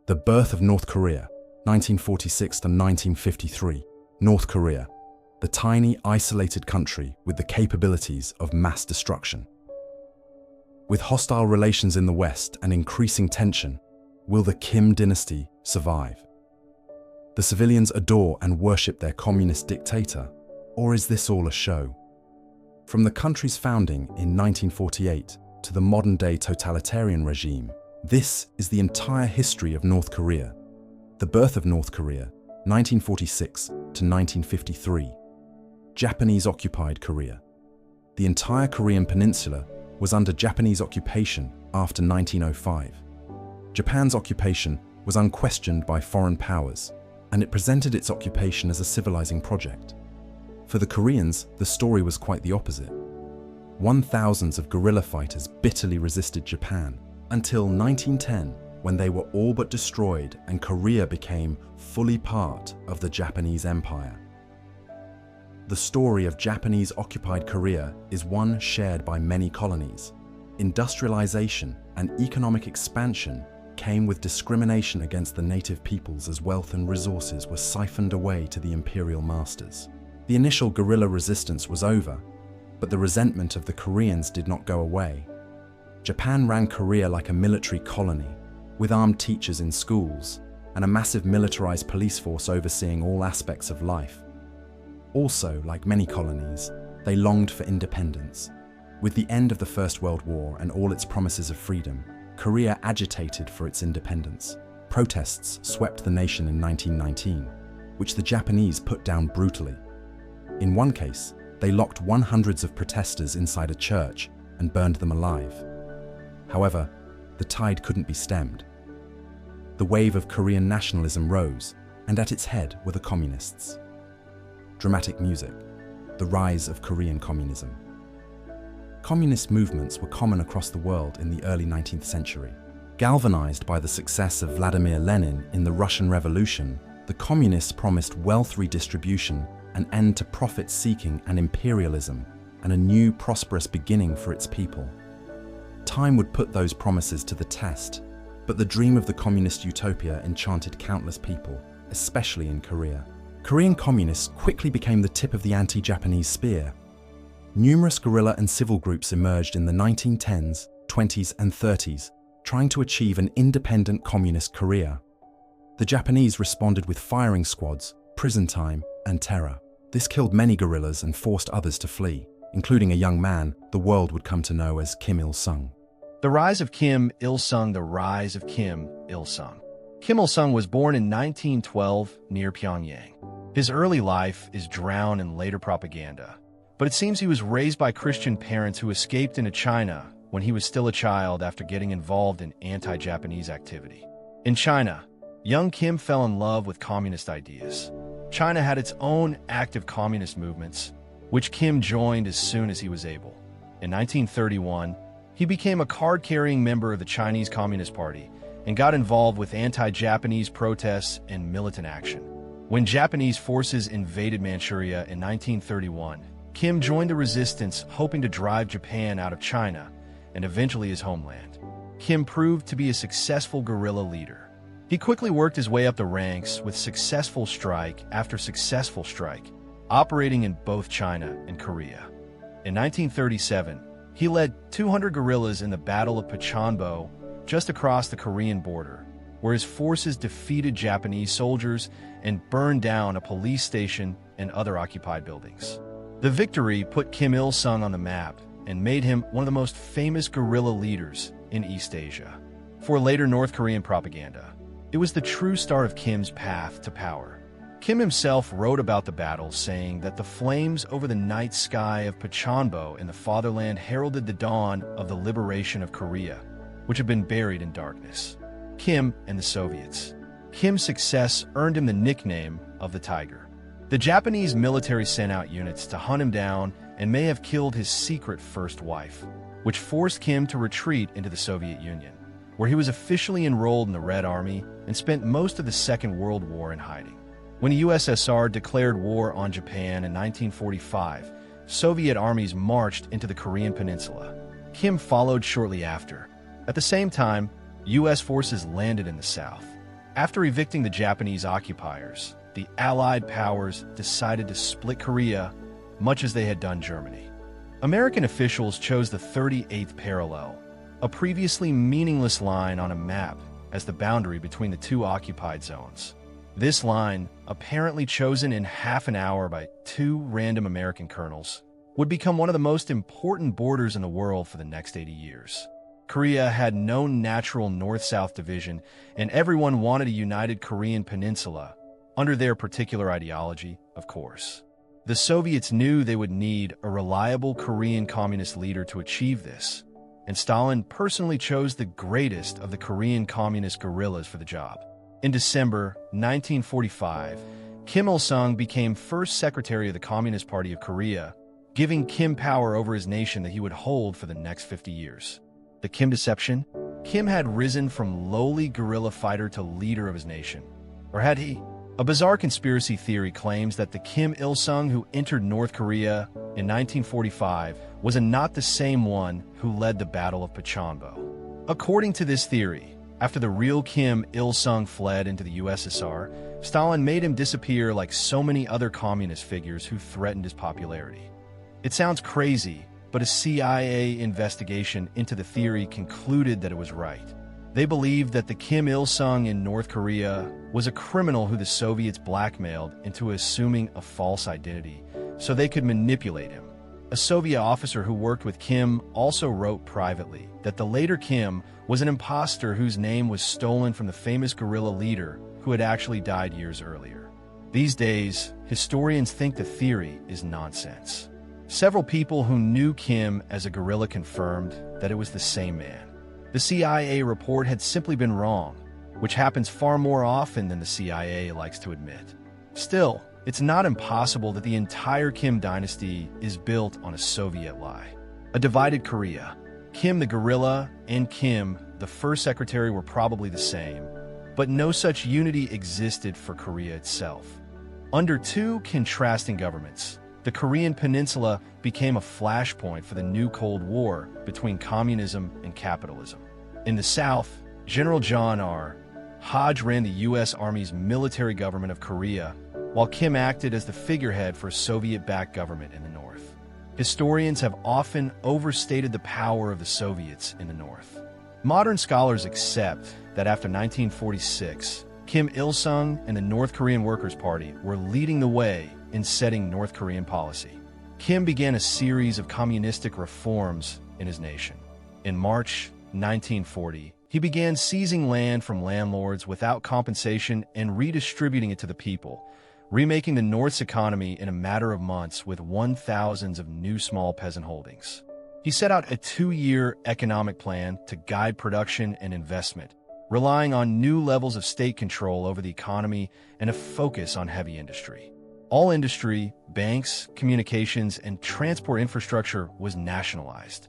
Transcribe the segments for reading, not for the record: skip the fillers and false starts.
The birth of North Korea, 1946 to 1953. North Korea, the tiny, isolated country with the capabilities of mass destruction. With hostile relations in the West and increasing tension, will the Kim dynasty survive? The civilians adore and worship their communist dictator, or is this all a show? From the country's founding in 1948 to the modern-day totalitarian regime, this is the entire history of North Korea. The birth of North Korea, 1946 to 1953. Japanese-occupied Korea. The entire Korean peninsula was under Japanese occupation after 1905. Japan's occupation was unquestioned by foreign powers, and it presented its occupation as a civilizing project. For the Koreans, the story was quite the opposite. Thousands of guerrilla fighters bitterly resisted Japan until 1910, when they were all but destroyed and Korea became fully part of the Japanese Empire. The story of Japanese-occupied Korea is one shared by many colonies. Industrialization and economic expansion came with discrimination against the native peoples as wealth and resources were siphoned away to the imperial masters. The initial guerrilla resistance was over, but the resentment of the Koreans did not go away. Japan ran Korea like a military colony, with armed teachers in schools and a massive militarized police force overseeing all aspects of life. Also, like many colonies, they longed for independence. With the end of the First World War and all its promises of freedom, Korea agitated for its independence. Protests swept the nation in 1919, which the Japanese put down brutally. In one case, they locked hundreds of protesters inside a church and burned them alive. However, the tide couldn't be stemmed. The wave of Korean nationalism rose, and at its head were the communists. Dramatic music, the rise of Korean communism. Communist movements were common across the world in the early 19th century. Galvanized by the success of Vladimir Lenin in the Russian Revolution, the communists promised wealth redistribution, an end to profit-seeking and imperialism, and a new prosperous beginning for its people. Time would put those promises to the test, but the dream of the communist utopia enchanted countless people, especially in Korea. Korean communists quickly became the tip of the anti-Japanese spear. Numerous guerrilla and civil groups emerged in the 1910s, 20s, and 30s, trying to achieve an independent communist Korea. The Japanese responded with firing squads, prison time, and terror. This killed many guerrillas and forced others to flee, including a young man the world would come to know as Kim Il-sung. The rise of Kim Il-sung. The rise of Kim Il-sung. Kim Il-sung was born in 1912 near Pyongyang. His early life is drowned in later propaganda, but it seems he was raised by Christian parents who escaped into China when he was still a child after getting involved in anti-Japanese activity. In China, young Kim fell in love with communist ideas. China had its own active communist movements, which Kim joined as soon as he was able. In 1931, he became a card-carrying member of the Chinese Communist Party and got involved with anti-Japanese protests and militant action. When Japanese forces invaded Manchuria in 1931, Kim joined the resistance, hoping to drive Japan out of China and eventually his homeland. Kim proved to be a successful guerrilla leader. He quickly worked his way up the ranks with successful strike after successful strike, operating in both China and Korea. In 1937, he led 200 guerrillas in the Battle of Pochanbo, just across the Korean border, where his forces defeated Japanese soldiers and burned down a police station and other occupied buildings. The victory put Kim Il-sung on the map and made him one of the most famous guerrilla leaders in East Asia. For later North Korean propaganda, it was the true start of Kim's path to power. Kim himself wrote about the battle, saying that the flames over the night sky of Pochanbo in the fatherland heralded the dawn of the liberation of Korea, which had been buried in darkness. Kim and the Soviets. Kim's success earned him the nickname of the Tiger. The Japanese military sent out units to hunt him down and may have killed his secret first wife, which forced Kim to retreat into the Soviet Union, where he was officially enrolled in the Red Army and spent most of the Second World War in hiding. When the USSR declared war on Japan in 1945, Soviet armies marched into the Korean peninsula. Kim followed shortly after. At the same time, U.S. forces landed in the south. After evicting the Japanese occupiers, the Allied powers decided to split Korea, much as they had done Germany. American officials chose the 38th parallel, a previously meaningless line on a map, as the boundary between the two occupied zones. This line, apparently chosen in half an hour by two random American colonels, would become one of the most important borders in the world for the next 80 years. Korea had no natural north-south division, and everyone wanted a united Korean peninsula, under their particular ideology, of course. The Soviets knew they would need a reliable Korean communist leader to achieve this, and Stalin personally chose the greatest of the Korean communist guerrillas for the job. In December 1945, Kim Il-sung became first secretary of the Communist Party of Korea, giving Kim power over his nation that he would hold for the next 50 years. The Kim deception? Kim had risen from lowly guerrilla fighter to leader of his nation. Or had he? A bizarre conspiracy theory claims that the Kim Il-sung who entered North Korea in 1945 was not the same one who led the Battle of Pochanbo. According to this theory, after the real Kim Il-sung fled into the USSR, Stalin made him disappear like so many other communist figures who threatened his popularity. It sounds crazy, but a CIA investigation into the theory concluded that it was right. They believed that the Kim Il-sung in North Korea was a criminal who the Soviets blackmailed into assuming a false identity so they could manipulate him. A Soviet officer who worked with Kim also wrote privately that the later Kim was an imposter whose name was stolen from the famous guerrilla leader who had actually died years earlier. These days, historians think the theory is nonsense. Several people who knew Kim as a guerrilla confirmed that it was the same man. The CIA report had simply been wrong, which happens far more often than the CIA likes to admit. Still, it's not impossible that the entire Kim dynasty is built on a Soviet lie. A divided Korea. Kim the guerrilla and Kim, the first secretary, were probably the same, but no such unity existed for Korea itself. Under two contrasting governments, the Korean peninsula became a flashpoint for the new Cold War between communism and capitalism. In the South, General John R. Hodge ran the U.S. Army's military government of Korea, while Kim acted as the figurehead for a Soviet-backed government in the North. Historians have often overstated the power of the Soviets in the North. Modern scholars accept that after 1946, Kim Il-sung and the North Korean Workers' Party were leading the way in setting North Korean policy. Kim began a series of communistic reforms in his nation. In March 1940, he began seizing land from landlords without compensation and redistributing it to the people, remaking the North's economy in a matter of months with 1,000 of new small peasant holdings. He set out a 2-year economic plan to guide production and investment, relying on new levels of state control over the economy and a focus on heavy industry. All industry, banks, communications, and transport infrastructure was nationalized.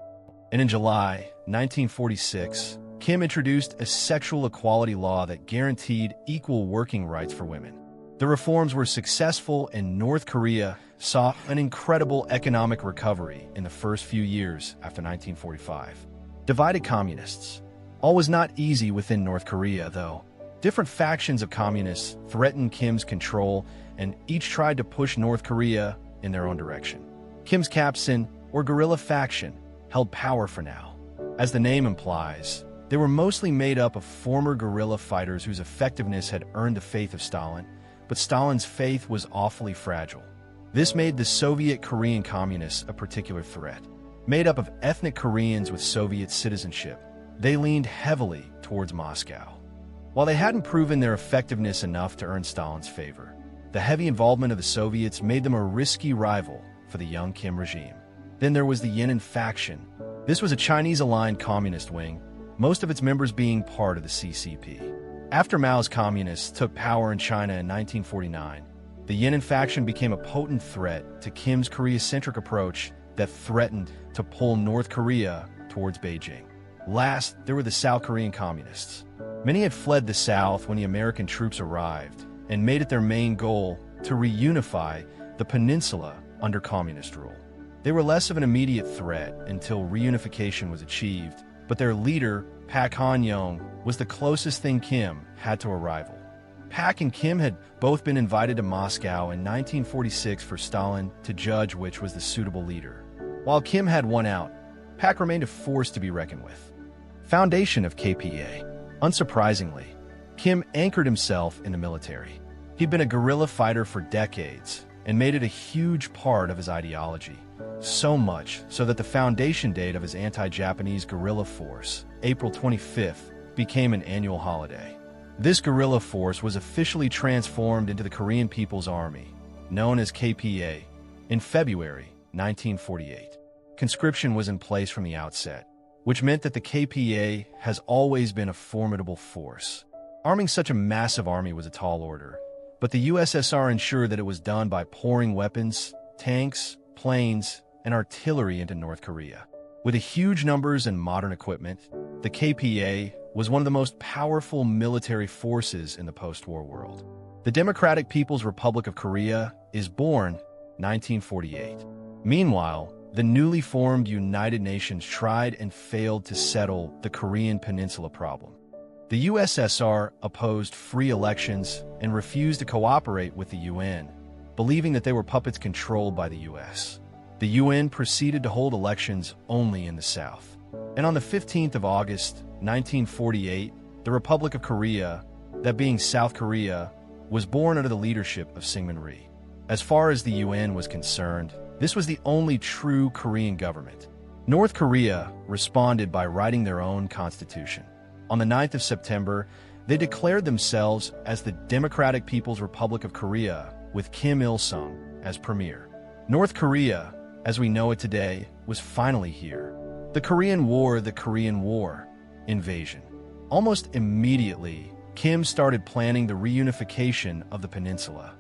And in July 1946, Kim introduced a sexual equality law that guaranteed equal working rights for women. The reforms were successful, and North Korea saw an incredible economic recovery in the first few years after 1945. Divided communists. All was not easy within North Korea, though. Different factions of communists threatened Kim's control, and each tried to push North Korea in their own direction. Kim's Kapsin, or guerrilla faction, held power for now. As the name implies, they were mostly made up of former guerrilla fighters whose effectiveness had earned the faith of Stalin, but Stalin's faith was awfully fragile. This made the Soviet Korean communists a particular threat. Made up of ethnic Koreans with Soviet citizenship, they leaned heavily towards Moscow. While they hadn't proven their effectiveness enough to earn Stalin's favor, the heavy involvement of the Soviets made them a risky rival for the young Kim regime. Then there was the Eun-hee faction. This was a Chinese-aligned communist wing, most of its members being part of the CCP. After Mao's communists took power in China in 1949, the Eun-hee faction became a potent threat to Kim's Korea-centric approach that threatened to pull North Korea towards Beijing. Last, there were the South Korean communists. Many had fled the South when the American troops arrived and made it their main goal to reunify the peninsula under communist rule. They were less of an immediate threat until reunification was achieved, but their leader, Pak Han-yong, was the closest thing Kim had to a rival. Pak and Kim had both been invited to Moscow in 1946 for Stalin to judge which was the suitable leader. While Kim had won out, Pak remained a force to be reckoned with. Foundation of KPA. Unsurprisingly, Kim anchored himself in the military. He'd been a guerrilla fighter for decades and made it a huge part of his ideology. So much so that the foundation date of his anti-Japanese guerrilla force, April 25th, became an annual holiday. This guerrilla force was officially transformed into the Korean People's Army, known as KPA, in February 1948. Conscription was in place from the outset, which meant that the KPA has always been a formidable force. Arming such a massive army was a tall order, but the USSR ensured that it was done by pouring weapons, tanks, planes, and artillery into North Korea. With huge numbers and modern equipment, the KPA was one of the most powerful military forces in the post-war world. The Democratic People's Republic of Korea is born 1948. Meanwhile, the newly formed United Nations tried and failed to settle the Korean Peninsula problem. The USSR opposed free elections and refused to cooperate with the UN, believing that they were puppets controlled by the US. The UN proceeded to hold elections only in the South. And on the 15th of August, 1948, the Republic of Korea, that being South Korea, was born under the leadership of Syngman Rhee. As far as the UN was concerned, this was the only true Korean government. North Korea responded by writing their own constitution. On the 9th of September, they declared themselves as the Democratic People's Republic of Korea, with Kim Il-sung as premier. North Korea, as we know it today, was finally here. The Korean War invasion. Almost immediately, Kim started planning the reunification of the peninsula.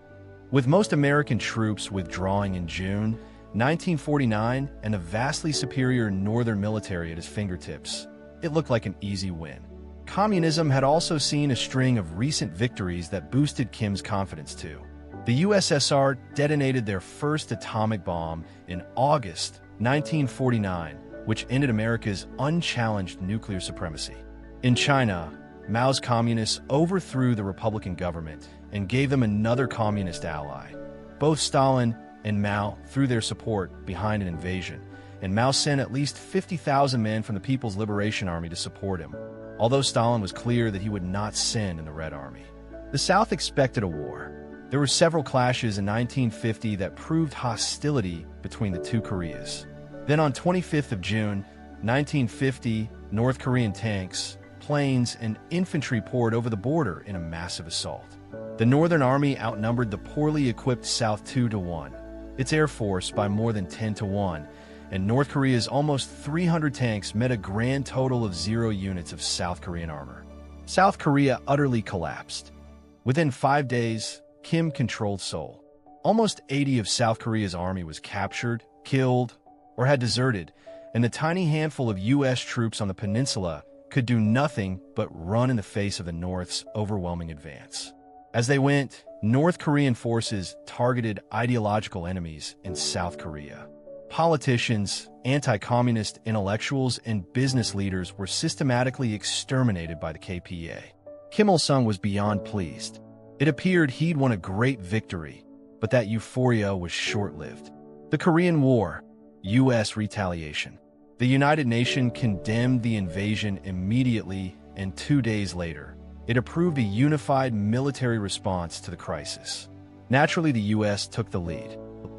With most American troops withdrawing in June 1949 and a vastly superior northern military at his fingertips, it looked like an easy win. Communism had also seen a string of recent victories that boosted Kim's confidence too. The USSR detonated their first atomic bomb in August 1949, which ended America's unchallenged nuclear supremacy. In China, Mao's communists overthrew the Republican government and gave them another communist ally. Both Stalin and Mao threw their support behind an invasion, and Mao sent at least 50,000 men from the People's Liberation Army to support him, although Stalin was clear that he would not send in the Red Army. The South expected a war. There were several clashes in 1950 that proved hostility between the two Koreas. Then on 25th of June, 1950, North Korean tanks, planes, and infantry poured over the border in a massive assault. The Northern Army outnumbered the poorly equipped South 2-1, its air force by more than 10-1, and North Korea's almost 300 tanks met a grand total of 0 units of South Korean armor. South Korea utterly collapsed. Within 5 days, Kim controlled Seoul. Almost 80 of South Korea's army was captured, killed, or had deserted, and the tiny handful of U.S. troops on the peninsula could do nothing but run in the face of the North's overwhelming advance. As they went, North Korean forces targeted ideological enemies in South Korea. Politicians, anti-communist intellectuals, and business leaders were systematically exterminated by the KPA. Kim Il-sung was beyond pleased. It appeared he'd won a great victory, but that euphoria was short-lived. The Korean War, U.S. retaliation. The United Nations condemned the invasion immediately, and 2 days later, it approved a unified military response to the crisis. Naturally, the U.S. took the lead.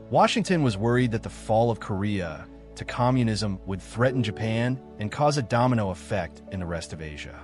Washington was worried that the fall of Korea to communism would threaten Japan and cause a domino effect in the rest of Asia.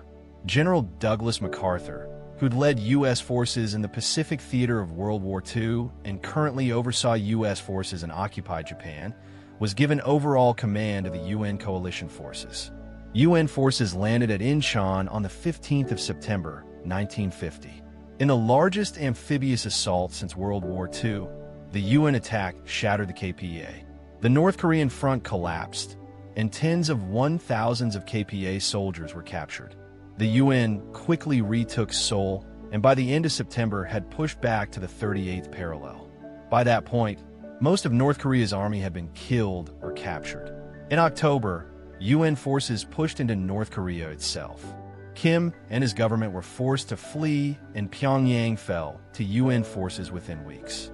General Douglas MacArthur, who'd led U.S. forces in the Pacific theater of World War II and currently oversaw U.S. forces in occupied Japan, was given overall command of the UN coalition forces. UN forces landed at Incheon on the 15th of September, 1950. In the largest amphibious assault since World War II, the UN attack shattered the KPA. The North Korean front collapsed, and tens of thousands of KPA soldiers were captured. The UN quickly retook Seoul, and by the end of September had pushed back to the 38th parallel. By that point, most of North Korea's army had been killed or captured. In October, UN forces pushed into North Korea itself. Kim and his government were forced to flee, and Pyongyang fell to UN forces within weeks.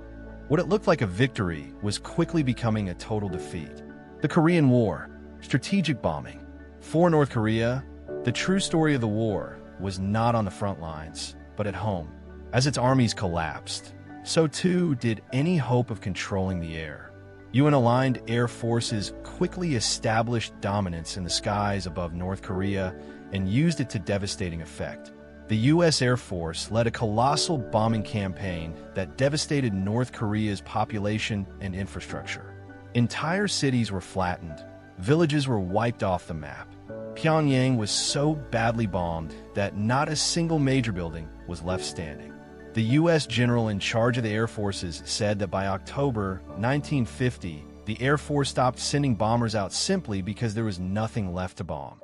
What it looked like a victory was quickly becoming a total defeat. The Korean War, strategic bombing. For North Korea, the true story of the war was not on the front lines, but at home. As its armies collapsed, so too did any hope of controlling the air. UN-aligned air forces quickly established dominance in the skies above North Korea and used it to devastating effect. The U.S. Air Force led a colossal bombing campaign that devastated North Korea's population and infrastructure. Entire cities were flattened, villages were wiped off the map. Pyongyang was so badly bombed that not a single major building was left standing. The U.S. general in charge of the Air Forces said that by October 1950, the Air Force stopped sending bombers out simply because there was nothing left to bomb.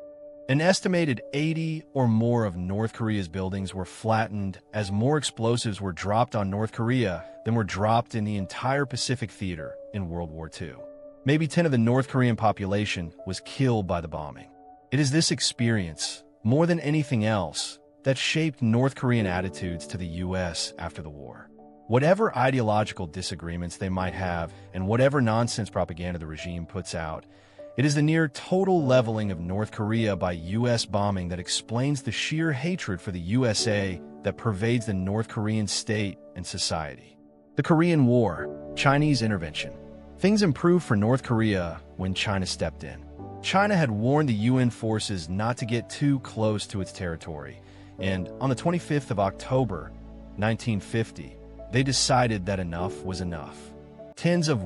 An estimated 80 or more of North Korea's buildings were flattened as more explosives were dropped on North Korea than were dropped in the entire Pacific theater in World War II. Maybe 10 of the North Korean population was killed by the bombing. It is this experience, more than anything else, that shaped North Korean attitudes to the U.S. after the war. Whatever ideological disagreements they might have and whatever nonsense propaganda the regime puts out, it is the near total leveling of North Korea by U.S. bombing that explains the sheer hatred for the USA that pervades the North Korean state and society. The Korean War, Chinese intervention. Things improved for North Korea when China stepped in. China had warned the UN forces not to get too close to its territory, and on the 25th of October, 1950, they decided that enough was enough. Tens of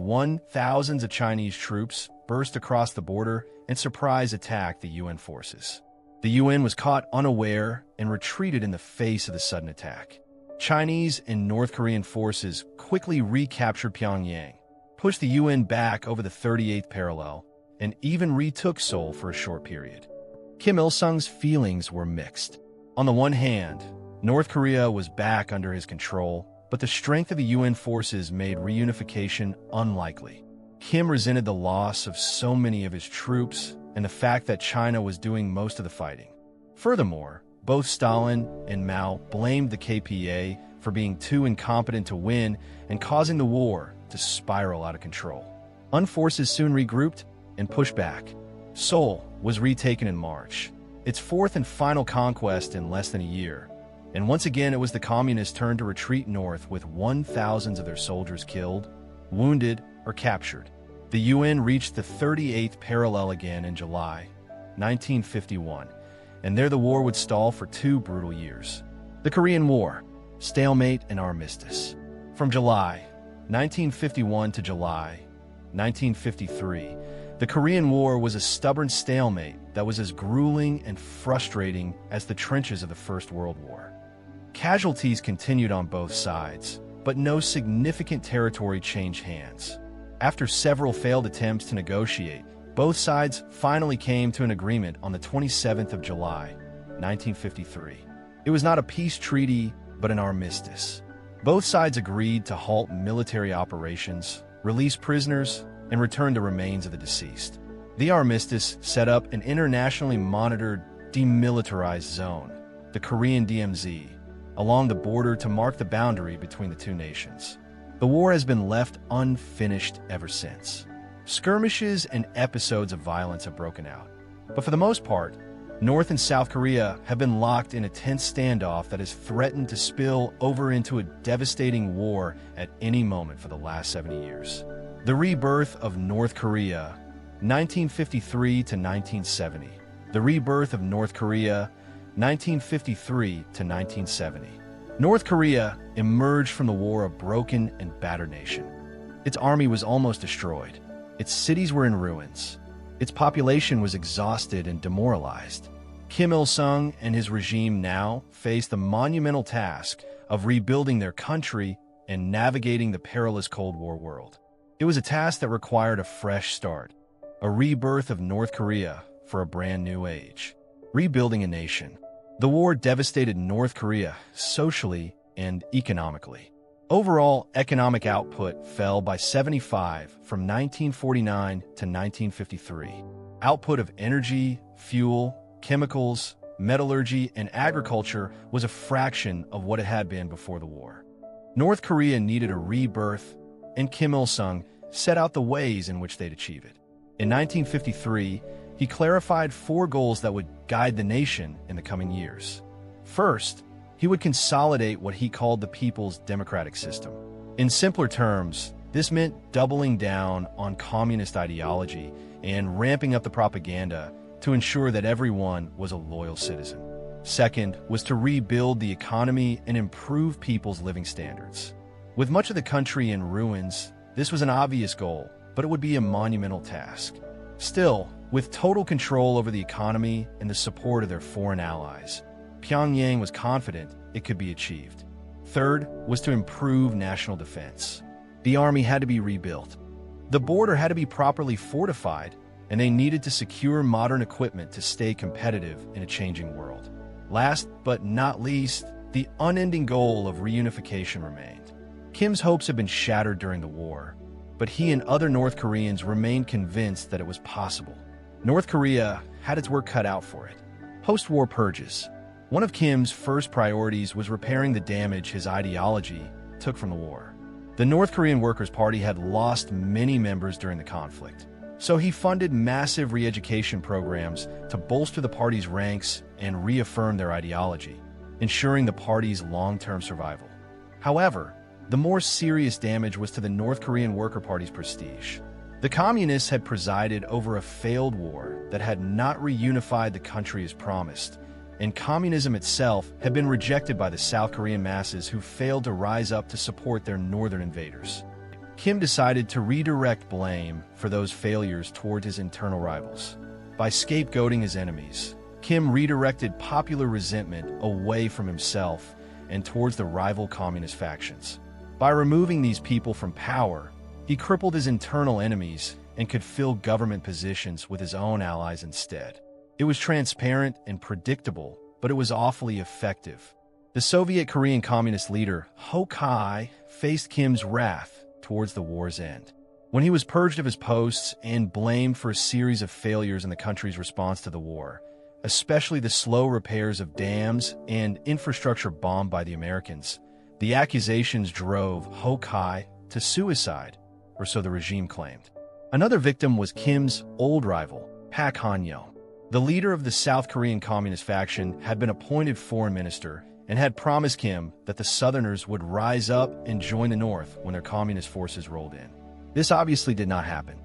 thousands of Chinese troops burst across the border and surprise attacked the UN forces. The UN was caught unaware and retreated in the face of the sudden attack. Chinese and North Korean forces quickly recaptured Pyongyang, pushed the UN back over the 38th parallel, and even retook Seoul for a short period. Kim Il-sung's feelings were mixed. On the one hand, North Korea was back under his control, but the strength of the UN forces made reunification unlikely. Kim resented the loss of so many of his troops and the fact that China was doing most of the fighting. Furthermore, both Stalin and Mao blamed the KPA for being too incompetent to win and causing the war to spiral out of control. UN forces soon regrouped and pushed back. Seoul was retaken in March, its fourth and final conquest in less than a year. And once again, it was the communists' turn to retreat north with 1,000 of their soldiers killed, wounded, or captured. The UN reached the 38th parallel again in July 1951, and there the war would stall for 2 brutal years. The Korean War, stalemate and armistice. From July 1951 to July 1953, the Korean War was a stubborn stalemate that was as grueling and frustrating as the trenches of the First World War. Casualties continued on both sides, but no significant territory changed hands. After several failed attempts to negotiate, both sides finally came to an agreement on the 27th of July, 1953. It was not a peace treaty, but an armistice. Both sides agreed to halt military operations, release prisoners, and return the remains of the deceased. The armistice set up an internationally monitored, demilitarized zone, the Korean DMZ, along the border to mark the boundary between the two nations. The war has been left unfinished ever since. Skirmishes and episodes of violence have broken out. But for the most part, North and South Korea have been locked in a tense standoff that has threatened to spill over into a devastating war at any moment for the last 70 years. The rebirth of North Korea, 1953 to 1970. The rebirth of North Korea, 1953 to 1970. North Korea emerged from the war a broken and battered nation. Its army was almost destroyed. Its cities were in ruins. Its population was exhausted and demoralized. Kim Il-sung and his regime now faced the monumental task of rebuilding their country and navigating the perilous Cold War world. It was a task that required a fresh start, a rebirth of North Korea for a brand new age. Rebuilding a nation. The war devastated North Korea socially and economically. Overall economic output fell by 75 from 1949 to 1953. Output of energy, fuel, chemicals, metallurgy, and agriculture was a fraction of what it had been before the war. North Korea needed a rebirth, and Kim Il-sung set out the ways in which they'd achieve it. In 1953, he clarified 4 goals that would guide the nation in the coming years. First, he would consolidate what he called the people's democratic system. In simpler terms, this meant doubling down on communist ideology and ramping up the propaganda to ensure that everyone was a loyal citizen. Second was to rebuild the economy and improve people's living standards. With much of the country in ruins, this was an obvious goal, but it would be a monumental task. Still, with total control over the economy and the support of their foreign allies, Pyongyang was confident it could be achieved. Third was to improve national defense. The army had to be rebuilt. The border had to be properly fortified, and they needed to secure modern equipment to stay competitive in a changing world. Last but not least, the unending goal of reunification remained. Kim's hopes had been shattered during the war, but he and other North Koreans remained convinced that it was possible. North Korea had its work cut out for it. Post-war purges. One of Kim's first priorities was repairing the damage his ideology took from the war. The North Korean Workers' Party had lost many members during the conflict, so he funded massive re-education programs to bolster the party's ranks and reaffirm their ideology, ensuring the party's long-term survival. However, the more serious damage was to the North Korean Worker Party's prestige. The Communists had presided over a failed war that had not reunified the country as promised, and communism itself had been rejected by the South Korean masses who failed to rise up to support their northern invaders. Kim decided to redirect blame for those failures toward his internal rivals. By scapegoating his enemies, Kim redirected popular resentment away from himself and towards the rival communist factions. By removing these people from power, he crippled his internal enemies and could fill government positions with his own allies instead. It was transparent and predictable, but it was awfully effective. The Soviet Korean communist leader, Ho Kai, faced Kim's wrath towards the war's end. When he was purged of his posts and blamed for a series of failures in the country's response to the war, especially the slow repairs of dams and infrastructure bombed by the Americans, the accusations drove Ho Kai to suicide, or so the regime claimed. Another victim was Kim's old rival, Park Han-yeol. The leader of the South Korean Communist faction had been appointed foreign minister and had promised Kim that the Southerners would rise up and join the North when their communist forces rolled in. This obviously did not happen.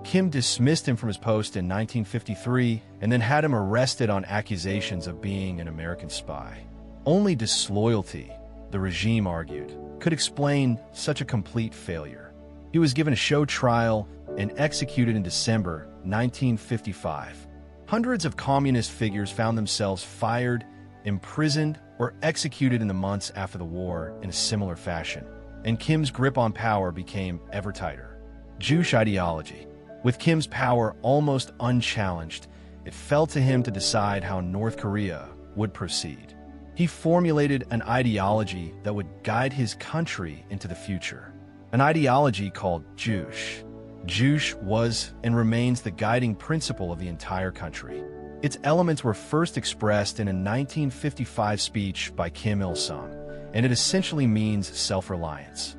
Kim dismissed him from his post in 1953 and then had him arrested on accusations of being an American spy. Only disloyalty, the regime argued, could explain such a complete failure. He was given a show trial and executed in December 1955. Hundreds of communist figures found themselves fired, imprisoned, or executed in the months after the war in a similar fashion, and Kim's grip on power became ever tighter. Jewish ideology. With Kim's power almost unchallenged, it fell to him to decide how North Korea would proceed. He formulated an ideology that would guide his country into the future, an ideology called Jewish. Jewish was and remains the guiding principle of the entire country. Its elements were first expressed in a 1955 speech by Kim Il-sung, and it essentially means self-reliance.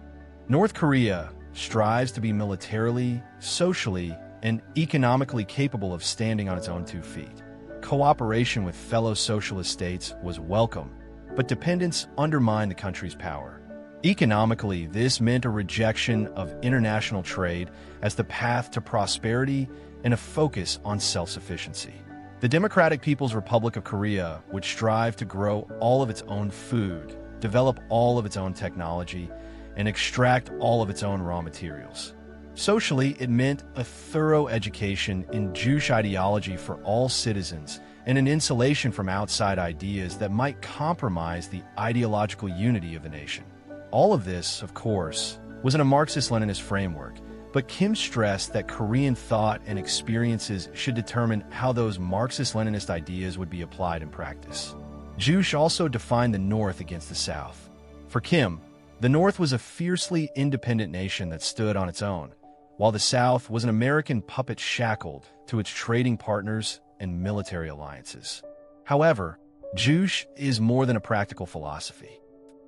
North Korea strives to be militarily, socially, and economically capable of standing on its own 2 feet. Cooperation with fellow socialist states was welcome, but dependence undermined the country's power. Economically, this meant a rejection of international trade as the path to prosperity and a focus on self-sufficiency. The Democratic People's Republic of Korea would strive to grow all of its own food, develop all of its own technology, and extract all of its own raw materials. Socially, it meant a thorough education in Jewish ideology for all citizens and an insulation from outside ideas that might compromise the ideological unity of the nation. All of this, of course, was in a Marxist-Leninist framework, but Kim stressed that Korean thought and experiences should determine how those Marxist-Leninist ideas would be applied in practice. Juche also defined the North against the South. For Kim, the North was a fiercely independent nation that stood on its own, while the South was an American puppet shackled to its trading partners and military alliances. However, Juche is more than a practical philosophy.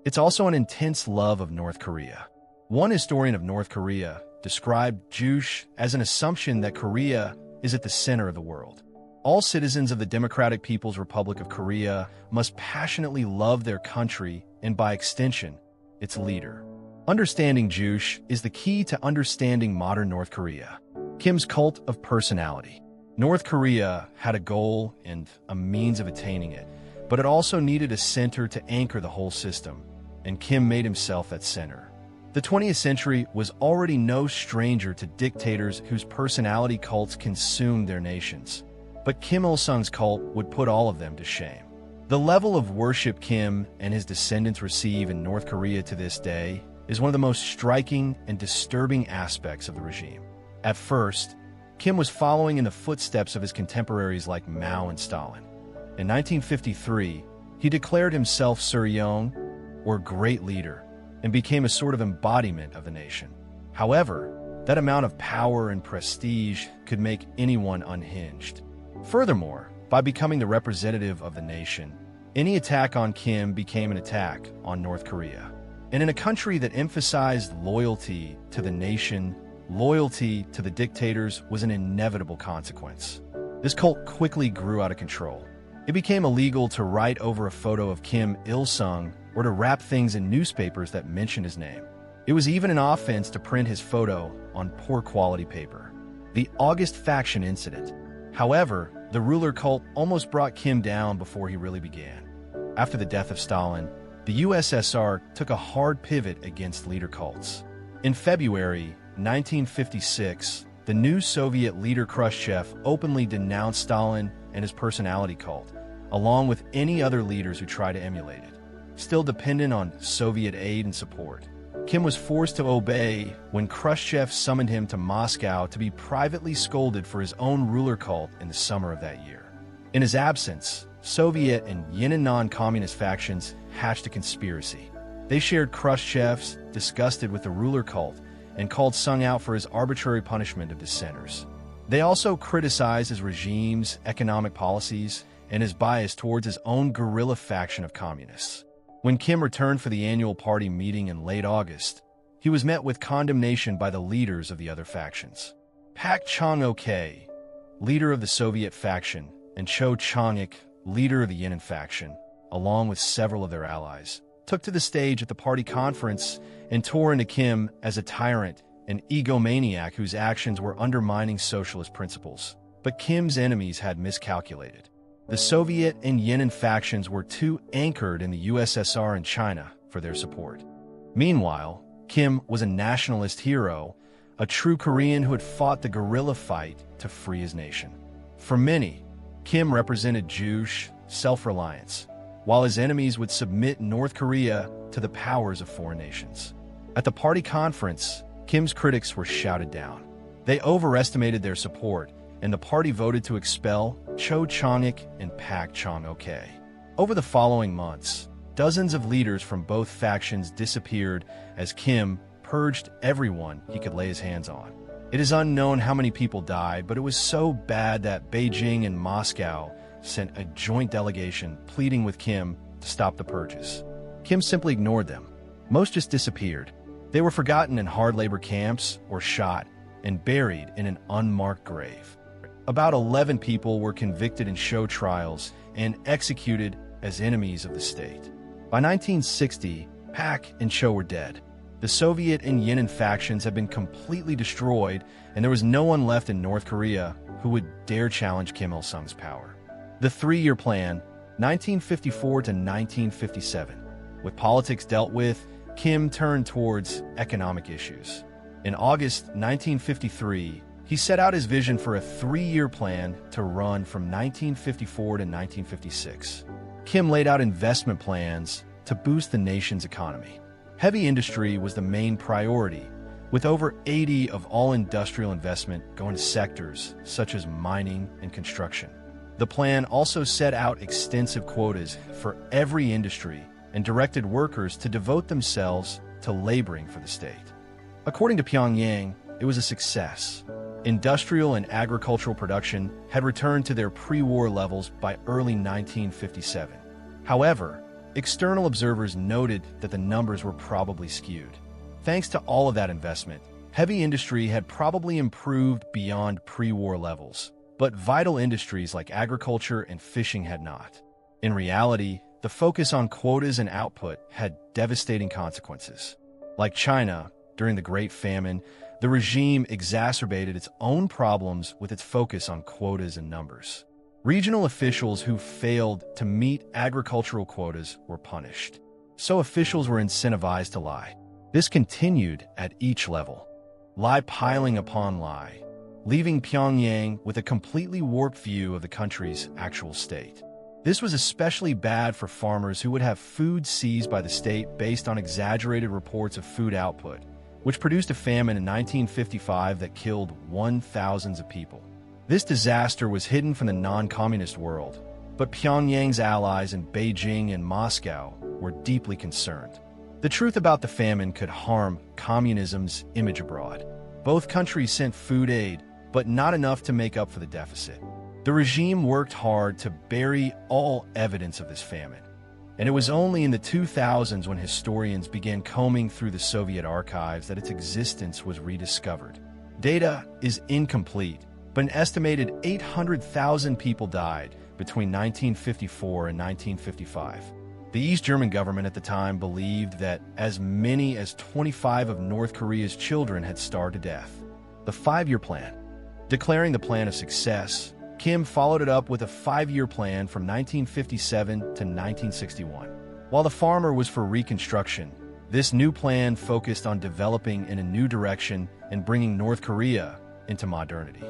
It's also an intense love of North Korea. One historian of North Korea described Juche as an assumption that Korea is at the center of the world. All citizens of the Democratic People's Republic of Korea must passionately love their country and, by extension, its leader. Understanding Juche is the key to understanding modern North Korea. Kim's cult of personality. North Korea had a goal and a means of attaining it, but it also needed a center to anchor the whole system, and Kim made himself that center. The 20th century was already no stranger to dictators whose personality cults consumed their nations. But Kim Il-sung's cult would put all of them to shame. The level of worship Kim and his descendants receive in North Korea to this day is one of the most striking and disturbing aspects of the regime. At first, Kim was following in the footsteps of his contemporaries like Mao and Stalin. In 1953, he declared himself Suryeong, or Great Leader, and became a sort of embodiment of the nation. However, that amount of power and prestige could make anyone unhinged. Furthermore, by becoming the representative of the nation, any attack on Kim became an attack on North Korea. And in a country that emphasized loyalty to the nation, loyalty to the dictators was an inevitable consequence. This cult quickly grew out of control. It became illegal to write over a photo of Kim Il-sung or to wrap things in newspapers that mentioned his name. It was even an offense to print his photo on poor quality paper. The August Faction Incident. However, the ruler cult almost brought Kim down before he really began. After the death of Stalin, the USSR took a hard pivot against leader cults. In February 1956, the new Soviet leader Khrushchev openly denounced Stalin and his personality cult, along with any other leaders who tried to emulate it. Still dependent on Soviet aid and support, Kim was forced to obey when Khrushchev summoned him to Moscow to be privately scolded for his own ruler cult in the summer of that year. In his absence, Soviet and Yin and non-communist factions hatched a conspiracy. They shared Khrushchev's, disgusted with the ruler cult, and called Sung out for his arbitrary punishment of dissenters. They also criticized his regime's economic policies and his bias towards his own guerrilla faction of communists. When Kim returned for the annual party meeting in late August, he was met with condemnation by the leaders of the other factions. Pak Chung-ok, leader of the Soviet faction, and Cho Chang-ik, leader of the Yin faction, along with several of their allies, took to the stage at the party conference and tore into Kim as a tyrant, an egomaniac whose actions were undermining socialist principles. But Kim's enemies had miscalculated. The Soviet and Yin factions were too anchored in the USSR and China for their support. Meanwhile, Kim was a nationalist hero, a true Korean who had fought the guerrilla fight to free his nation. For many, Kim represented Juche self-reliance, while his enemies would submit North Korea to the powers of foreign nations. At the party conference, Kim's critics were shouted down. They overestimated their support, and the party voted to expel Cho Chang-ik and Pak Chung-ok. Over the following months, dozens of leaders from both factions disappeared as Kim purged everyone he could lay his hands on. It is unknown how many people died, but it was so bad that Beijing and Moscow sent a joint delegation pleading with Kim to stop the purges. Kim simply ignored them. Most just disappeared. They were forgotten in hard labor camps or shot and buried in an unmarked grave. About 11 people were convicted in show trials and executed as enemies of the state. By 1960, Pak and Cho were dead. The Soviet and Yin factions had been completely destroyed, and there was no one left in North Korea who would dare challenge Kim Il-sung's power. The three-year plan, 1954 to 1957. With politics dealt with, Kim turned towards economic issues. In August 1953, he set out his vision for a three-year plan to run from 1954 to 1956. Kim laid out investment plans to boost the nation's economy. Heavy industry was the main priority, with over 80% of all industrial investment going to sectors such as mining and construction. The plan also set out extensive quotas for every industry and directed workers to devote themselves to laboring for the state. According to Pyongyang, it was a success. Industrial and agricultural production had returned to their pre-war levels by early 1957. However, external observers noted that the numbers were probably skewed. Thanks to all of that investment, heavy industry had probably improved beyond pre-war levels, but vital industries like agriculture and fishing had not. In reality, the focus on quotas and output had devastating consequences. Like China, during the Great Famine, the regime exacerbated its own problems with its focus on quotas and numbers. Regional officials who failed to meet agricultural quotas were punished. So officials were incentivized to lie. This continued at each level, lie piling upon lie, leaving Pyongyang with a completely warped view of the country's actual state. This was especially bad for farmers who would have food seized by the state based on exaggerated reports of food output, which produced a famine in 1955 that killed thousands of people. This disaster was hidden from the non-communist world, but Pyongyang's allies in Beijing and Moscow were deeply concerned. The truth about the famine could harm communism's image abroad. Both countries sent food aid, but not enough to make up for the deficit. The regime worked hard to bury all evidence of this famine, and it was only in the 2000s when historians began combing through the Soviet archives that its existence was rediscovered. Data is incomplete, but an estimated 800,000 people died between 1954 and 1955. The East German government at the time believed that as many as 25 of North Korea's children had starved to death. The 5-year plan. Declaring the plan a success, Kim followed it up with a 5-year plan from 1957 to 1961. While the farmer was for reconstruction, this new plan focused on developing in a new direction and bringing North Korea into modernity.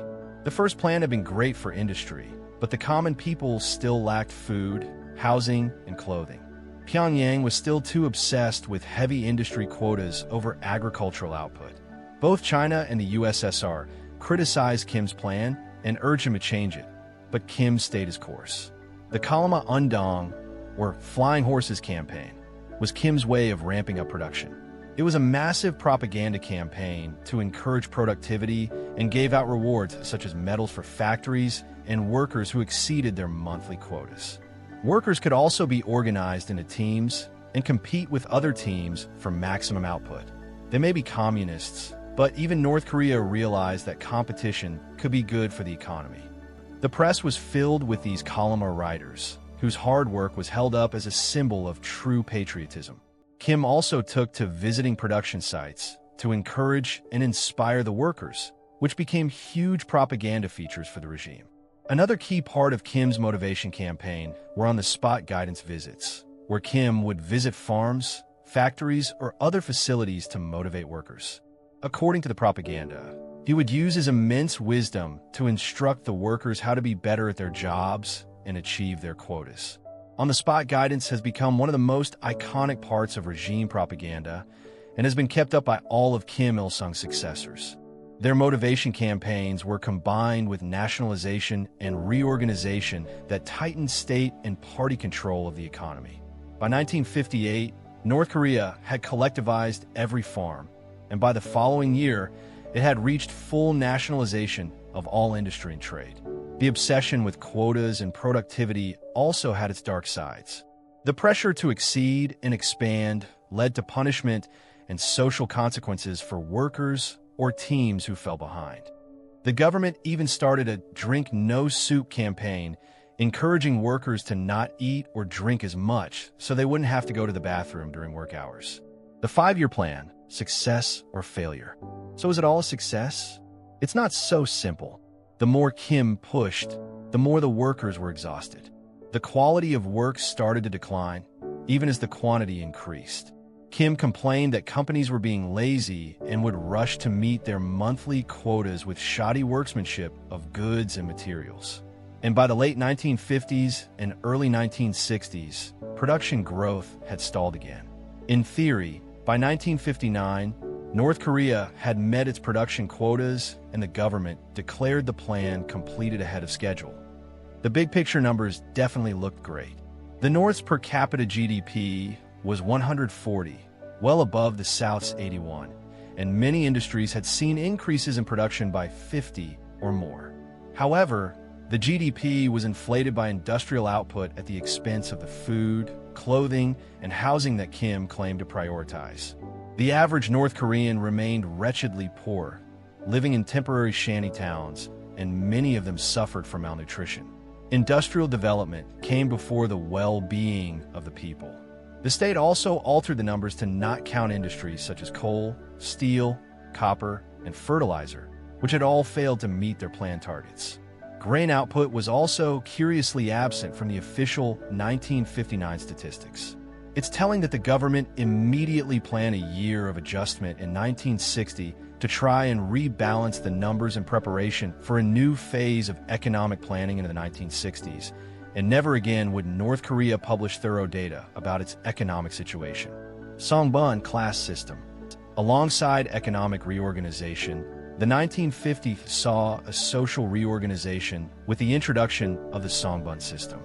The first plan had been great for industry, but the common people still lacked food, housing, and clothing. Pyongyang was still too obsessed with heavy industry quotas over agricultural output. Both China and the USSR criticized Kim's plan and urged him to change it, but Kim stayed his course. The Kalama Undong, or Flying Horses campaign, was Kim's way of ramping up production. It was a massive propaganda campaign to encourage productivity and gave out rewards such as medals for factories and workers who exceeded their monthly quotas. Workers could also be organized into teams and compete with other teams for maximum output. They may be communists, but even North Korea realized that competition could be good for the economy. The press was filled with these Kalama riders, whose hard work was held up as a symbol of true patriotism. Kim also took to visiting production sites to encourage and inspire the workers, which became huge propaganda features for the regime. Another key part of Kim's motivation campaign were on-the-spot guidance visits, where Kim would visit farms, factories, or other facilities to motivate workers. According to the propaganda, he would use his immense wisdom to instruct the workers how to be better at their jobs and achieve their quotas. On-the-spot guidance has become one of the most iconic parts of regime propaganda and has been kept up by all of Kim Il-sung's successors. Their motivation campaigns were combined with nationalization and reorganization that tightened state and party control of the economy. By 1958, North Korea had collectivized every farm, and by the following year, it had reached full nationalization of all industry and trade. The obsession with quotas and productivity also had its dark sides. The pressure to exceed and expand led to punishment and social consequences for workers or teams who fell behind. The government even started a Drink No Soup campaign, encouraging workers to not eat or drink as much so they wouldn't have to go to the bathroom during work hours. The 5-year plan, success or failure. So is it all a success? It's not so simple. The more Kim pushed, the more the workers were exhausted. The quality of work started to decline, even as the quantity increased. Kim complained that companies were being lazy and would rush to meet their monthly quotas with shoddy workmanship of goods and materials. And by the late 1950s and early 1960s, production growth had stalled again. In theory, by 1959, North Korea had met its production quotas and the government declared the plan completed ahead of schedule. The big picture numbers definitely looked great. The North's per capita GDP was 140, well above the South's 81, and many industries had seen increases in production by 50 or more. However, The GDP was inflated by industrial output at the expense of the food, clothing, and housing that Kim claimed to prioritize. The average North Korean remained wretchedly poor, living in temporary shanty towns, and many of them suffered from malnutrition. Industrial development came before the well-being of the people. The state also altered the numbers to not count industries such as coal, steel, copper, and fertilizer, which had all failed to meet their planned targets. Grain output was also curiously absent from the official 1959 statistics. It's telling that the government immediately planned a year of adjustment in 1960 to try and rebalance the numbers in preparation for a new phase of economic planning in the 1960s, and never again would North Korea publish thorough data about its economic situation. Songbun class system. Alongside economic reorganization, the 1950s saw a social reorganization with the introduction of the Songbun system.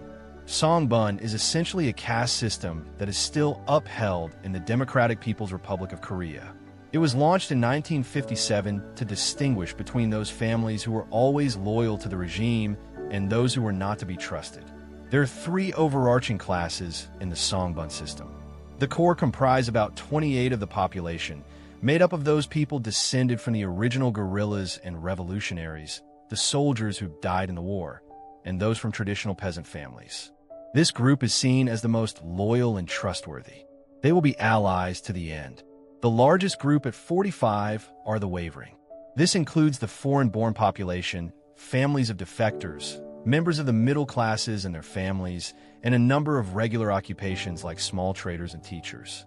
Songbun is essentially a caste system that is still upheld in the Democratic People's Republic of Korea. It was launched in 1957 to distinguish between those families who were always loyal to the regime and those who were not to be trusted. There are three overarching classes in the Songbun system. The core comprise about 28% of the population, made up of those people descended from the original guerrillas and revolutionaries, the soldiers who died in the war, and those from traditional peasant families. This group is seen as the most loyal and trustworthy. They will be allies to the end. The largest group at 45% are the wavering. This includes the foreign-born population, families of defectors, members of the middle classes and their families, and a number of regular occupations like small traders and teachers.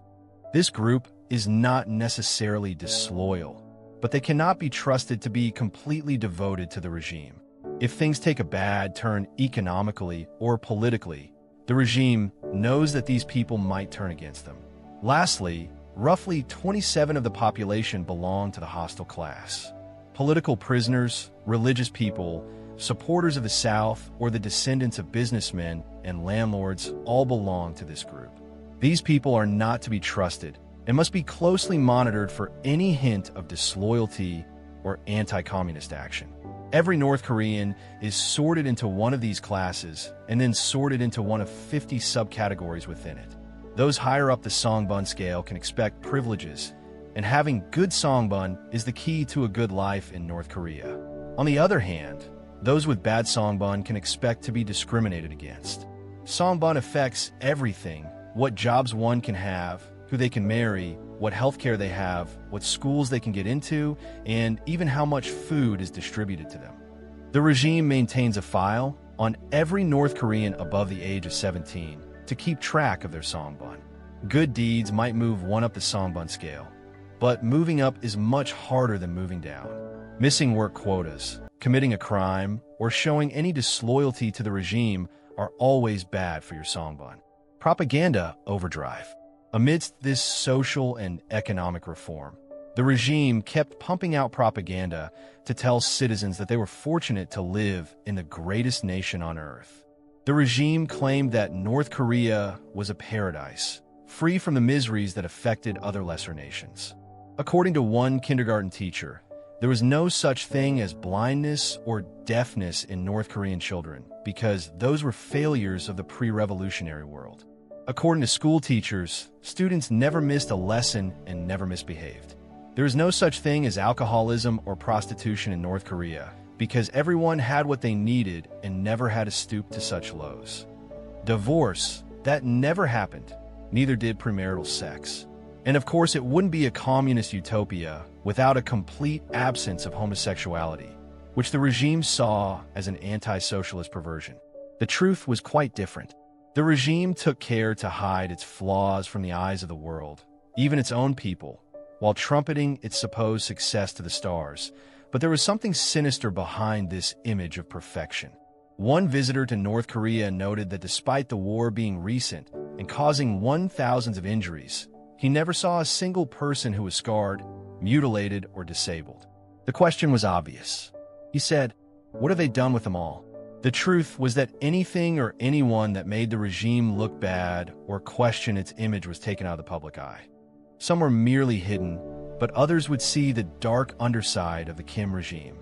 This group is not necessarily disloyal, but they cannot be trusted to be completely devoted to the regime. If things take a bad turn economically or politically, the regime knows that these people might turn against them. Lastly, roughly 27% of the population belong to the hostile class. Political prisoners, religious people, supporters of the South, or the descendants of businessmen and landlords all belong to this group. These people are not to be trusted and must be closely monitored for any hint of disloyalty or anti-communist action. Every North Korean is sorted into one of these classes and then sorted into one of 50 subcategories within it. Those higher up the Songbun scale can expect privileges, and having good Songbun is the key to a good life in North Korea. On the other hand, those with bad Songbun can expect to be discriminated against. Songbun affects everything: what jobs one can have, who they can marry, what healthcare they have, what schools they can get into, and even how much food is distributed to them. The regime maintains a file on every North Korean above the age of 17 to keep track of their Songbun. Good deeds might move one up the Songbun scale, but moving up is much harder than moving down. Missing work quotas, committing a crime, or showing any disloyalty to the regime are always bad for your Songbun. Propaganda overdrive. Amidst this social and economic reform, the regime kept pumping out propaganda to tell citizens that they were fortunate to live in the greatest nation on earth. The regime claimed that North Korea was a paradise, free from the miseries that affected other lesser nations. According to one kindergarten teacher, there was no such thing as blindness or deafness in North Korean children because those were failures of the pre-revolutionary world. According to school teachers, students never missed a lesson and never misbehaved. There is no such thing as alcoholism or prostitution in North Korea because everyone had what they needed and never had to stoop to such lows. Divorce, that never happened. Neither did premarital sex. And of course, it wouldn't be a communist utopia without a complete absence of homosexuality, which the regime saw as an anti-socialist perversion. The truth was quite different. The regime took care to hide its flaws from the eyes of the world, even its own people, while trumpeting its supposed success to the stars. But there was something sinister behind this image of perfection. One visitor to North Korea noted that despite the war being recent and causing thousands of injuries, he never saw a single person who was scarred, mutilated, or disabled. The question was obvious. He said, "What have they done with them all?" The truth was that anything or anyone that made the regime look bad or question its image was taken out of the public eye. Some were merely hidden, but others would see the dark underside of the Kim regime.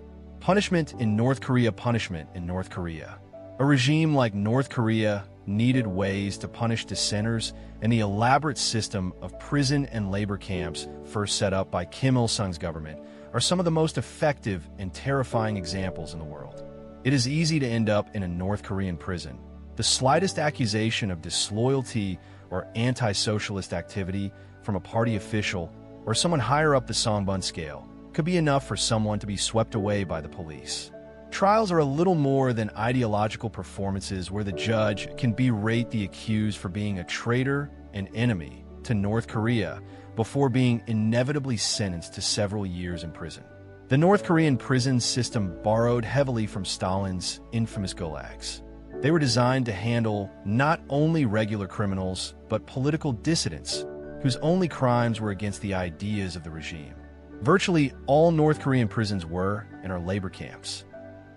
Punishment in North Korea. Punishment in North Korea. A regime like North Korea needed ways to punish dissenters, and the elaborate system of prison and labor camps first set up by Kim Il-sung's government are some of the most effective and terrifying examples in the world. It is easy to end up in a North Korean prison. The slightest accusation of disloyalty or anti-socialist activity from a party official or someone higher up the Songbun scale could be enough for someone to be swept away by the police. Trials are a little more than ideological performances where the judge can berate the accused for being a traitor and enemy to North Korea before being inevitably sentenced to several years in prison. The North Korean prison system borrowed heavily from Stalin's infamous gulags. They were designed to handle not only regular criminals, but political dissidents whose only crimes were against the ideas of the regime. Virtually all North Korean prisons were and are labor camps.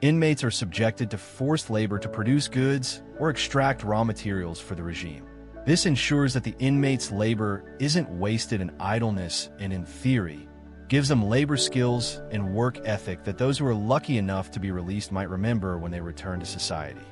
Inmates are subjected to forced labor to produce goods or extract raw materials for the regime. This ensures that the inmates' labor isn't wasted in idleness and, in theory, gives them labor skills and work ethic that those who are lucky enough to be released might remember when they return to society.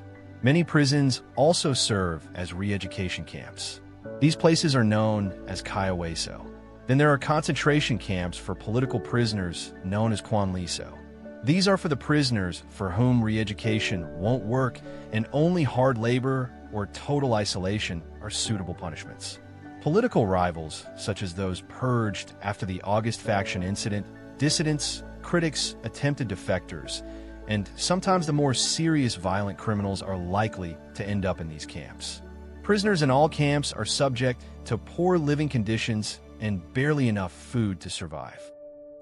Many prisons also serve as re-education camps. These places are known as Kyaweso. Then there are concentration camps for political prisoners known as Kwanliso. These are for the prisoners for whom re-education won't work, and only hard labor or total isolation are suitable punishments. Political rivals, such as those purged after the August faction incident, dissidents, critics, attempted defectors, and sometimes the more serious violent criminals are likely to end up in these camps. Prisoners in all camps are subject to poor living conditions and barely enough food to survive.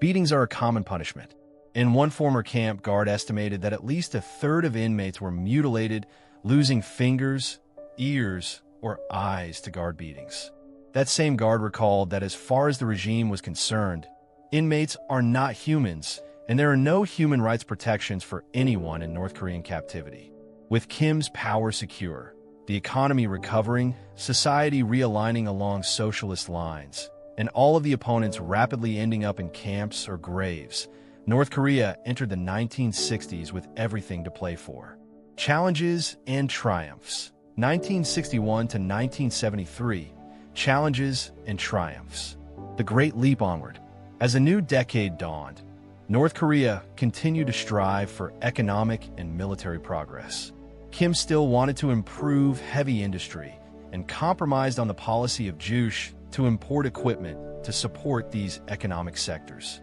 Beatings are a common punishment. In one former camp, guard estimated that at least a third of inmates were mutilated, losing fingers, ears, or eyes to guard beatings. That same guard recalled that as far as the regime was concerned, inmates are not humans, and there are no human rights protections for anyone in North Korean captivity. With Kim's power secure, the economy recovering, society realigning along socialist lines, and all of the opponents rapidly ending up in camps or graves, North Korea entered the 1960s with everything to play for. Challenges and triumphs. 1961 to 1973. Challenges and triumphs. The Great Leap Onward. As a new decade dawned, North Korea continued to strive for economic and military progress. Kim still wanted to improve heavy industry and compromised on the policy of Juche to import equipment to support these economic sectors.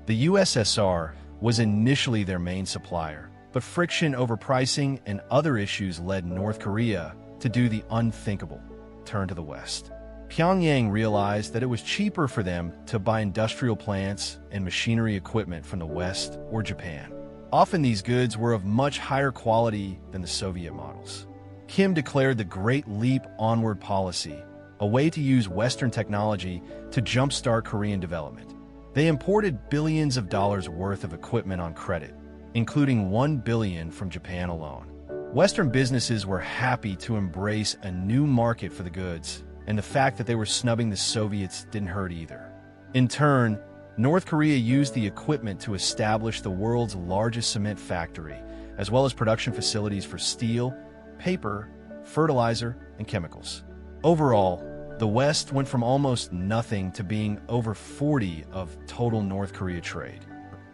The USSR was initially their main supplier, but friction over pricing and other issues led North Korea to do the unthinkable, turn to the West. Pyongyang realized that it was cheaper for them to buy industrial plants and machinery equipment from the West or Japan. Often these goods were of much higher quality than the Soviet models. Kim declared the Great Leap Onward policy, a way to use Western technology to jumpstart Korean development. They imported billions of dollars worth of equipment on credit, including $1 billion from Japan alone. Western businesses were happy to embrace a new market for the goods, and the fact that they were snubbing the Soviets didn't hurt either. In turn, North Korea used the equipment to establish the world's largest cement factory, as well as production facilities for steel, paper, fertilizer, and chemicals. Overall, the West went from almost nothing to being over 40% of total North Korea trade.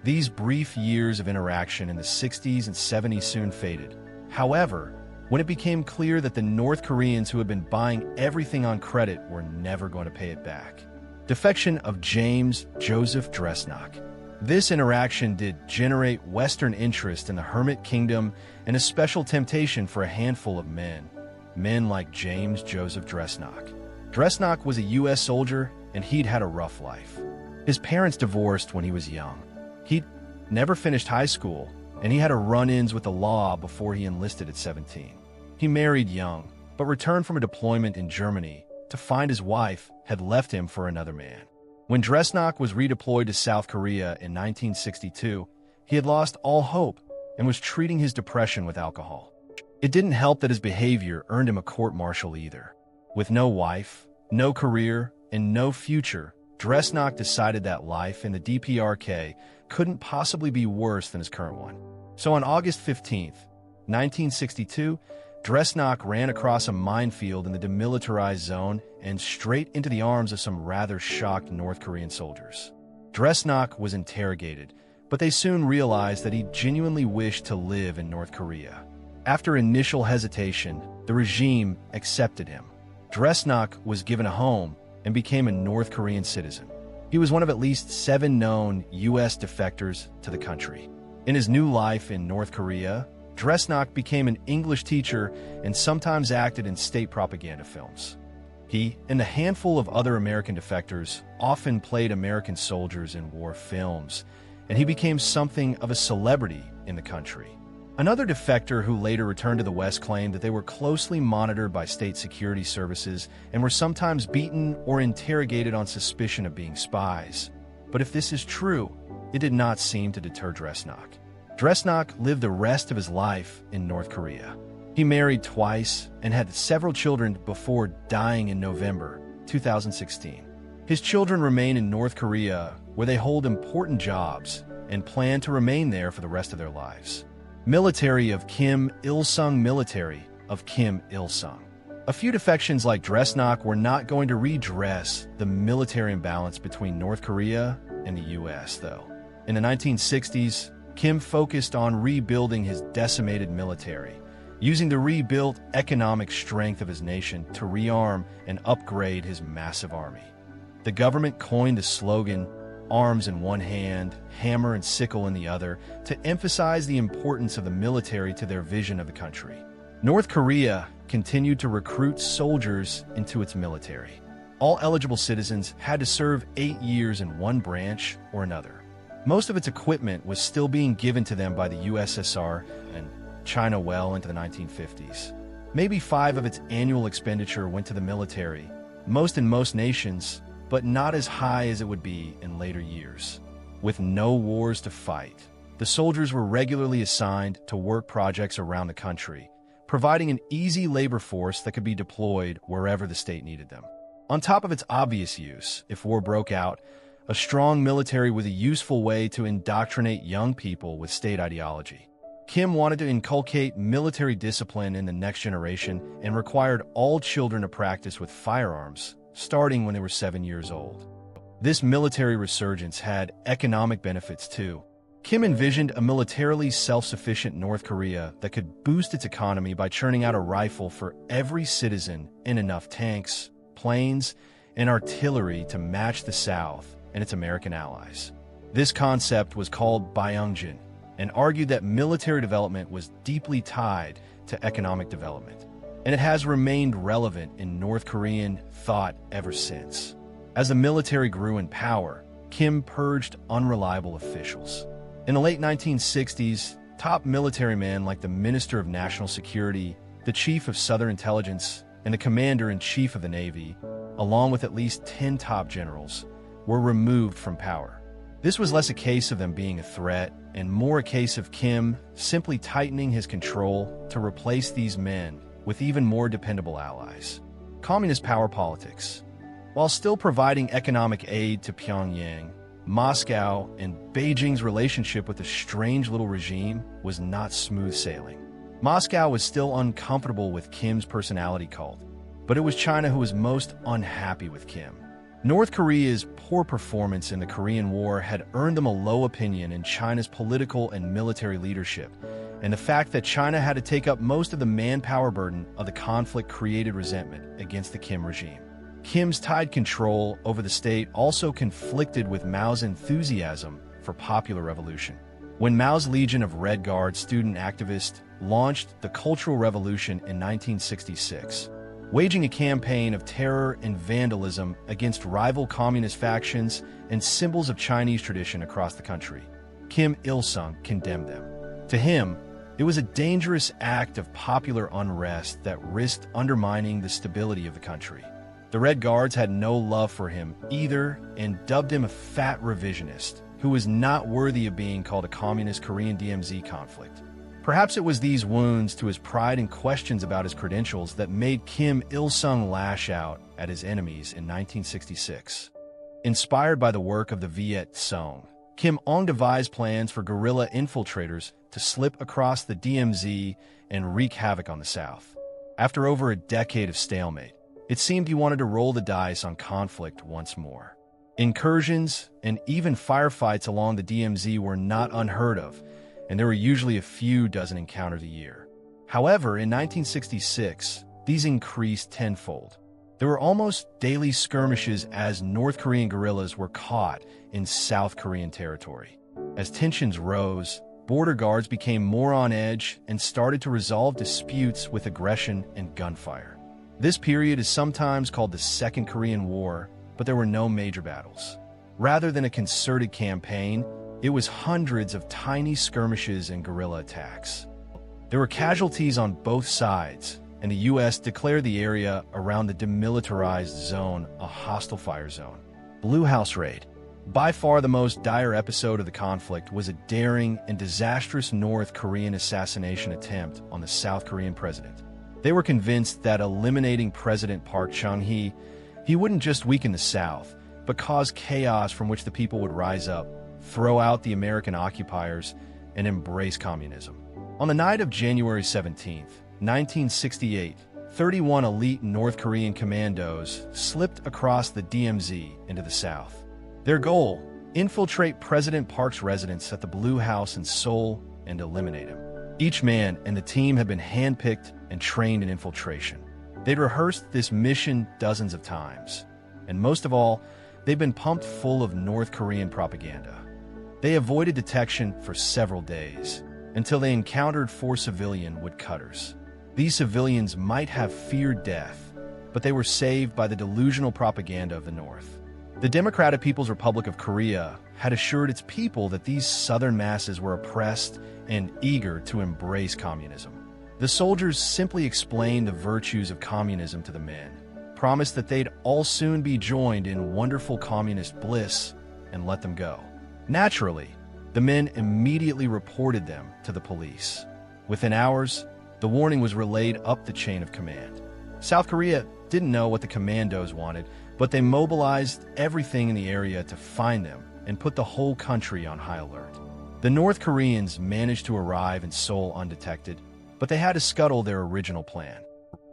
These brief years of interaction in the 60s and 70s soon faded. However, when it became clear that the North Koreans who had been buying everything on credit were never going to pay it back. Defection of James Joseph Dresnok. This interaction did generate Western interest in the Hermit Kingdom and a special temptation for a handful of men like James Joseph Dresnok. Dresnok was a U.S. soldier, and he'd had a rough life. His parents divorced when he was young. He'd never finished high school, and he had run-ins with the law before he enlisted at 17. He married young, but returned from a deployment in Germany to find his wife had left him for another man. When Dresnok was redeployed to South Korea in 1962, he had lost all hope and was treating his depression with alcohol. It didn't help that his behavior earned him a court-martial either. With no wife, no career, and no future, Dresnok decided that life in the DPRK couldn't possibly be worse than his current one. So on August 15th, 1962, Dresnok ran across a minefield in the demilitarized zone and straight into the arms of some rather shocked North Korean soldiers. Dresnok was interrogated, but they soon realized that he genuinely wished to live in North Korea. After initial hesitation, the regime accepted him. Dresnok was given a home and became a North Korean citizen. He was one of at least 7 known U.S. defectors to the country. In his new life in North Korea, Dresnok became an English teacher and sometimes acted in state propaganda films. He and a handful of other American defectors often played American soldiers in war films, and he became something of a celebrity in the country. Another defector who later returned to the West claimed that they were closely monitored by state security services and were sometimes beaten or interrogated on suspicion of being spies. But if this is true, it did not seem to deter Dresnok. Dresnok lived the rest of his life in North Korea. He married twice and had several children before dying in November 2016. His children remain in North Korea, where they hold important jobs and plan to remain there for the rest of their lives. Military of Kim Il-sung. Military of Kim Il-sung. A few defections like Dresnok were not going to redress the military imbalance between North Korea and the U.S., though. In the 1960s, Kim focused on rebuilding his decimated military, using the rebuilt economic strength of his nation to rearm and upgrade his massive army. The government coined the slogan, "Arms in one hand, hammer and sickle in the other," to emphasize the importance of the military to their vision of the country. North Korea continued to recruit soldiers into its military. All eligible citizens had to serve 8 years in one branch or another. Most of its equipment was still being given to them by the USSR and China well into the 1950s. Maybe 5% of its annual expenditure went to the military, most in most nations, but not as high as it would be in later years. With no wars to fight, the soldiers were regularly assigned to work projects around the country, providing an easy labor force that could be deployed wherever the state needed them. On top of its obvious use, if war broke out, a strong military was a useful way to indoctrinate young people with state ideology. Kim wanted to inculcate military discipline in the next generation and required all children to practice with firearms, starting when they were 7 years old. This military resurgence had economic benefits too. Kim envisioned a militarily self-sufficient North Korea that could boost its economy by churning out a rifle for every citizen and enough tanks, planes, and artillery to match the South and its American allies. This concept was called Pyongyang and argued that military development was deeply tied to economic development, and it has remained relevant in North Korean thought ever since. As the military grew in power, Kim purged unreliable officials. In the late 1960s, top military men like the Minister of National Security, the Chief of Southern Intelligence, and the Commander-in-Chief of the Navy, along with at least 10 top generals, were removed from power. This was less a case of them being a threat and more a case of Kim simply tightening his control to replace these men with even more dependable allies. Communist power politics. While still providing economic aid to Pyongyang, Moscow and Beijing's relationship with the strange little regime was not smooth sailing. Moscow was still uncomfortable with Kim's personality cult, but it was China who was most unhappy with Kim. North Korea's poor performance in the Korean War had earned them a low opinion in China's political and military leadership, and the fact that China had to take up most of the manpower burden of the conflict created resentment against the Kim regime. Kim's tied control over the state also conflicted with Mao's enthusiasm for popular revolution. When Mao's Legion of Red Guard student activists launched the Cultural Revolution in 1966, waging a campaign of terror and vandalism against rival communist factions and symbols of Chinese tradition across the country, Kim Il-sung condemned them. To him, it was a dangerous act of popular unrest that risked undermining the stability of the country. The Red Guards had no love for him either and dubbed him a fat revisionist who was not worthy of being called a communist Korean DMZ conflict. Perhaps it was these wounds to his pride and questions about his credentials that made Kim Il-sung lash out at his enemies in 1966. Inspired by the work of the Viet Cong, Kim Jong devised plans for guerrilla infiltrators to slip across the DMZ and wreak havoc on the south. After over a decade of stalemate, it seemed he wanted to roll the dice on conflict once more. Incursions and even firefights along the DMZ were not unheard of, and there were usually a few dozen encounters a year. However, in 1966, these increased tenfold. There were almost daily skirmishes as North Korean guerrillas were caught in South Korean territory. As tensions rose, border guards became more on edge and started to resolve disputes with aggression and gunfire. This period is sometimes called the Second Korean War, but there were no major battles. Rather than a concerted campaign, it was hundreds of tiny skirmishes and guerrilla attacks. There were casualties on both sides, and the U.S. declared the area around the demilitarized zone a hostile fire zone. Blue House Raid. By far the most dire episode of the conflict was a daring and disastrous North Korean assassination attempt on the South Korean president. They were convinced that eliminating President Park Chung-hee, he wouldn't just weaken the South, but cause chaos from which the people would rise up, throw out the American occupiers, and embrace communism. On the night of January 17, 1968, 31 elite North Korean commandos slipped across the DMZ into the south. Their goal: infiltrate President Park's residence at the Blue House in Seoul and eliminate him. Each man and the team had been handpicked and trained in infiltration. They'd rehearsed this mission dozens of times, and most of all, they'd been pumped full of North Korean propaganda. They avoided detection for several days, until they encountered 4 civilian woodcutters. These civilians might have feared death, but they were saved by the delusional propaganda of the North. The Democratic People's Republic of Korea had assured its people that these southern masses were oppressed and eager to embrace communism. The soldiers simply explained the virtues of communism to the men, promised that they'd all soon be joined in wonderful communist bliss, and let them go. Naturally, the men immediately reported them to the police. Within hours, the warning was relayed up the chain of command. South Korea didn't know what the commandos wanted, but they mobilized everything in the area to find them and put the whole country on high alert. The North Koreans managed to arrive in Seoul undetected, but they had to scuttle their original plan.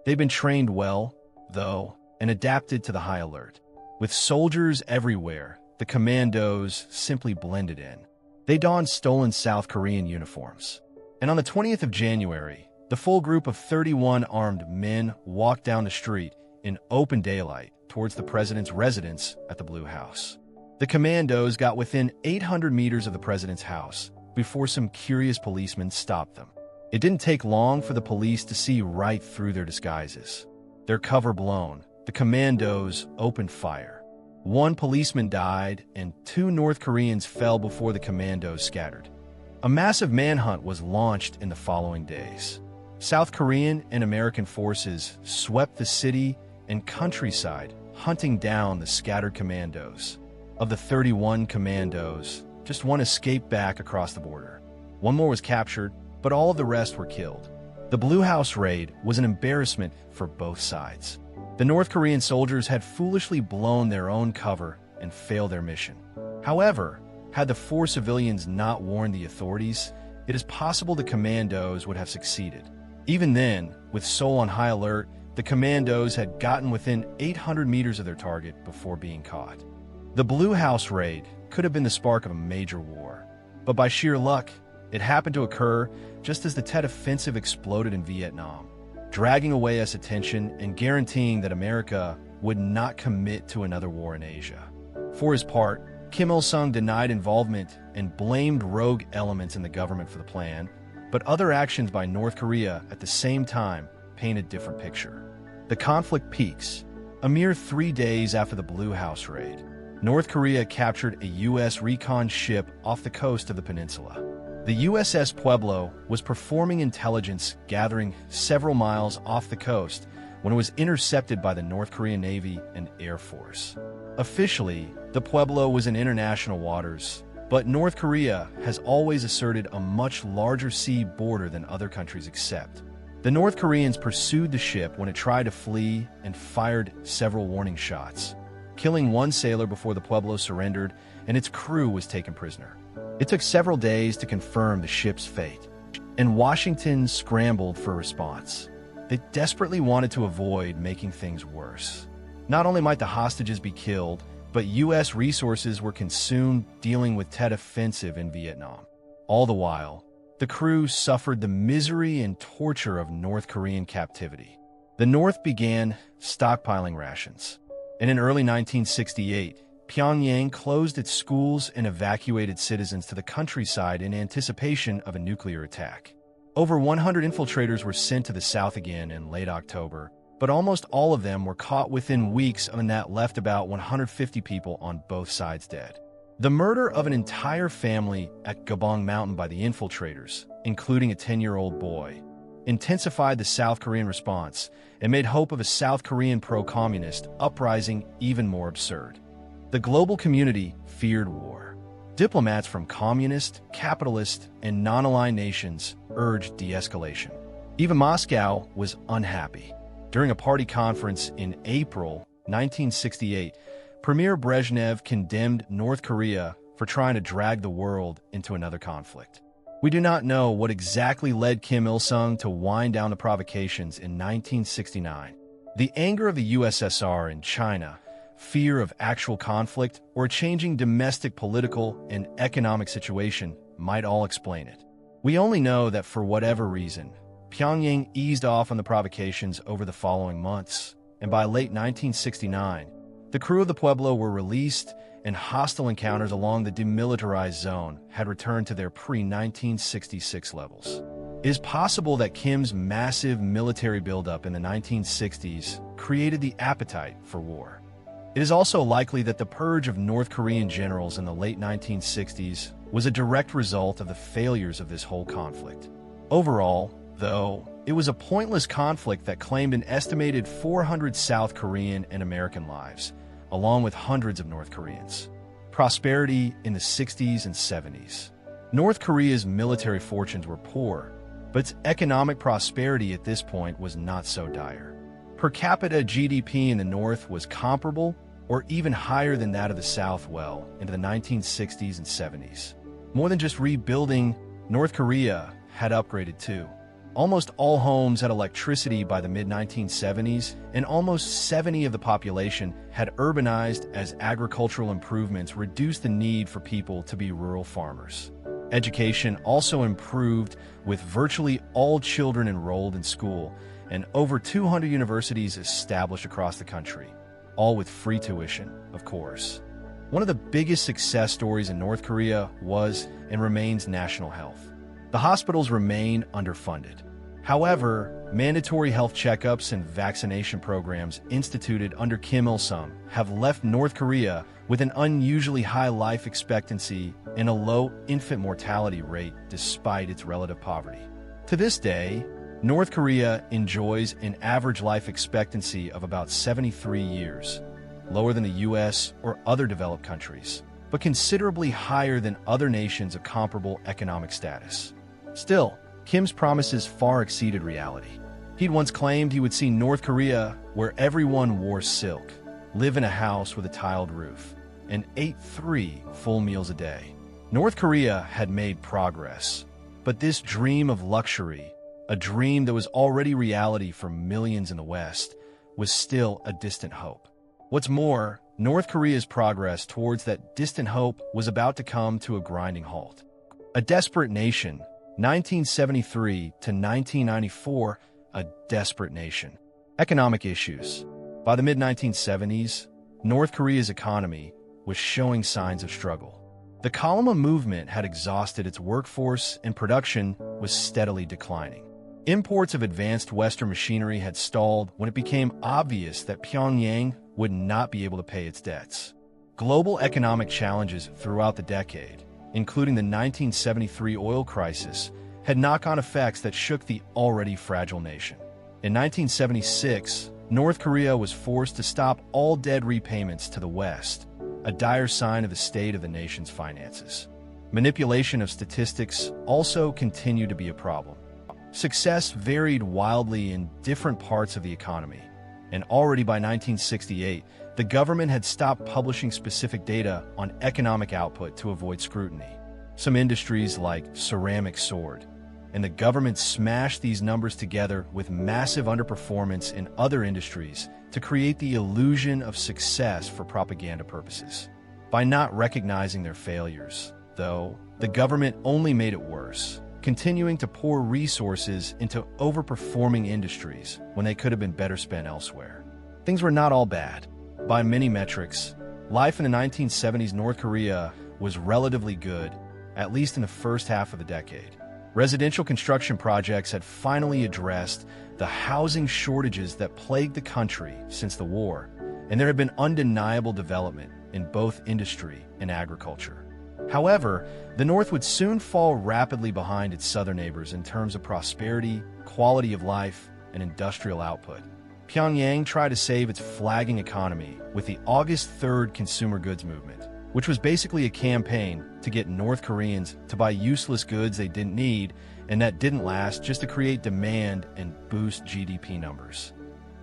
They'd been trained well, though, and adapted to the high alert. With soldiers everywhere, the commandos simply blended in. They donned stolen South Korean uniforms. And on the 20th of January, the full group of 31 armed men walked down the street in open daylight towards the president's residence at the Blue House. The commandos got within 800 meters of the president's house before some curious policemen stopped them. It didn't take long for the police to see right through their disguises. Their cover blown, the commandos opened fire. 1 policeman died and 2 North Koreans fell before the commandos scattered. A massive manhunt was launched in the following days. South Korean and American forces swept the city and countryside, hunting down the scattered commandos. Of the 31 commandos, just 1 escaped back across the border. 1 more was captured, but all of the rest were killed. The Blue House raid was an embarrassment for both sides. The North Korean soldiers had foolishly blown their own cover and failed their mission. However, had the 4 civilians not warned the authorities, it is possible the commandos would have succeeded. Even then, with Seoul on high alert, the commandos had gotten within 800 meters of their target before being caught. The Blue House raid could have been the spark of a major war, but by sheer luck, it happened to occur just as the Tet Offensive exploded in Vietnam, dragging away U.S. attention and guaranteeing that America would not commit to another war in Asia. For his part, Kim Il-sung denied involvement and blamed rogue elements in the government for the plan, but other actions by North Korea at the same time paint a different picture. The conflict peaks. A mere 3 days after the Blue House raid, North Korea captured a U.S. recon ship off the coast of the peninsula. The USS Pueblo was performing intelligence gathering several miles off the coast when it was intercepted by the North Korean Navy and Air Force. Officially, the Pueblo was in international waters, but North Korea has always asserted a much larger sea border than other countries accept. The North Koreans pursued the ship when it tried to flee and fired several warning shots. killing one sailor before the Pueblo surrendered and its crew was taken prisoner. It took several days to confirm the ship's fate, and Washington scrambled for a response. They desperately wanted to avoid making things worse. Not only might the hostages be killed, but U.S. resources were consumed dealing with Tet Offensive in Vietnam. All the while, the crew suffered the misery and torture of North Korean captivity. The North began stockpiling rations, and in early 1968, Pyongyang closed its schools and evacuated citizens to the countryside in anticipation of a nuclear attack. Over 100 infiltrators were sent to the south again in late October, but almost all of them were caught within weeks, and that left about 150 people on both sides dead. The murder of an entire family at Gabong Mountain by the infiltrators, including a 10-year-old boy, intensified the South Korean response and made hope of a South Korean pro-communist uprising even more absurd. The global community feared war. Diplomats from communist, capitalist, and non-aligned nations urged de-escalation. Even Moscow was unhappy. During a party conference in April 1968, Premier Brezhnev condemned North Korea for trying to drag the world into another conflict. We do not know what exactly led Kim Il-sung to wind down the provocations in 1969. The anger of the USSR and China, fear of actual conflict, or a changing domestic political and economic situation might all explain it. We only know that for whatever reason, Pyongyang eased off on the provocations over the following months, and by late 1969, the crew of the Pueblo were released and hostile encounters along the demilitarized zone had returned to their pre-1966 levels. It is possible that Kim's massive military buildup in the 1960s created the appetite for war. It is also likely that the purge of North Korean generals in the late 1960s was a direct result of the failures of this whole conflict. Overall, though, it was a pointless conflict that claimed an estimated 400 South Korean and American lives, along with hundreds of North Koreans. Prosperity in the 60s and 70s. North Korea's military fortunes were poor, but its economic prosperity at this point was not so dire. Per capita GDP in the North was comparable or even higher than that of the South well into the 1960s and 70s. More than just rebuilding, North Korea had upgraded too. Almost all homes had electricity by the mid-1970s, and almost 70% of the population had urbanized as agricultural improvements reduced the need for people to be rural farmers. Education also improved, with virtually all children enrolled in school, and over 200 universities established across the country, all with free tuition, of course. One of the biggest success stories in North Korea was and remains national health. The hospitals remain underfunded. However, mandatory health checkups and vaccination programs instituted under Kim Il-sung have left North Korea with an unusually high life expectancy and a low infant mortality rate despite its relative poverty. To this day, North Korea enjoys an average life expectancy of about 73 years, lower than the US or other developed countries, but considerably higher than other nations of comparable economic status. Still, Kim's promises far exceeded reality. He'd once claimed he would see North Korea where everyone wore silk, live in a house with a tiled roof, and ate 3 full meals a day. North Korea had made progress, but this dream of luxury, a dream that was already reality for millions in the West, was still a distant hope. What's more, North Korea's progress towards that distant hope was about to come to a grinding halt. A desperate nation, 1973 to 1994, a desperate nation. Economic issues. By the mid-1970s, North Korea's economy was showing signs of struggle. The Kalma movement had exhausted its workforce and production was steadily declining. Imports of advanced Western machinery had stalled when it became obvious that Pyongyang would not be able to pay its debts. Global economic challenges throughout the decade, including the 1973 oil crisis, had knock-on effects that shook the already fragile nation. In 1976, North Korea was forced to stop all debt repayments to the West, a dire sign of the state of the nation's finances. Manipulation of statistics also continued to be a problem. Success varied wildly in different parts of the economy, and already by 1968, the government had stopped publishing specific data on economic output to avoid scrutiny. Some industries like ceramic soared, and the government smashed these numbers together with massive underperformance in other industries to create the illusion of success for propaganda purposes. By not recognizing their failures, though, the government only made it worse, continuing to pour resources into overperforming industries when they could have been better spent elsewhere. Things were not all bad. By many metrics, life in the 1970s North Korea was relatively good, at least in the first half of the decade. Residential construction projects had finally addressed the housing shortages that plagued the country since the war, and there had been undeniable development in both industry and agriculture. However, the North would soon fall rapidly behind its southern neighbors in terms of prosperity, quality of life, and industrial output. Pyongyang tried to save its flagging economy with the August 3rd Consumer Goods Movement, which was basically a campaign to get North Koreans to buy useless goods they didn't need and that didn't last, just to create demand and boost GDP numbers.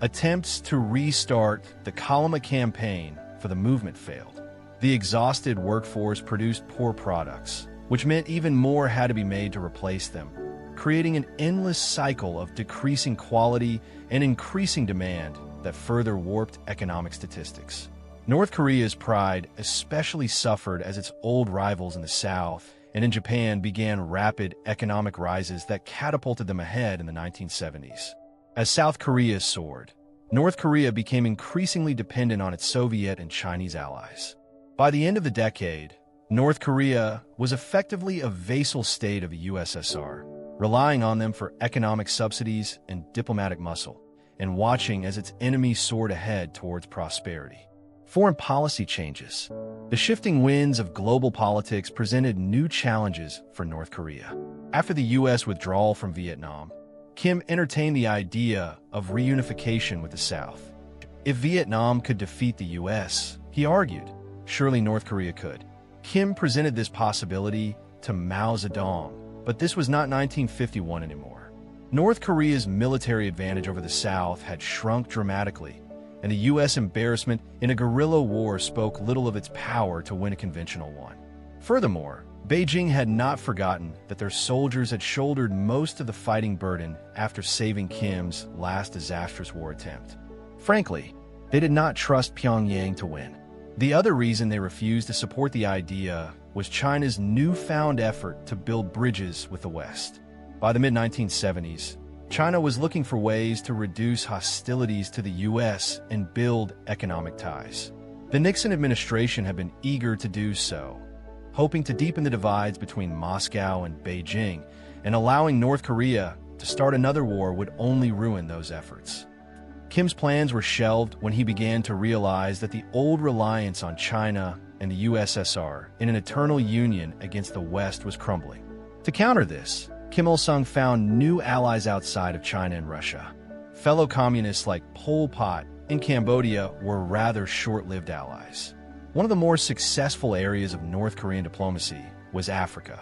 Attempts to restart the Kalama campaign for the movement failed. The exhausted workforce produced poor products, which meant even more had to be made to replace them, creating an endless cycle of decreasing quality and increasing demand that further warped economic statistics. North Korea's pride especially suffered as its old rivals in the South and in Japan began rapid economic rises that catapulted them ahead in the 1970s. As South Korea soared, North Korea became increasingly dependent on its Soviet and Chinese allies. By the end of the decade, North Korea was effectively a vassal state of the USSR, relying on them for economic subsidies and diplomatic muscle, and watching as its enemies soared ahead towards prosperity. Foreign policy changes. The shifting winds of global politics presented new challenges for North Korea. After the U.S. withdrawal from Vietnam, Kim entertained the idea of reunification with the South. If Vietnam could defeat the U.S., he argued, surely North Korea could. Kim presented this possibility to Mao Zedong, but this was not 1951 anymore. North Korea's military advantage over the South had shrunk dramatically, and the U.S. embarrassment in a guerrilla war spoke little of its power to win a conventional one. Furthermore, Beijing had not forgotten that their soldiers had shouldered most of the fighting burden after saving Kim's last disastrous war attempt. Frankly, they did not trust Pyongyang to win. The other reason they refused to support the idea was China's newfound effort to build bridges with the West. By the mid-1970s, China was looking for ways to reduce hostilities to the U.S. and build economic ties. The Nixon administration had been eager to do so, hoping to deepen the divides between Moscow and Beijing, and allowing North Korea to start another war would only ruin those efforts. Kim's plans were shelved when he began to realize that the old reliance on China and the USSR in an eternal union against the West was crumbling. To counter this, Kim Il-sung found new allies outside of China and Russia. Fellow communists like Pol Pot and Cambodia were rather short-lived allies. One of the more successful areas of North Korean diplomacy was Africa.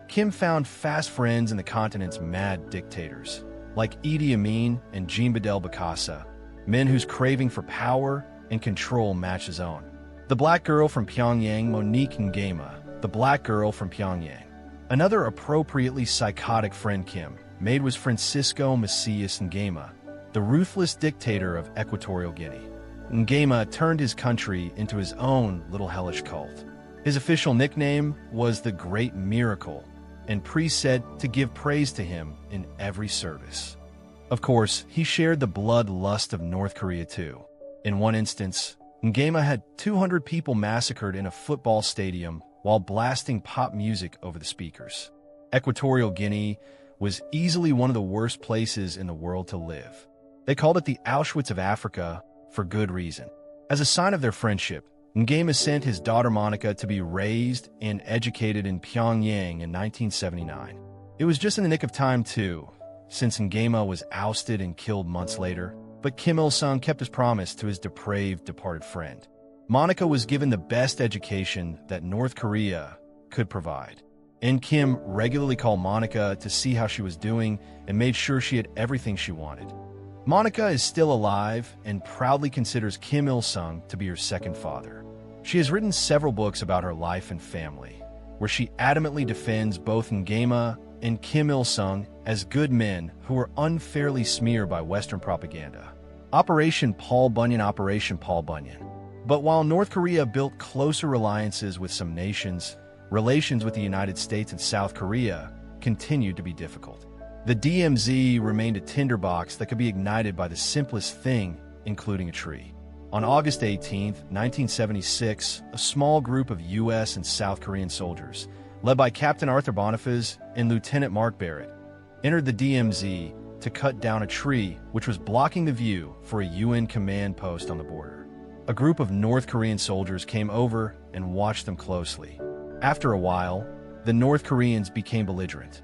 Kim found fast friends in the continent's mad dictators, like Idi Amin and Jean Bedel Bokassa, men whose craving for power and control matched his own. The black girl from Pyongyang, Monique Nguema, the black girl from Pyongyang. Another appropriately psychotic friend Kim made was Francisco Macias Nguema, the ruthless dictator of Equatorial Guinea. Nguema turned his country into his own little hellish cult. His official nickname was the Great Miracle, and priests said to give praise to him in every service. Of course, he shared the bloodlust of North Korea too. In one instance, Nguema had 200 people massacred in a football stadium while blasting pop music over the speakers. Equatorial Guinea was easily one of the worst places in the world to live. They called it the Auschwitz of Africa for good reason. As a sign of their friendship, Nguema sent his daughter Monica to be raised and educated in Pyongyang in 1979. It was just in the nick of time too, since Nguema was ousted and killed months later, but Kim Il-sung kept his promise to his depraved departed friend. Monica was given the best education that North Korea could provide, and Kim regularly called Monica to see how she was doing and made sure she had everything she wanted. Monica is still alive and proudly considers Kim Il-sung to be her second father. She has written several books about her life and family, where she adamantly defends both Ngema and Kim Il-sung as good men who were unfairly smeared by Western propaganda. Operation Paul Bunyan. But while North Korea built closer alliances with some nations, relations with the United States and South Korea continued to be difficult. The DMZ remained a tinderbox that could be ignited by the simplest thing, including a tree. On August 18, 1976, a small group of U.S. and South Korean soldiers, led by Captain Arthur Boniface and Lieutenant Mark Barrett, entered the DMZ to cut down a tree which was blocking the view for a UN command post on the border. A group of North Korean soldiers came over and watched them closely. After a while, the North Koreans became belligerent.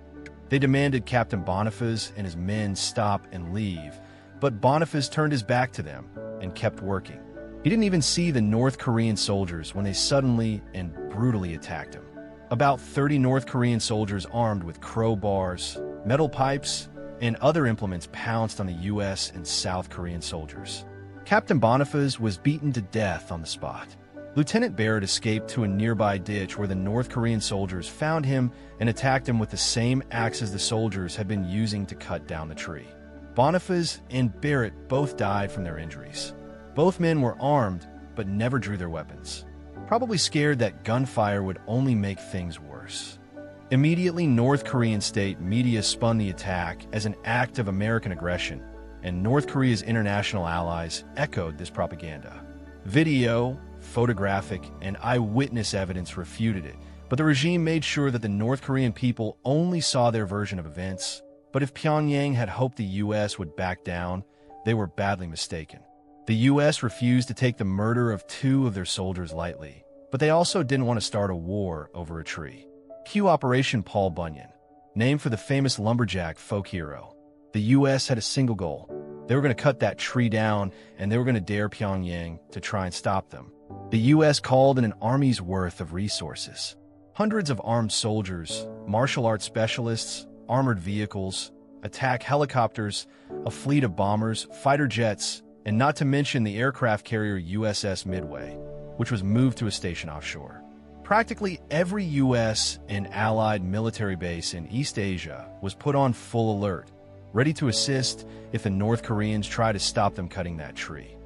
They demanded Captain Boniface and his men stop and leave, but Boniface turned his back to them and kept working. He didn't even see the North Korean soldiers when they suddenly and brutally attacked him. About 30 North Korean soldiers armed with crowbars, metal pipes, and other implements pounced on the U.S. and South Korean soldiers. Captain Boniface was beaten to death on the spot. Lieutenant Barrett escaped to a nearby ditch where the North Korean soldiers found him and attacked him with the same axes the soldiers had been using to cut down the tree. Boniface and Barrett both died from their injuries. Both men were armed, but never drew their weapons, probably scared that gunfire would only make things worse. Immediately, North Korean state media spun the attack as an act of American aggression, and North Korea's international allies echoed this propaganda. Video, photographic, and eyewitness evidence refuted it, but the regime made sure that the North Korean people only saw their version of events. But if Pyongyang had hoped the U.S. would back down, they were badly mistaken. The U.S. refused to take the murder of 2 of their soldiers lightly, but they also didn't want to start a war over a tree. Cue Operation Paul Bunyan, named for the famous lumberjack folk hero. The U.S. had a single goal. They were going to cut that tree down, and they were going to dare Pyongyang to try and stop them. The U.S. called in an army's worth of resources. Hundreds of armed soldiers, martial arts specialists, armored vehicles, attack helicopters, a fleet of bombers, fighter jets, and not to mention the aircraft carrier USS Midway, which was moved to a station offshore. Practically every U.S. and allied military base in East Asia was put on full alert, ready to assist if the North Koreans tried to stop them cutting that tree.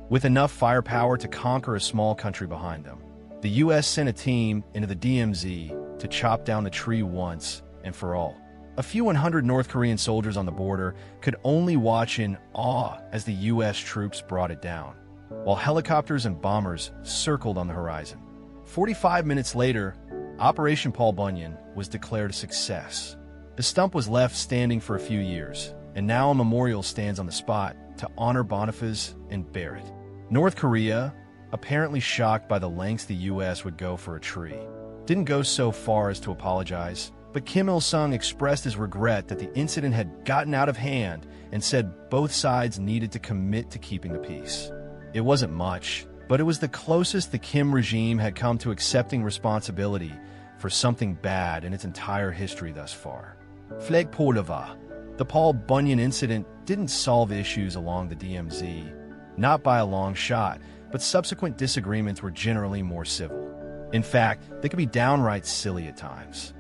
With enough firepower to conquer a small country behind them, the U.S. sent a team into the DMZ to chop down the tree once and for all. A few 100 North Korean soldiers on the border could only watch in awe as the U.S. troops brought it down, while helicopters and bombers circled on the horizon. 45 minutes later, Operation Paul Bunyan was declared a success. The stump was left standing for a few years, and now a memorial stands on the spot to honor Boniface and Barrett. North Korea, apparently shocked by the lengths the U.S. would go for a tree, didn't go so far as to apologize, but Kim Il-sung expressed his regret that the incident had gotten out of hand and said both sides needed to commit to keeping the peace. It wasn't much, but it was the closest the Kim regime had come to accepting responsibility for something bad in its entire history thus far. Flagpålova. The Paul Bunyan incident didn't solve issues along the DMZ, not by a long shot, but subsequent disagreements were generally more civil. In fact, they could be downright silly at times.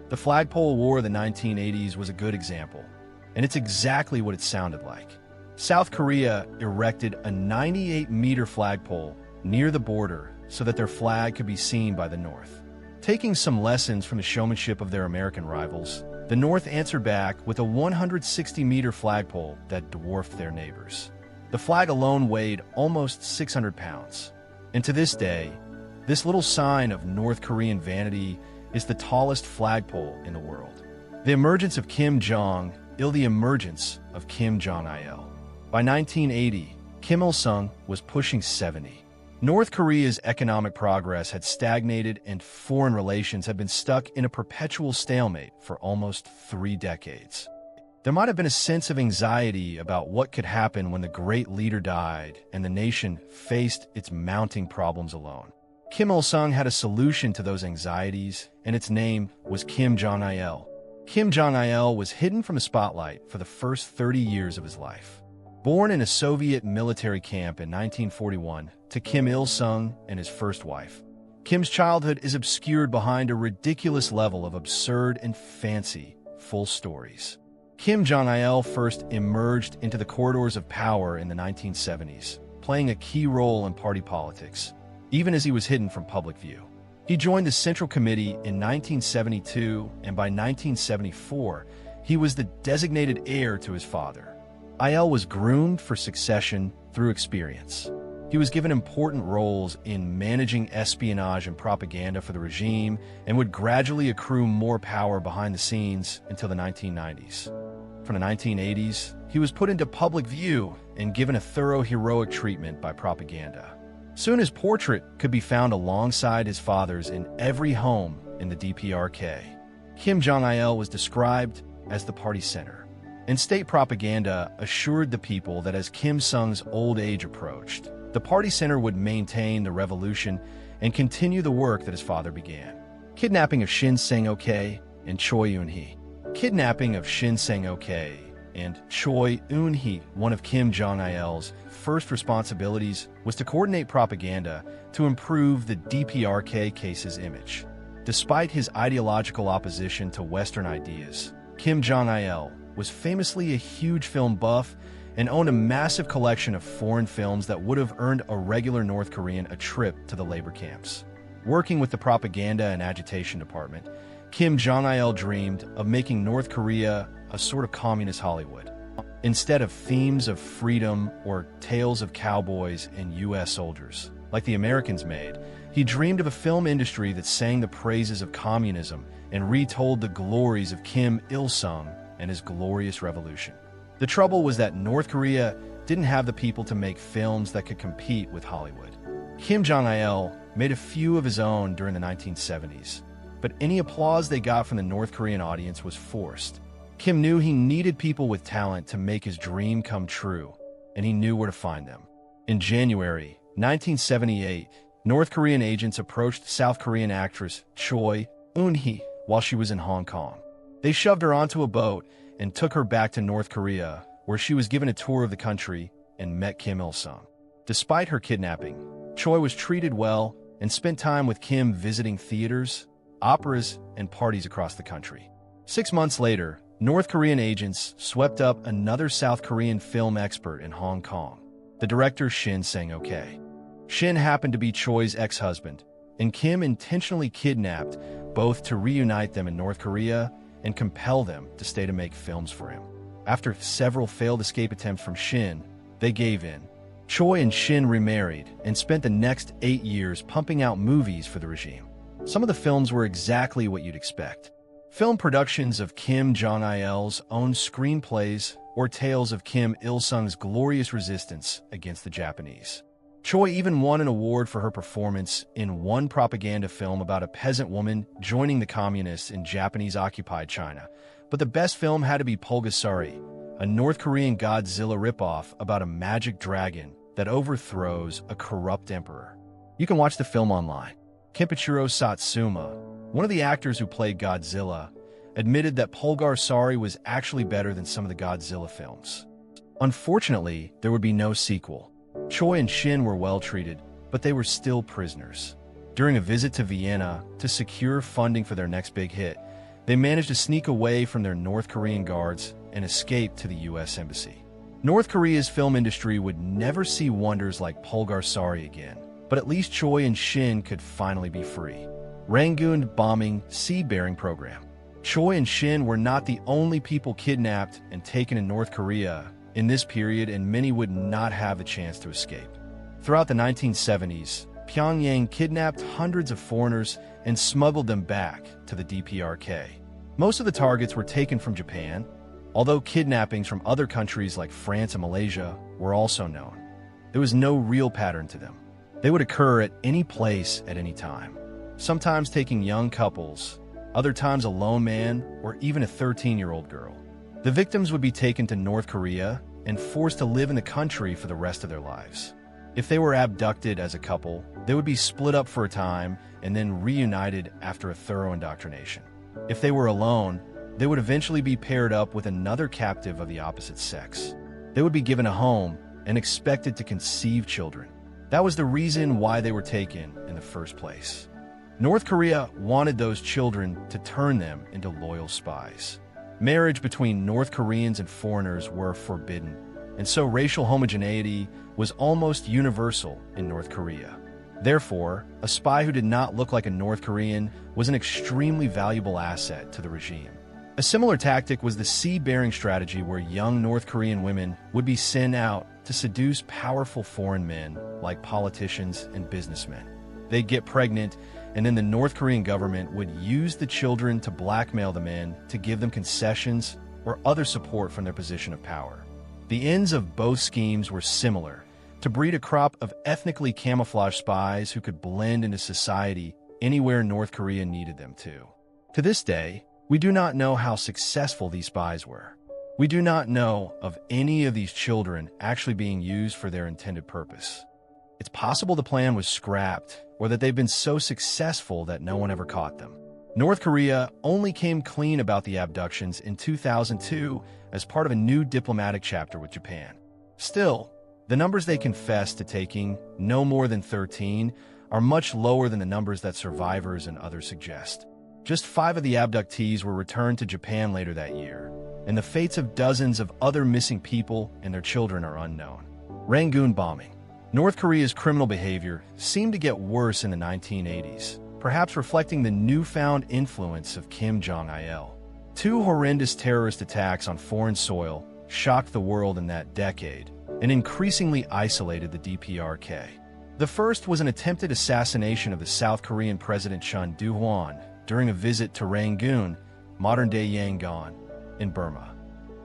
The Flagpole War of the 1980s was a good example, and it's exactly what it sounded like. South Korea erected a 98-meter flagpole near the border so that their flag could be seen by the North. Taking some lessons from the showmanship of their American rivals, the North answered back with a 160-meter flagpole that dwarfed their neighbors. The flag alone weighed almost 600 pounds. And to this day, this little sign of North Korean vanity is the tallest flagpole in the world. The emergence of Kim Jong-Il, the emergence of Kim Jong-Il. By 1980, Kim Il-sung was pushing 70. North Korea's economic progress had stagnated and foreign relations had been stuck in a perpetual stalemate for almost 3 decades. There might have been a sense of anxiety about what could happen when the great leader died and the nation faced its mounting problems alone. Kim Il-sung had a solution to those anxieties, and its name was Kim Jong-il. Kim Jong-il was hidden from the spotlight for the first 30 years of his life. Born in a Soviet military camp in 1941 to Kim Il-sung and his first wife, Kim's childhood is obscured behind a ridiculous level of absurd and fancy-full stories. Kim Jong-il first emerged into the corridors of power in the 1970s, playing a key role in party politics, even as he was hidden from public view. He joined the Central Committee in 1972, and by 1974, he was the designated heir to his father. Il was groomed for succession through experience. He was given important roles in managing espionage and propaganda for the regime and would gradually accrue more power behind the scenes until the 1990s. From the 1980s, he was put into public view and given a thorough heroic treatment by propaganda. Soon his portrait could be found alongside his father's in every home in the DPRK. Kim Jong-il was described as the party center, and state propaganda assured the people that as Kim Sung's old age approached, the party center would maintain the revolution and continue the work that his father began. Kidnapping of Shin Sang-ok and Choi Eun-hee. Kidnapping of Shin Sang-ok and Choi Eun-hee, one of Kim Jong-il's first responsibilities was to coordinate propaganda to improve the DPRK case's image. Despite his ideological opposition to Western ideas, Kim Jong-il was famously a huge film buff and owned a massive collection of foreign films that would have earned a regular North Korean a trip to the labor camps. Working with the propaganda and agitation department, Kim Jong-il dreamed of making North Korea a sort of communist Hollywood. Instead of themes of freedom or tales of cowboys and U.S. soldiers, like the Americans made, he dreamed of a film industry that sang the praises of communism and retold the glories of Kim Il-sung and his glorious revolution. The trouble was that North Korea didn't have the people to make films that could compete with Hollywood. Kim Jong-il made a few of his own during the 1970s, but any applause they got from the North Korean audience was forced. Kim knew he needed people with talent to make his dream come true, and he knew where to find them. In January 1978, North Korean agents approached South Korean actress Choi Eun-hee while she was in Hong Kong. They shoved her onto a boat and took her back to North Korea, where she was given a tour of the country and met Kim Il-sung. Despite her kidnapping, Choi was treated well and spent time with Kim visiting theaters, operas, and parties across the country. 6 months later, North Korean agents swept up another South Korean film expert in Hong Kong, the director Shin Sang-ok. Shin happened to be Choi's ex-husband, and Kim intentionally kidnapped both to reunite them in North Korea and compel them to stay to make films for him. After several failed escape attempts from Shin, they gave in. Choi and Shin remarried and spent the next 8 years pumping out movies for the regime. Some of the films were exactly what you'd expect. Film productions of Kim Jong-il's own screenplays or tales of Kim Il-sung's glorious resistance against the Japanese. Choi even won an award for her performance in one propaganda film about a peasant woman joining the communists in Japanese-occupied China. But the best film had to be Pulgasari, a North Korean Godzilla ripoff about a magic dragon that overthrows a corrupt emperor. You can watch the film online. Kenpachiro Satsuma, one of the actors who played Godzilla, admitted that Pulgasari was actually better than some of the Godzilla films. Unfortunately, there would be no sequel. Choi and Shin were well treated, but they were still prisoners. During a visit to Vienna to secure funding for their next big hit, they managed to sneak away from their North Korean guards and escape to the U.S. Embassy. North Korea's film industry would never see wonders like Pulgasari again, but at least Choi and Shin could finally be free. Rangoon Bombing Seed-Bearing Program. Choi and Shin were not the only people kidnapped and taken in North Korea in this period, and many would not have a chance to escape. Throughout the 1970s, Pyongyang kidnapped hundreds of foreigners and smuggled them back to the DPRK. Most of the targets were taken from Japan, although kidnappings from other countries like France and Malaysia were also known. There was no real pattern to them. They would occur at any place at any time, sometimes taking young couples, other times a lone man, or even a 13-year-old girl. The victims would be taken to North Korea and forced to live in the country for the rest of their lives. If they were abducted as a couple, they would be split up for a time and then reunited after a thorough indoctrination. If they were alone, they would eventually be paired up with another captive of the opposite sex. They would be given a home and expected to conceive children. That was the reason why they were taken in the first place. North Korea wanted those children to turn them into loyal spies. Marriage between North Koreans and foreigners were forbidden, and so racial homogeneity was almost universal in North Korea. Therefore, a spy who did not look like a North Korean was an extremely valuable asset to the regime. A similar tactic was the seed-bearing strategy, where young North Korean women would be sent out to seduce powerful foreign men like politicians and businessmen. They'd get pregnant, and then the North Korean government would use the children to blackmail the men to give them concessions or other support from their position of power. The ends of both schemes were similar: to breed a crop of ethnically camouflaged spies who could blend into society anywhere North Korea needed them to. To this day, we do not know how successful these spies were. We do not know of any of these children actually being used for their intended purpose. It's possible the plan was scrapped, or that they've been so successful that no one ever caught them. North Korea only came clean about the abductions in 2002 as part of a new diplomatic chapter with Japan. Still, the numbers they confessed to taking, no more than 13, are much lower than the numbers that survivors and others suggest. Just 5 of the abductees were returned to Japan later that year, and the fates of dozens of other missing people and their children are unknown. Rangoon Bombing. North Korea's criminal behavior seemed to get worse in the 1980s, perhaps reflecting the newfound influence of Kim Jong-Il. 2 horrendous terrorist attacks on foreign soil shocked the world in that decade and increasingly isolated the DPRK. The first was an attempted assassination of the South Korean President Chun Doo-hwan during a visit to Rangoon, modern-day Yangon, in Burma.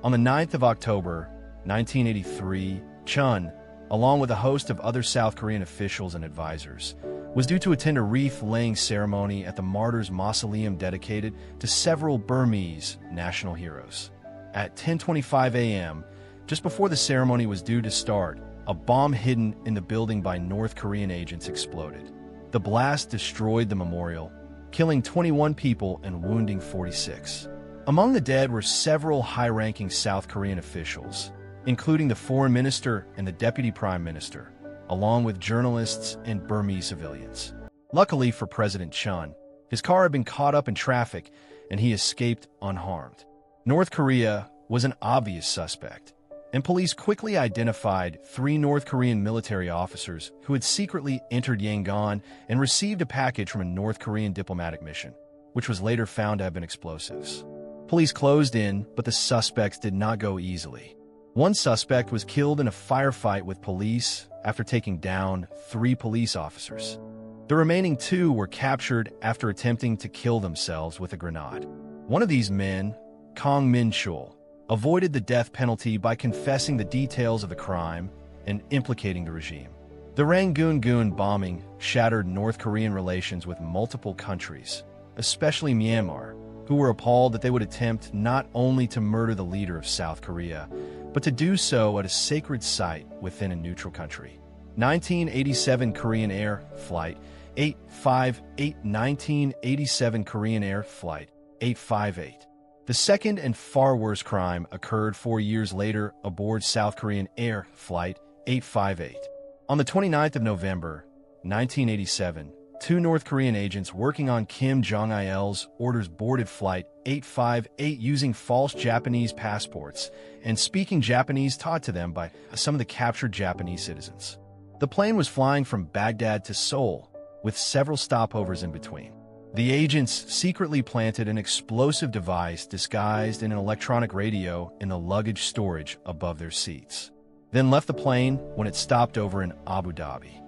On the 9th of October, 1983, Chun, along with a host of other South Korean officials and advisors, was due to attend a wreath-laying ceremony at the Martyrs' Mausoleum dedicated to several Burmese national heroes. At 10:25 a.m., just before the ceremony was due to start, a bomb hidden in the building by North Korean agents exploded. The blast destroyed the memorial, killing 21 people and wounding 46. Among the dead were several high-ranking South Korean officials, including the foreign minister and the deputy prime minister, along with journalists and Burmese civilians. Luckily for President Chun, his car had been caught up in traffic and he escaped unharmed. North Korea was an obvious suspect, and police quickly identified 3 North Korean military officers who had secretly entered Yangon and received a package from a North Korean diplomatic mission, which was later found to have been explosives. Police closed in, but the suspects did not go easily. One suspect was killed in a firefight with police after taking down 3 police officers. The remaining 2 were captured after attempting to kill themselves with a grenade. One of these men, Kong Min-chul, avoided the death penalty by confessing the details of the crime and implicating the regime. The Rangoon bombing shattered North Korean relations with multiple countries, especially Myanmar, who were appalled that they would attempt not only to murder the leader of South Korea, but to do so at a sacred site within a neutral country. 1987 Korean Air Flight 858 1987 Korean Air Flight 858. The second and far worse crime occurred 4 years later aboard South Korean Air Flight 858. On the 29th of November, 1987, 2 North Korean agents working on Kim Jong-il's orders boarded Flight 858 using false Japanese passports and speaking Japanese taught to them by some of the captured Japanese citizens. The plane was flying from Baghdad to Seoul, with several stopovers in between. The agents secretly planted an explosive device disguised in an electronic radio in the luggage storage above their seats, then left the plane when it stopped over in Abu Dhabi.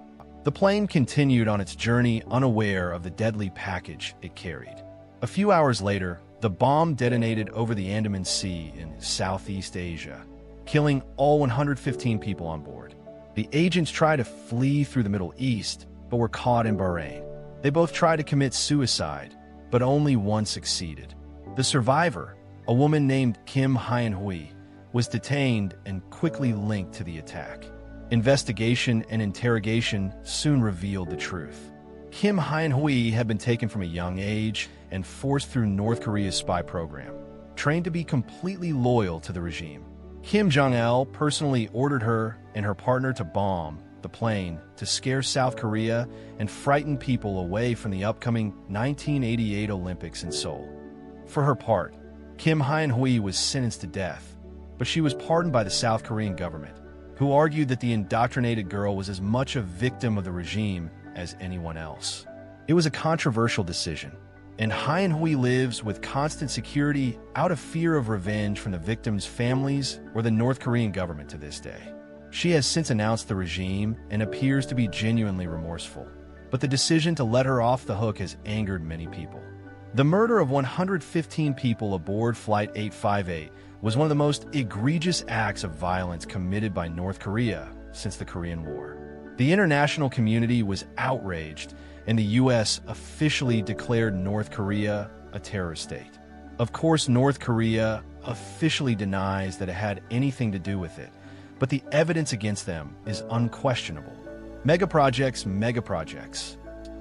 The plane continued on its journey unaware of the deadly package it carried. A few hours later, the bomb detonated over the Andaman Sea in Southeast Asia, killing all 115 people on board. The agents tried to flee through the Middle East, but were caught in Bahrain. They both tried to commit suicide, but only one succeeded. The survivor, a woman named Kim Eun-hee, was detained and quickly linked to the attack. Investigation and interrogation soon revealed the truth. Kim Eun-hee had been taken from a young age and forced through North Korea's spy program, trained to be completely loyal to the regime. Kim Jong-il personally ordered her and her partner to bomb the plane to scare South Korea and frighten people away from the upcoming 1988 Olympics in Seoul. For her part, Kim Eun-hee was sentenced to death, but she was pardoned by the South Korean government, who argued that the indoctrinated girl was as much a victim of the regime as anyone else. It was a controversial decision, and Eun-hee lives with constant security out of fear of revenge from the victims' families or the North Korean government to this day. She has since announced the regime and appears to be genuinely remorseful, but the decision to let her off the hook has angered many people. The murder of 115 people aboard Flight 858 was one of the most egregious acts of violence committed by North Korea since the Korean War. The international community was outraged, and the U.S. officially declared North Korea a terrorist state. Of course, North Korea officially denies that it had anything to do with it, but the evidence against them is unquestionable. Megaprojects.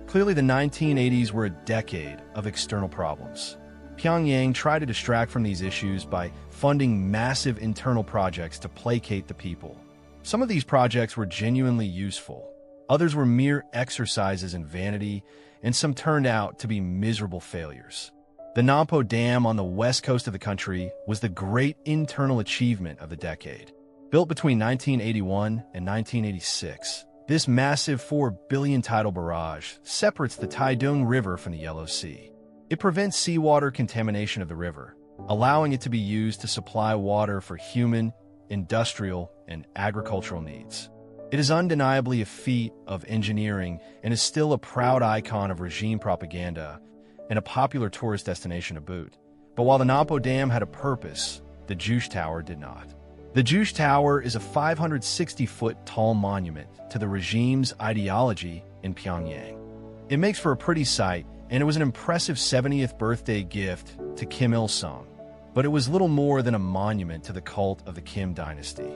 Clearly, the 1980s were a decade of external problems. Pyongyang tried to distract from these issues by funding massive internal projects to placate the people. Some of these projects were genuinely useful. Others were mere exercises in vanity, and some turned out to be miserable failures. The Nampo Dam on the west coast of the country was the great internal achievement of the decade. Built between 1981 and 1986, this massive 4 billion tidal barrage separates the Taedong River from the Yellow Sea. It prevents seawater contamination of the river, allowing it to be used to supply water for human, industrial, and agricultural needs. It is undeniably a feat of engineering and is still a proud icon of regime propaganda and a popular tourist destination to boot. But while the Nampo Dam had a purpose, the Juche Tower did not. The Juche Tower is a 560-foot tall monument to the regime's ideology in Pyongyang. It makes for a pretty sight, and it was an impressive 70th birthday gift to Kim Il-sung, but it was little more than a monument to the cult of the Kim dynasty.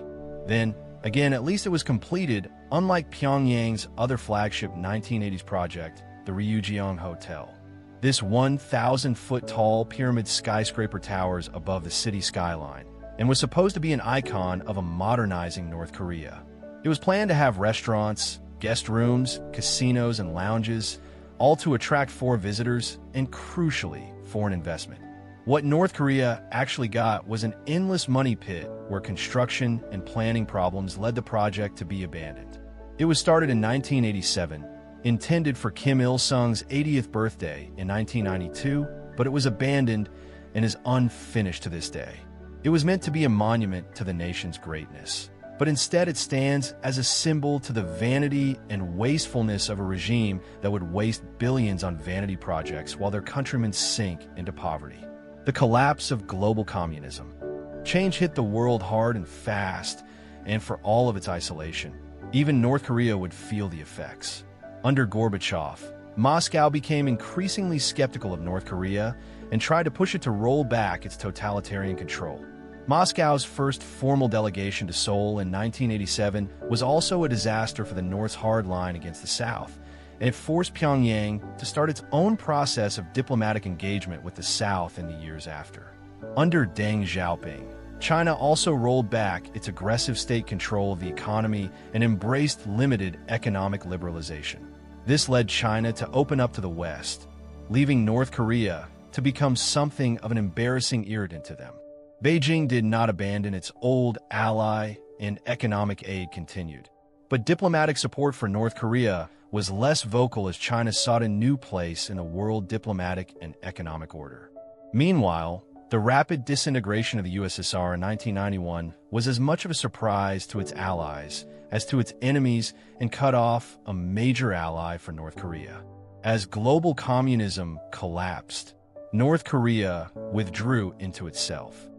Then, again, at least it was completed, unlike Pyongyang's other flagship 1980s project, the Ryugyong Hotel. This 1,000-foot tall pyramid skyscraper towers above the city skyline and was supposed to be an icon of a modernizing North Korea. It was planned to have restaurants, guest rooms, casinos, and lounges, all to attract foreign visitors and, crucially, foreign investment. What North Korea actually got was an endless money pit where construction and planning problems led the project to be abandoned. It was started in 1987, intended for Kim Il-sung's 80th birthday in 1992, but it was abandoned and is unfinished to this day. It was meant to be a monument to the nation's greatness, but instead it stands as a symbol to the vanity and wastefulness of a regime that would waste billions on vanity projects while their countrymen sink into poverty. The collapse of global communism. Change hit the world hard and fast, and for all of its isolation, even North Korea would feel the effects. Under Gorbachev, Moscow became increasingly skeptical of North Korea and tried to push it to roll back its totalitarian control. Moscow's first formal delegation to Seoul in 1987 was also a disaster for the North's hard line against the South, and it forced Pyongyang to start its own process of diplomatic engagement with the South in the years after. Under Deng Xiaoping, China also rolled back its aggressive state control of the economy and embraced limited economic liberalization. This led China to open up to the West, leaving North Korea to become something of an embarrassing irritant to them. Beijing did not abandon its old ally, and economic aid continued. But diplomatic support for North Korea was less vocal as China sought a new place in the world diplomatic and economic order. Meanwhile, the rapid disintegration of the USSR in 1991 was as much of a surprise to its allies as to its enemies and cut off a major ally for North Korea. As global communism collapsed, North Korea withdrew into itself.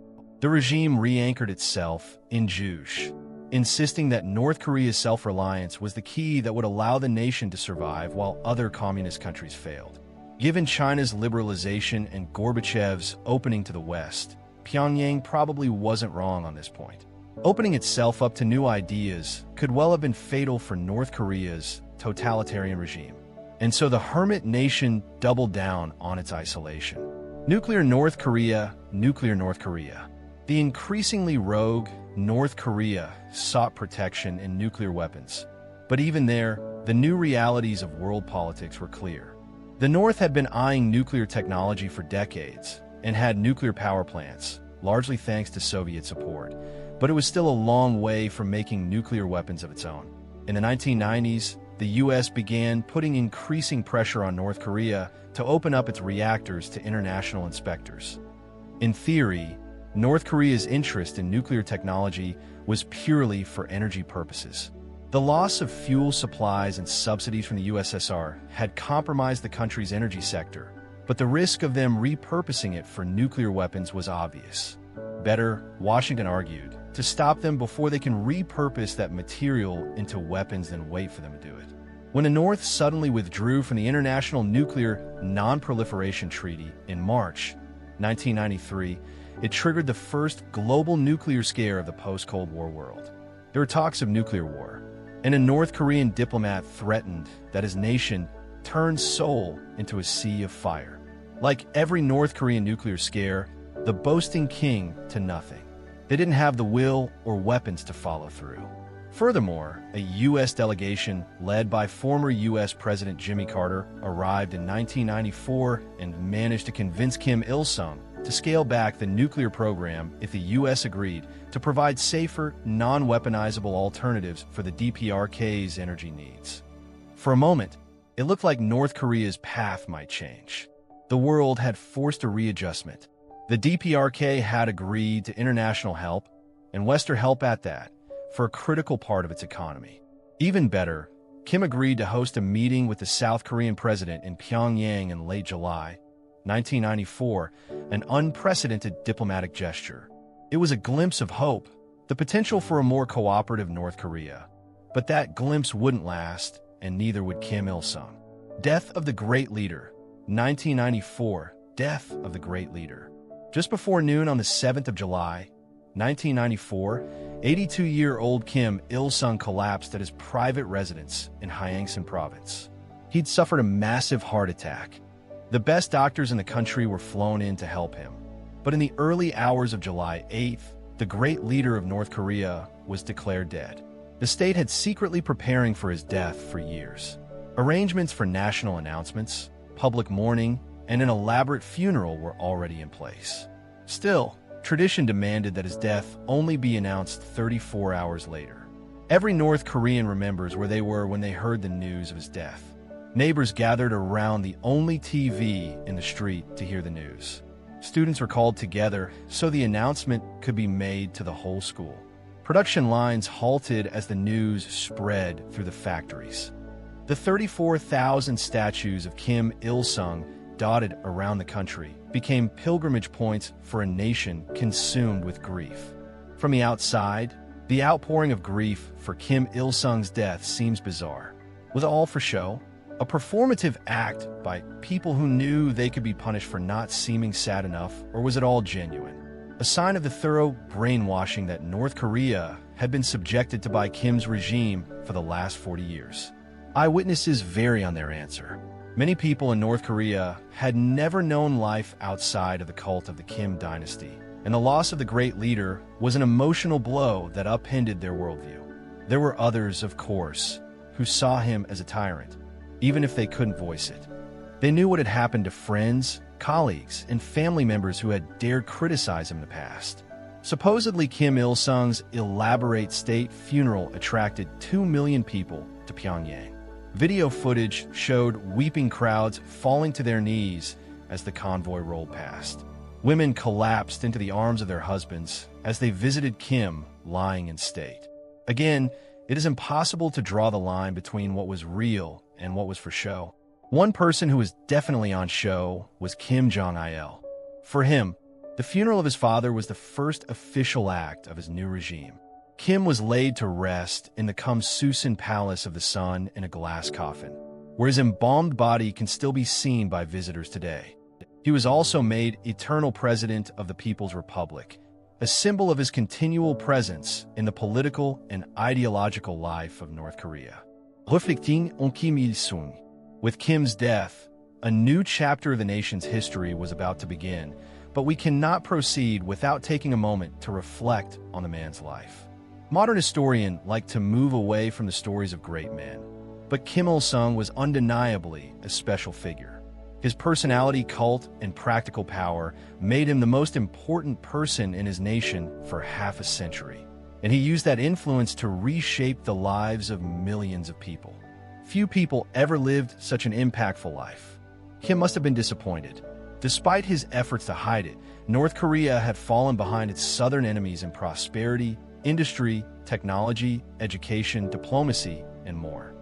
The regime re-anchored itself in Juche, insisting that North Korea's self-reliance was the key that would allow the nation to survive while other communist countries failed. Given China's liberalization and Gorbachev's opening to the West, Pyongyang probably wasn't wrong on this point. Opening itself up to new ideas could well have been fatal for North Korea's totalitarian regime. And so the hermit nation doubled down on its isolation. Nuclear North Korea. The increasingly rogue North Korea sought protection in nuclear weapons. But even there, the new realities of world politics were clear. The North had been eyeing nuclear technology for decades and had nuclear power plants, largely thanks to Soviet support. But it was still a long way from making nuclear weapons of its own. In the 1990s, the U.S. began putting increasing pressure on North Korea to open up its reactors to international inspectors. In theory, North Korea's interest in nuclear technology was purely for energy purposes. The loss of fuel supplies and subsidies from the USSR had compromised the country's energy sector, but the risk of them repurposing it for nuclear weapons was obvious. Better, Washington argued, to stop them before they can repurpose that material into weapons than wait for them to do it. When the North suddenly withdrew from the International Nuclear Non-Proliferation Treaty in March 1993, it triggered the first global nuclear scare of the post-Cold War world. There were talks of nuclear war, and a North Korean diplomat threatened that his nation turned Seoul into a sea of fire. Like every North Korean nuclear scare, the boasting king to nothing. They didn't have the will or weapons to follow through. Furthermore, a U.S. delegation led by former U.S. President Jimmy Carter arrived in 1994 and managed to convince Kim Il-sung to scale back the nuclear program if the U.S. agreed to provide safer, non-weaponizable alternatives for the DPRK's energy needs. For a moment, it looked like North Korea's path might change. The world had forced a readjustment. The DPRK had agreed to international help, and Western help at that, for a critical part of its economy. Even better, Kim agreed to host a meeting with the South Korean president in Pyongyang in late July 1994, an unprecedented diplomatic gesture. It was a glimpse of hope, the potential for a more cooperative North Korea. But that glimpse wouldn't last, and neither would Kim Il-sung. Death of the Great Leader, 1994, death of the Great Leader. Just before noon on the 7th of July, 1994, 82-year-old Kim Il-sung collapsed at his private residence in Gyeongsang Province. He'd suffered a massive heart attack. The best doctors in the country were flown in to help him. But in the early hours of July 8th, the great leader of North Korea was declared dead. The state had secretly preparing for his death for years. Arrangements for national announcements, public mourning, and an elaborate funeral were already in place. Still, tradition demanded that his death only be announced 34 hours later. Every North Korean remembers where they were when they heard the news of his death. Neighbors gathered around the only TV in the street to hear the news. Students were called together so the announcement could be made to the whole school. Production lines halted as the news spread through the factories. The 34,000 statues of Kim Il-sung dotted around the country became pilgrimage points for a nation consumed with grief. From the outside, the outpouring of grief for Kim Il-sung's death seems bizarre. Was it all for show? A performative act by people who knew they could be punished for not seeming sad enough, or was it all genuine? A sign of the thorough brainwashing that North Korea had been subjected to by Kim's regime for the last 40 years. Eyewitnesses vary on their answer. Many people in North Korea had never known life outside of the cult of the Kim dynasty, and the loss of the great leader was an emotional blow that upended their worldview. There were others, of course, who saw him as a tyrant, even if they couldn't voice it. They knew what had happened to friends, colleagues, and family members who had dared criticize him in the past. Supposedly, Kim Il-sung's elaborate state funeral attracted 2 million people to Pyongyang. Video footage showed weeping crowds falling to their knees as the convoy rolled past. Women collapsed into the arms of their husbands as they visited Kim lying in state. Again, it is impossible to draw the line between what was real and what was for show. One person who was definitely on show was Kim Jong-il. For him, the funeral of his father was the first official act of his new regime. Kim was laid to rest in the Kumsusan Palace of the Sun in a glass coffin, where his embalmed body can still be seen by visitors today. He was also made eternal president of the People's Republic, a symbol of his continual presence in the political and ideological life of North Korea. Reflecting on Kim Il-sung. With Kim's death, a new chapter of the nation's history was about to begin, but we cannot proceed without taking a moment to reflect on the man's life. Modern historians like to move away from the stories of great men, but Kim Il-sung was undeniably a special figure. His personality, cult, and practical power made him the most important person in his nation for half a century, and he used that influence to reshape the lives of millions of people. Few people ever lived such an impactful life. Kim must have been disappointed. Despite his efforts to hide it, North Korea had fallen behind its southern enemies in prosperity, industry, technology, education, diplomacy, and more.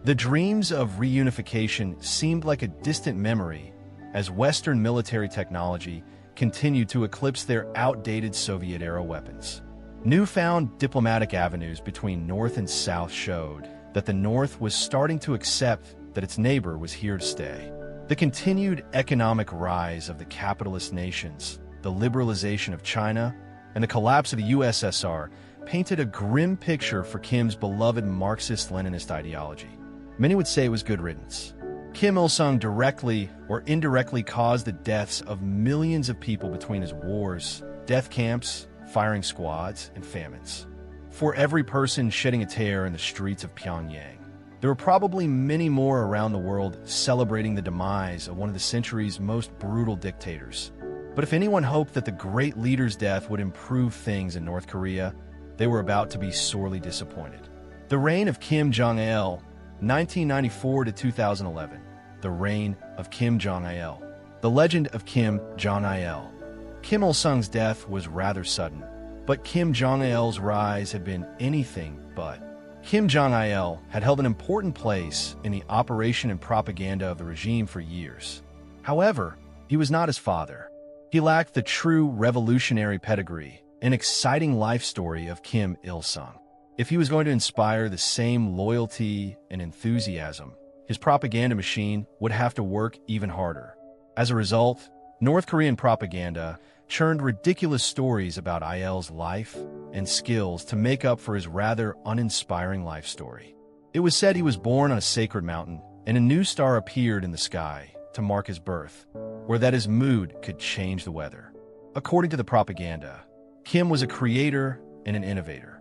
The dreams of reunification seemed like a distant memory as Western military technology continued to eclipse their outdated Soviet-era weapons. Newfound diplomatic avenues between North and South showed that the North was starting to accept that its neighbor was here to stay. The continued economic rise of the capitalist nations, the liberalization of China, and the collapse of the USSR painted a grim picture for Kim's beloved Marxist-Leninist ideology. Many would say it was good riddance. Kim Il-sung directly or indirectly caused the deaths of millions of people between his wars, death camps, firing squads, and famines. For every person shedding a tear in the streets of Pyongyang, there were probably many more around the world celebrating the demise of one of the century's most brutal dictators. But if anyone hoped that the great leader's death would improve things in North Korea, they were about to be sorely disappointed. The reign of Kim Jong-il, 1994 to 2011, the reign of Kim Jong-il. The legend of Kim Jong-il. Kim Il-sung's death was rather sudden, but Kim Jong-il's rise had been anything but. Kim Jong-il had held an important place in the operation and propaganda of the regime for years. However, he was not his father. He lacked the true revolutionary pedigree and exciting life story of Kim Il-sung. If he was going to inspire the same loyalty and enthusiasm, his propaganda machine would have to work even harder. As a result, North Korean propaganda churned ridiculous stories about IL's life and skills to make up for his rather uninspiring life story. It was said he was born on a sacred mountain, and a new star appeared in the sky to mark his birth, or that his mood could change the weather. According to the propaganda, Kim was a creator and an innovator.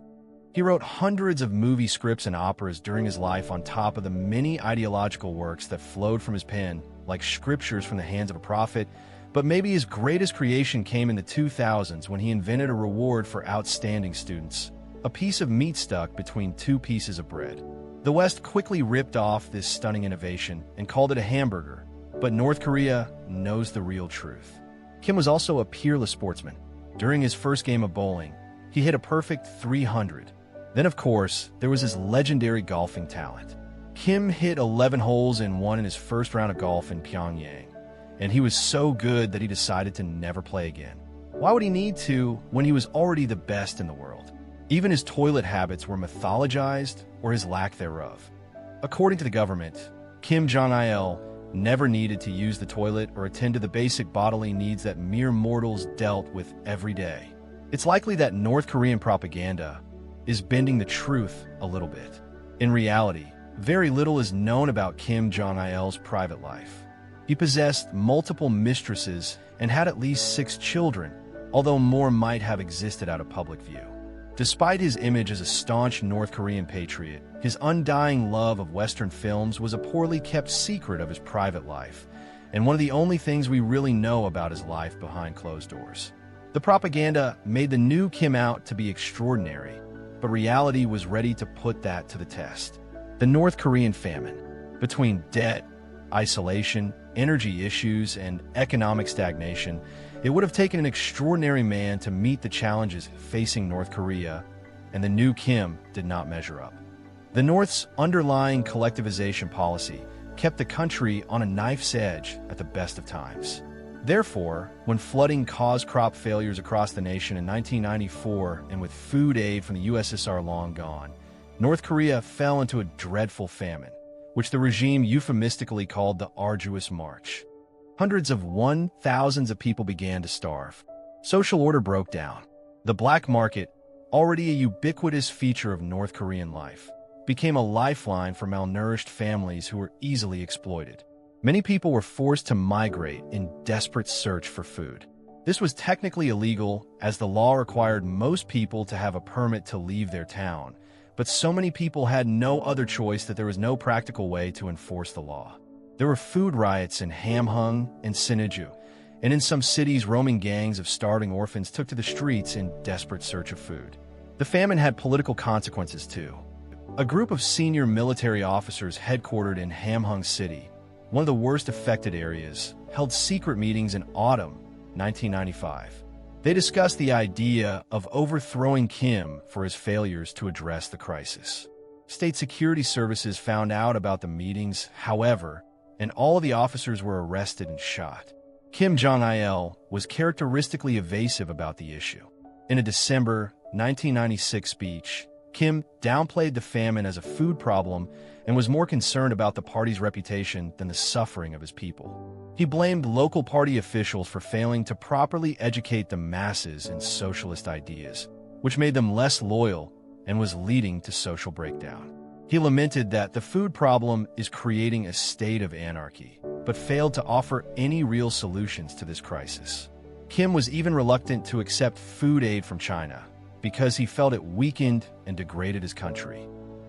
He wrote hundreds of movie scripts and operas during his life on top of the many ideological works that flowed from his pen, like scriptures from the hands of a prophet. But maybe his greatest creation came in the 2000s when he invented a reward for outstanding students, a piece of meat stuck between two pieces of bread. The West quickly ripped off this stunning innovation and called it a hamburger, but North Korea knows the real truth. Kim was also a peerless sportsman. During his first game of bowling, he hit a perfect 300. Then, of course, there was his legendary golfing talent. Kim hit 11 holes in one in his first round of golf in Pyongyang, and he was so good that he decided to never play again. Why would he need to when he was already the best in the world? Even his toilet habits were mythologized, or his lack thereof. According to the government, Kim Jong-il never needed to use the toilet or attend to the basic bodily needs that mere mortals dealt with every day. It's likely that North Korean propaganda is bending the truth a little bit. In reality, very little is known about Kim Jong-il's private life. He possessed multiple mistresses and had at least 6 children, although more might have existed out of public view. Despite his image as a staunch North Korean patriot, his undying love of Western films was a poorly kept secret of his private life, and one of the only things we really know about his life behind closed doors. The propaganda made the new Kim out to be extraordinary, but reality was ready to put that to the test. The North Korean famine, between debt, isolation, energy issues, and economic stagnation, it would have taken an extraordinary man to meet the challenges facing North Korea, and the new Kim did not measure up. The North's underlying collectivization policy kept the country on a knife's edge at the best of times. Therefore, when flooding caused crop failures across the nation in 1994 and with food aid from the USSR long gone, North Korea fell into a dreadful famine, which the regime euphemistically called the Arduous March. Hundreds of thousands of people began to starve. Social order broke down. The black market, already a ubiquitous feature of North Korean life, became a lifeline for malnourished families who were easily exploited. Many people were forced to migrate in desperate search for food. This was technically illegal, as the law required most people to have a permit to leave their town, but so many people had no other choice that there was no practical way to enforce the law. There were food riots in Hamhung and Sinuiju, and in some cities, roaming gangs of starving orphans took to the streets in desperate search of food. The famine had political consequences too. A group of senior military officers headquartered in Hamhung City, one of the worst affected areas, held secret meetings in autumn 1995. They discussed the idea of overthrowing Kim for his failures to address the crisis. State security services found out about the meetings, however, and all of the officers were arrested and shot. Kim Jong-il was characteristically evasive about the issue. In a December 1996 speech, Kim downplayed the famine as a food problem and was more concerned about the party's reputation than the suffering of his people. He blamed local party officials for failing to properly educate the masses in socialist ideas, which made them less loyal and was leading to social breakdown. He lamented that the food problem is creating a state of anarchy, but failed to offer any real solutions to this crisis. Kim was even reluctant to accept food aid from China because he felt it weakened and degraded his country.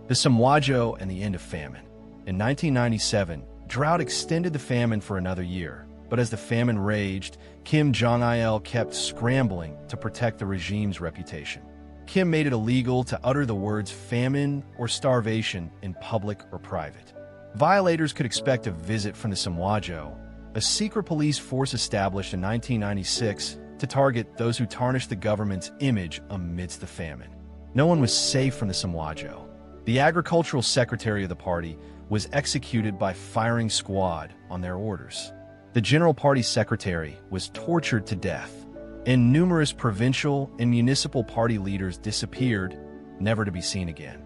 The Samwajo and the end of famine. In 1997, drought extended the famine for another year, but as the famine raged, Kim Jong-il kept scrambling to protect the regime's reputation. Kim made it illegal to utter the words famine or starvation in public or private. Violators could expect a visit from the Samwajo, a secret police force established in 1996 to target those who tarnished the government's image amidst the famine. No one was safe from the Samwajo. The agricultural secretary of the party was executed by firing squad on their orders. The general party secretary was tortured to death, and numerous provincial and municipal party leaders disappeared, never to be seen again.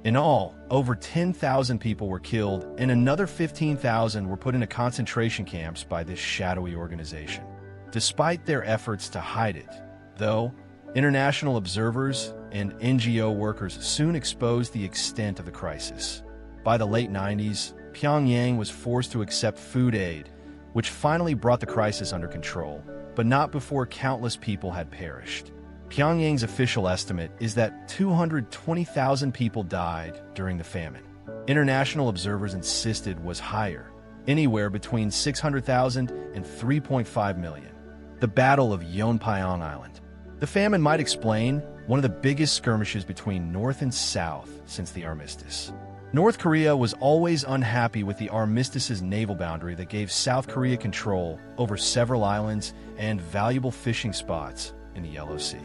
In all, over 10,000 people were killed, and another 15,000 were put into concentration camps by this shadowy organization. Despite their efforts to hide it, though, international observers and NGO workers soon exposed the extent of the crisis. By the late 90s, Pyongyang was forced to accept food aid, which finally brought the crisis under control, but not before countless people had perished. Pyongyang's official estimate is that 220,000 people died during the famine. International observers insisted was higher, anywhere between 600,000 and 3.5 million. The Battle of Yeonpyeong Island. The famine might explain one of the biggest skirmishes between North and South since the armistice. North Korea was always unhappy with the armistice's naval boundary that gave South Korea control over several islands and valuable fishing spots in the Yellow Sea.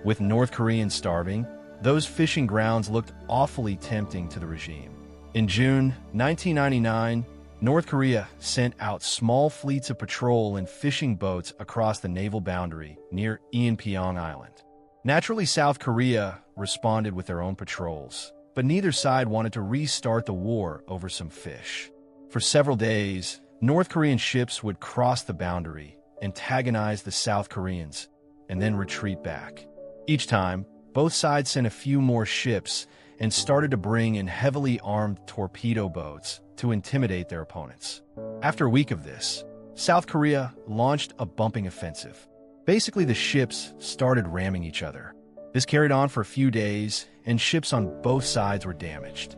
With North Koreans starving, those fishing grounds looked awfully tempting to the regime. In June 1999, North Korea sent out small fleets of patrol and fishing boats across the naval boundary near Eun-hee Island. Naturally, South Korea responded with their own patrols, but neither side wanted to restart the war over some fish. For several days, North Korean ships would cross the boundary, antagonize the South Koreans, and then retreat back. Each time, both sides sent a few more ships and started to bring in heavily armed torpedo boats to intimidate their opponents. After a week of this, South Korea launched a bumping offensive. Basically, the ships started ramming each other. This carried on for a few days, and ships on both sides were damaged.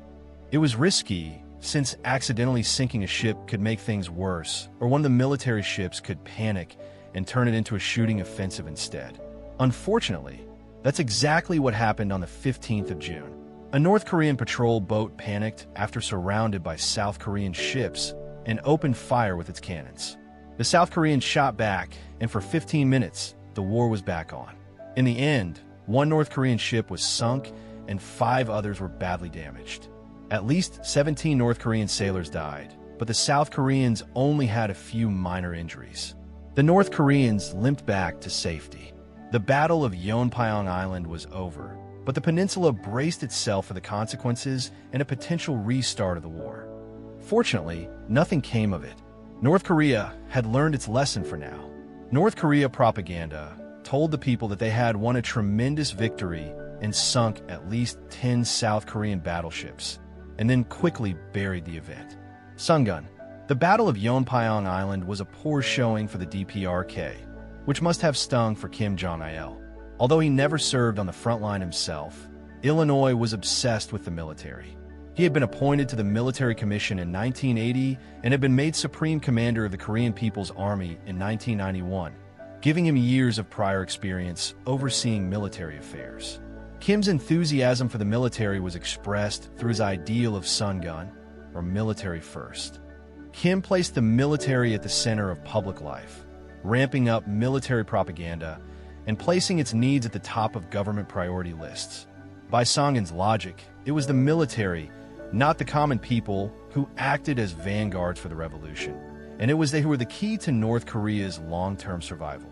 It was risky, since accidentally sinking a ship could make things worse, or one of the military ships could panic and turn it into a shooting offensive instead. Unfortunately, that's exactly what happened on the 15th of June. A North Korean patrol boat panicked after surrounded by South Korean ships and opened fire with its cannons. The South Koreans shot back, and for 15 minutes, the war was back on. In the end, one North Korean ship was sunk and 5 others were badly damaged. At least 17 North Korean sailors died, but the South Koreans only had a few minor injuries. The North Koreans limped back to safety. The Battle of Yeonpyeong Island was over, but the peninsula braced itself for the consequences and a potential restart of the war. Fortunately, nothing came of it. North Korea had learned its lesson for now. North Korea propaganda told the people that they had won a tremendous victory and sunk at least 10 South Korean battleships, and then quickly buried the event. Sungun. The Battle of Yeonpyeong Island was a poor showing for the DPRK. which must have stung for Kim Jong-il. Although he never served on the front line himself, Illinois was obsessed with the military. He had been appointed to the Military Commission in 1980 and had been made Supreme Commander of the Korean People's Army in 1991, giving him years of prior experience overseeing military affairs. Kim's enthusiasm for the military was expressed through his ideal of Sun Gun, or military first. Kim placed the military at the center of public life, ramping up military propaganda and placing its needs at the top of government priority lists. By Song-in's logic, it was the military, not the common people, who acted as vanguards for the revolution, and it was they who were the key to North Korea's long-term survival.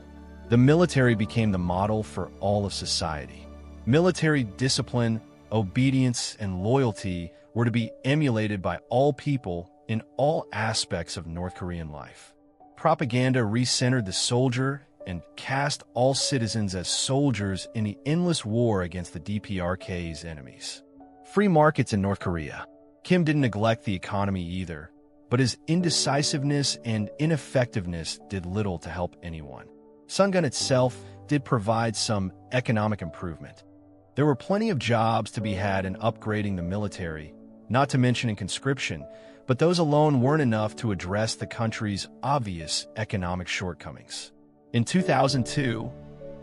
The military became the model for all of society. Military discipline, obedience, and loyalty were to be emulated by all people in all aspects of North Korean life. Propaganda re-centered the soldier and cast all citizens as soldiers in the endless war against the DPRK's enemies. Free markets in North Korea. Kim didn't neglect the economy either, but his indecisiveness and ineffectiveness did little to help anyone. Sungun itself did provide some economic improvement. There were plenty of jobs to be had in upgrading the military, not to mention in conscription, but those alone weren't enough to address the country's obvious economic shortcomings. In 2002,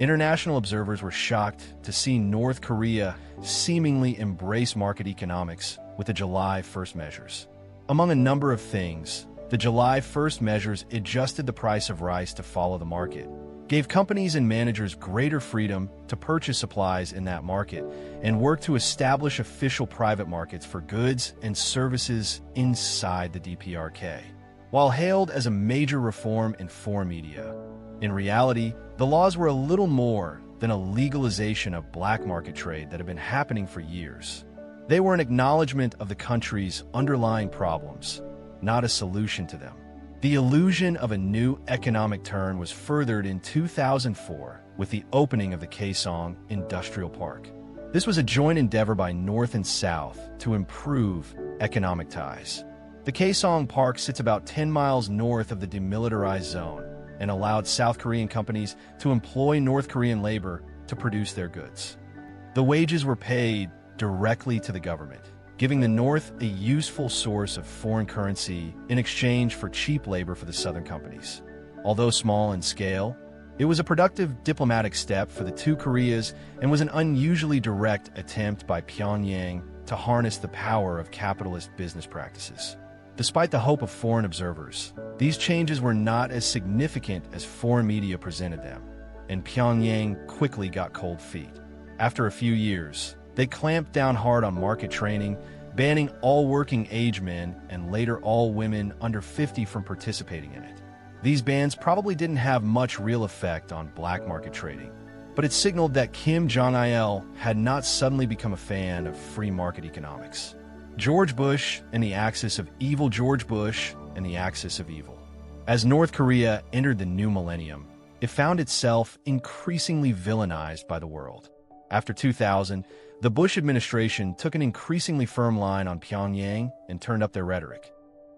international observers were shocked to see North Korea seemingly embrace market economics with the July 1st measures. Among a number of things, the July 1st measures adjusted the price of rice to follow the market, gave companies and managers greater freedom to purchase supplies in that market, and worked to establish official private markets for goods and services inside the DPRK. While hailed as a major reform in foreign media, in reality, the laws were a little more than a legalization of black market trade that had been happening for years. They were an acknowledgement of the country's underlying problems, not a solution to them. The illusion of a new economic turn was furthered in 2004 with the opening of the Kaesong Industrial Park. This was a joint endeavor by North and South to improve economic ties. The Kaesong Park sits about 10 miles north of the demilitarized zone and allowed South Korean companies to employ North Korean labor to produce their goods. The wages were paid directly to the government, giving the North a useful source of foreign currency in exchange for cheap labor for the Southern companies. Although small in scale, it was a productive diplomatic step for the two Koreas and was an unusually direct attempt by Pyongyang to harness the power of capitalist business practices. Despite the hope of foreign observers, these changes were not as significant as foreign media presented them, and Pyongyang quickly got cold feet. After a few years, they clamped down hard on market training, banning all working-age men and later all women under 50 from participating in it. These bans probably didn't have much real effect on black market trading, but it signaled that Kim Jong-il had not suddenly become a fan of free market economics. George Bush and the axis of evil. George Bush and the axis of evil. As North Korea entered the new millennium, it found itself increasingly villainized by the world. After 2000, the Bush administration took an increasingly firm line on Pyongyang and turned up their rhetoric.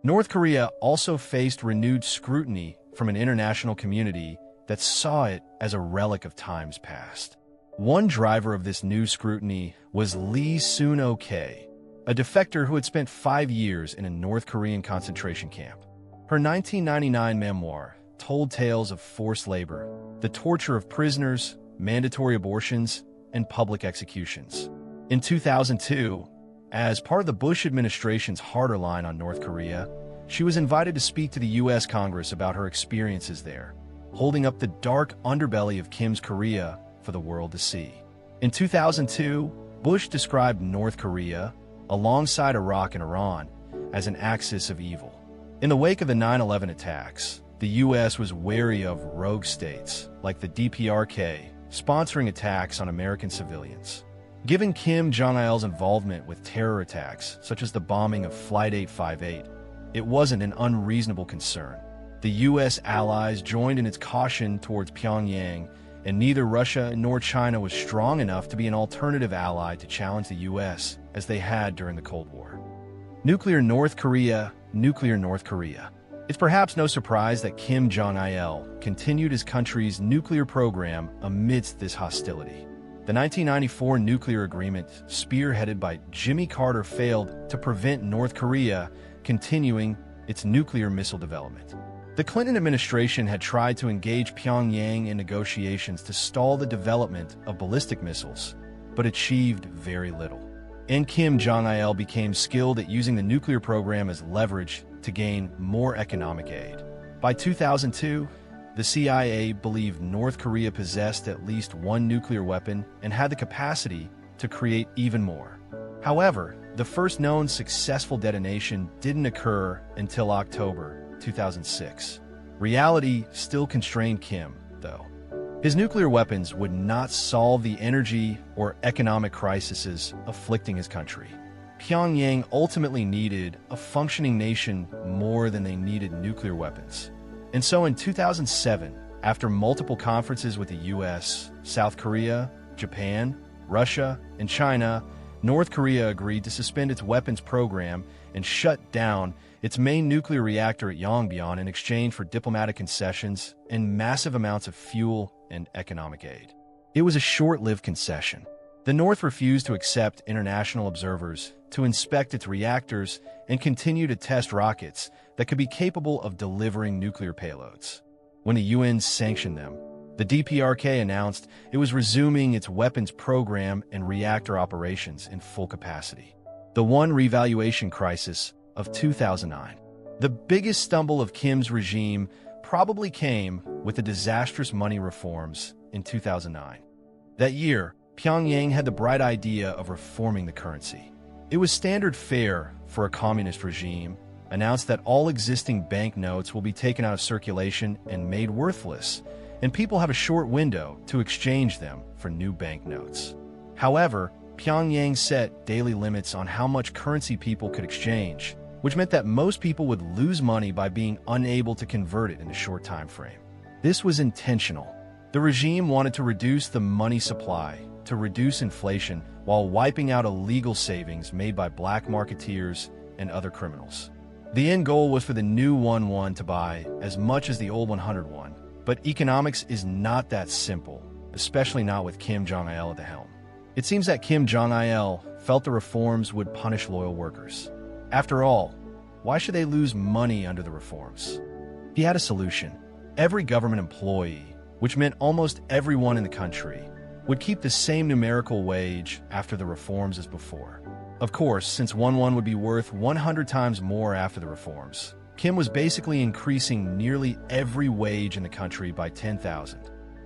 North Korea also faced renewed scrutiny from an international community that saw it as a relic of times past. One driver of this new scrutiny was Lee Soon-ok, a defector who had spent 5 years in a North Korean concentration camp. Her 1999 memoir told tales of forced labor, the torture of prisoners, mandatory abortions, and public executions. In 2002, as part of the Bush administration's harder line on North Korea, she was invited to speak to the U.S. Congress about her experiences there, holding up the dark underbelly of Kim's Korea for the world to see. In 2002, Bush described North Korea, alongside Iraq and Iran, as an axis of evil. In the wake of the 9/11 attacks, the U.S. was wary of rogue states, like the DPRK, sponsoring attacks on American civilians. Given Kim Jong-il's involvement with terror attacks, such as the bombing of Flight 858, it wasn't an unreasonable concern. The U.S. allies joined in its caution towards Pyongyang, and neither Russia nor China was strong enough to be an alternative ally to challenge the U.S., as they had during the Cold War. Nuclear North Korea, nuclear North Korea. It's perhaps no surprise that Kim Jong-il continued his country's nuclear program amidst this hostility. The 1994 nuclear agreement, spearheaded by Jimmy Carter, failed to prevent North Korea continuing its nuclear missile development. The Clinton administration had tried to engage Pyongyang in negotiations to stall the development of ballistic missiles, but achieved very little. And Kim Jong-il became skilled at using the nuclear program as leverage to gain more economic aid. By 2002, the CIA believed North Korea possessed at least one nuclear weapon and had the capacity to create even more. However, the first known successful detonation didn't occur until October 2006. Reality still constrained Kim, though. His nuclear weapons would not solve the energy or economic crises afflicting his country. Pyongyang ultimately needed a functioning nation more than they needed nuclear weapons. And so in 2007, after multiple conferences with the US, South Korea, Japan, Russia, and China, North Korea agreed to suspend its weapons program and shut down its main nuclear reactor at Yongbyon in exchange for diplomatic concessions and massive amounts of fuel and economic aid. It was a short-lived concession. The North refused to accept international observers to inspect its reactors and continue to test rockets that could be capable of delivering nuclear payloads. When the UN sanctioned them, the DPRK announced it was resuming its weapons program and reactor operations in full capacity. The one revaluation crisis of 2009. The biggest stumble of Kim's regime probably came with the disastrous money reforms in 2009. That year, Pyongyang had the bright idea of reforming the currency. It was standard fare for a communist regime, announced that all existing banknotes will be taken out of circulation and made worthless, and people have a short window to exchange them for new banknotes. However, Pyongyang set daily limits on how much currency people could exchange, which meant that most people would lose money by being unable to convert it in a short time frame. This was intentional. The regime wanted to reduce the money supply, to reduce inflation, while wiping out illegal savings made by black marketeers and other criminals. The end goal was for the new 1-1 to buy as much as the old 101, but economics is not that simple, especially not with Kim Jong-il at the helm. It seems that Kim Jong-il felt the reforms would punish loyal workers. After all, why should they lose money under the reforms? He had a solution. Every government employee, which meant almost everyone in the country, would keep the same numerical wage after the reforms as before. Of course, since 1-1 would be worth 100 times more after the reforms, Kim was basically increasing nearly every wage in the country by 10,000.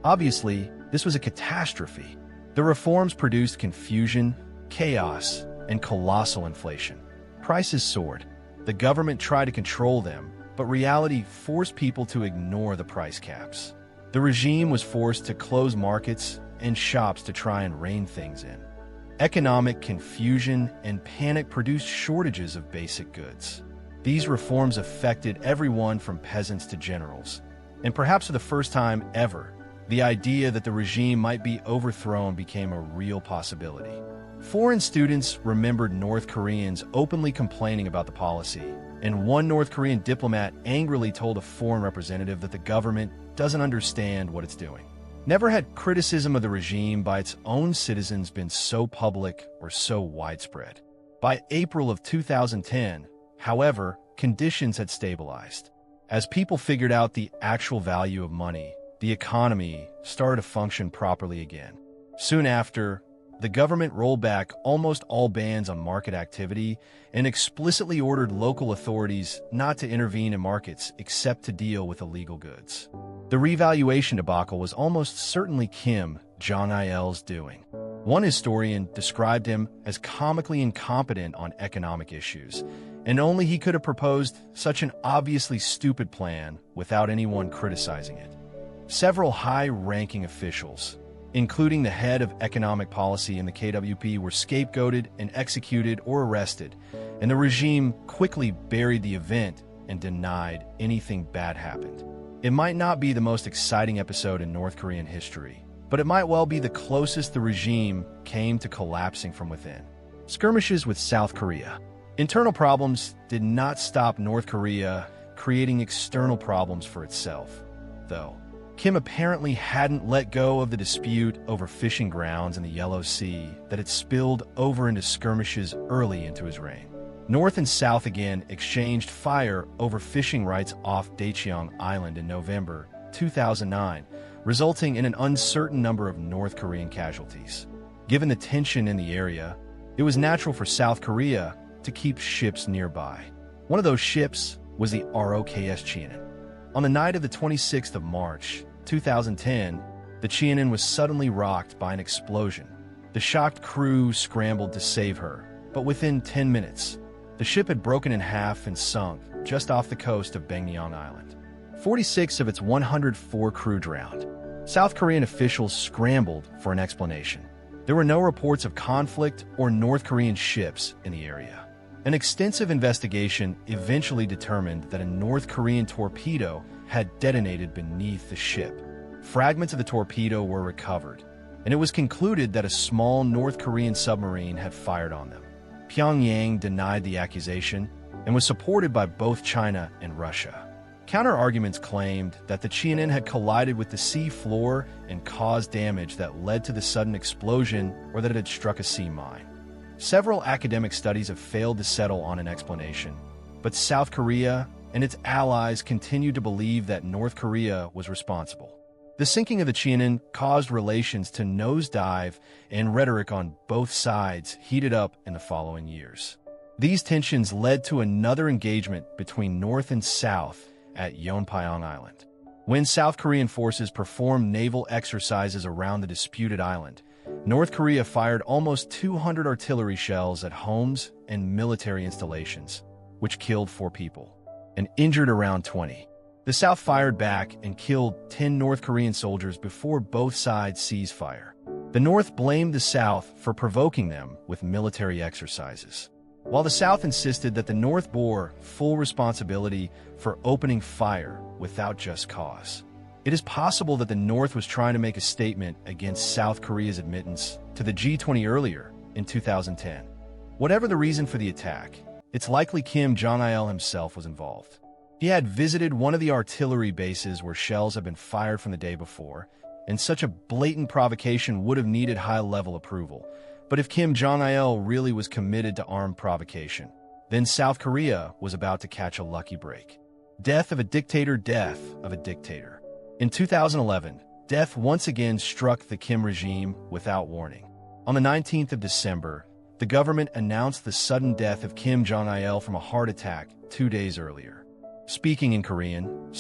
Obviously, this was a catastrophe. The reforms produced confusion, chaos, and colossal inflation. Prices soared. The government tried to control them, but reality forced people to ignore the price caps. The regime was forced to close markets and shops to try and rein things in. Economic confusion and panic produced shortages of basic goods. These reforms affected everyone from peasants to generals, and perhaps for the first time ever, the idea that the regime might be overthrown became a real possibility. Foreign students remembered North Koreans openly complaining about the policy, and one North Korean diplomat angrily told a foreign representative that the government doesn't understand what it's doing. Never had criticism of the regime by its own citizens been so public or so widespread. By April of 2010, however, conditions had stabilized. As people figured out the actual value of money, the economy started to function properly again. Soon after, the government rolled back almost all bans on market activity and explicitly ordered local authorities not to intervene in markets except to deal with illegal goods. The revaluation debacle was almost certainly Kim Jong-il's doing. One historian described him as comically incompetent on economic issues, and only he could have proposed such an obviously stupid plan without anyone criticizing it. Several high-ranking officials, including the head of economic policy in the KWP, were scapegoated and executed or arrested, and the regime quickly buried the event and denied anything bad happened. It might not be the most exciting episode in North Korean history, but it might well be the closest the regime came to collapsing from within. Skirmishes with South Korea. Internal problems did not stop North Korea creating external problems for itself. Though, Kim apparently hadn't let go of the dispute over fishing grounds in the Yellow Sea that had spilled over into skirmishes early into his reign. North and South again exchanged fire over fishing rights off Daecheong Island in November 2009, resulting in an uncertain number of North Korean casualties. Given the tension in the area, it was natural for South Korea to keep ships nearby. One of those ships was the ROKS Cheonan. On the night of the 26th of March, 2010, the Cheonan was suddenly rocked by an explosion. The shocked crew scrambled to save her, but within 10 minutes, the ship had broken in half and sunk just off the coast of Bunyan Island. 46 of its 104 crew drowned. South Korean officials scrambled for an explanation. There were no reports of conflict or North Korean ships in the area. An extensive investigation eventually determined that a North Korean torpedo had detonated beneath the ship. Fragments of the torpedo were recovered, and it was concluded that a small North Korean submarine had fired on them. Pyongyang denied the accusation and was supported by both China and Russia. Counter-arguments claimed that the Cheonan had collided with the sea floor and caused damage that led to the sudden explosion, or that it had struck a sea mine. Several academic studies have failed to settle on an explanation, but South Korea and its allies continued to believe that North Korea was responsible. The sinking of the Cheonan caused relations to nosedive, and rhetoric on both sides heated up in the following years. These tensions led to another engagement between North and South at Yeonpyeong Island. When South Korean forces performed naval exercises around the disputed island, North Korea fired almost 200 artillery shells at homes and military installations, which killed 4 people and injured around 20. The South fired back and killed 10 North Korean soldiers before both sides ceased fire. The North blamed the South for provoking them with military exercises, while the South insisted that the North bore full responsibility for opening fire without just cause. It is possible that the North was trying to make a statement against South Korea's admittance to the G20 earlier in 2010. Whatever the reason for the attack, it's likely Kim Jong-il himself was involved. He had visited one of the artillery bases where shells had been fired from the day before, and such a blatant provocation would have needed high-level approval. But if Kim Jong-il really was committed to armed provocation, then South Korea was about to catch a lucky break. Death of a dictator, death of a dictator. In 2011, death once again struck the Kim regime without warning. On the 19th of December, the government announced the sudden death of Kim Jong-il from a heart attack 2 days earlier. Speaking in Korean,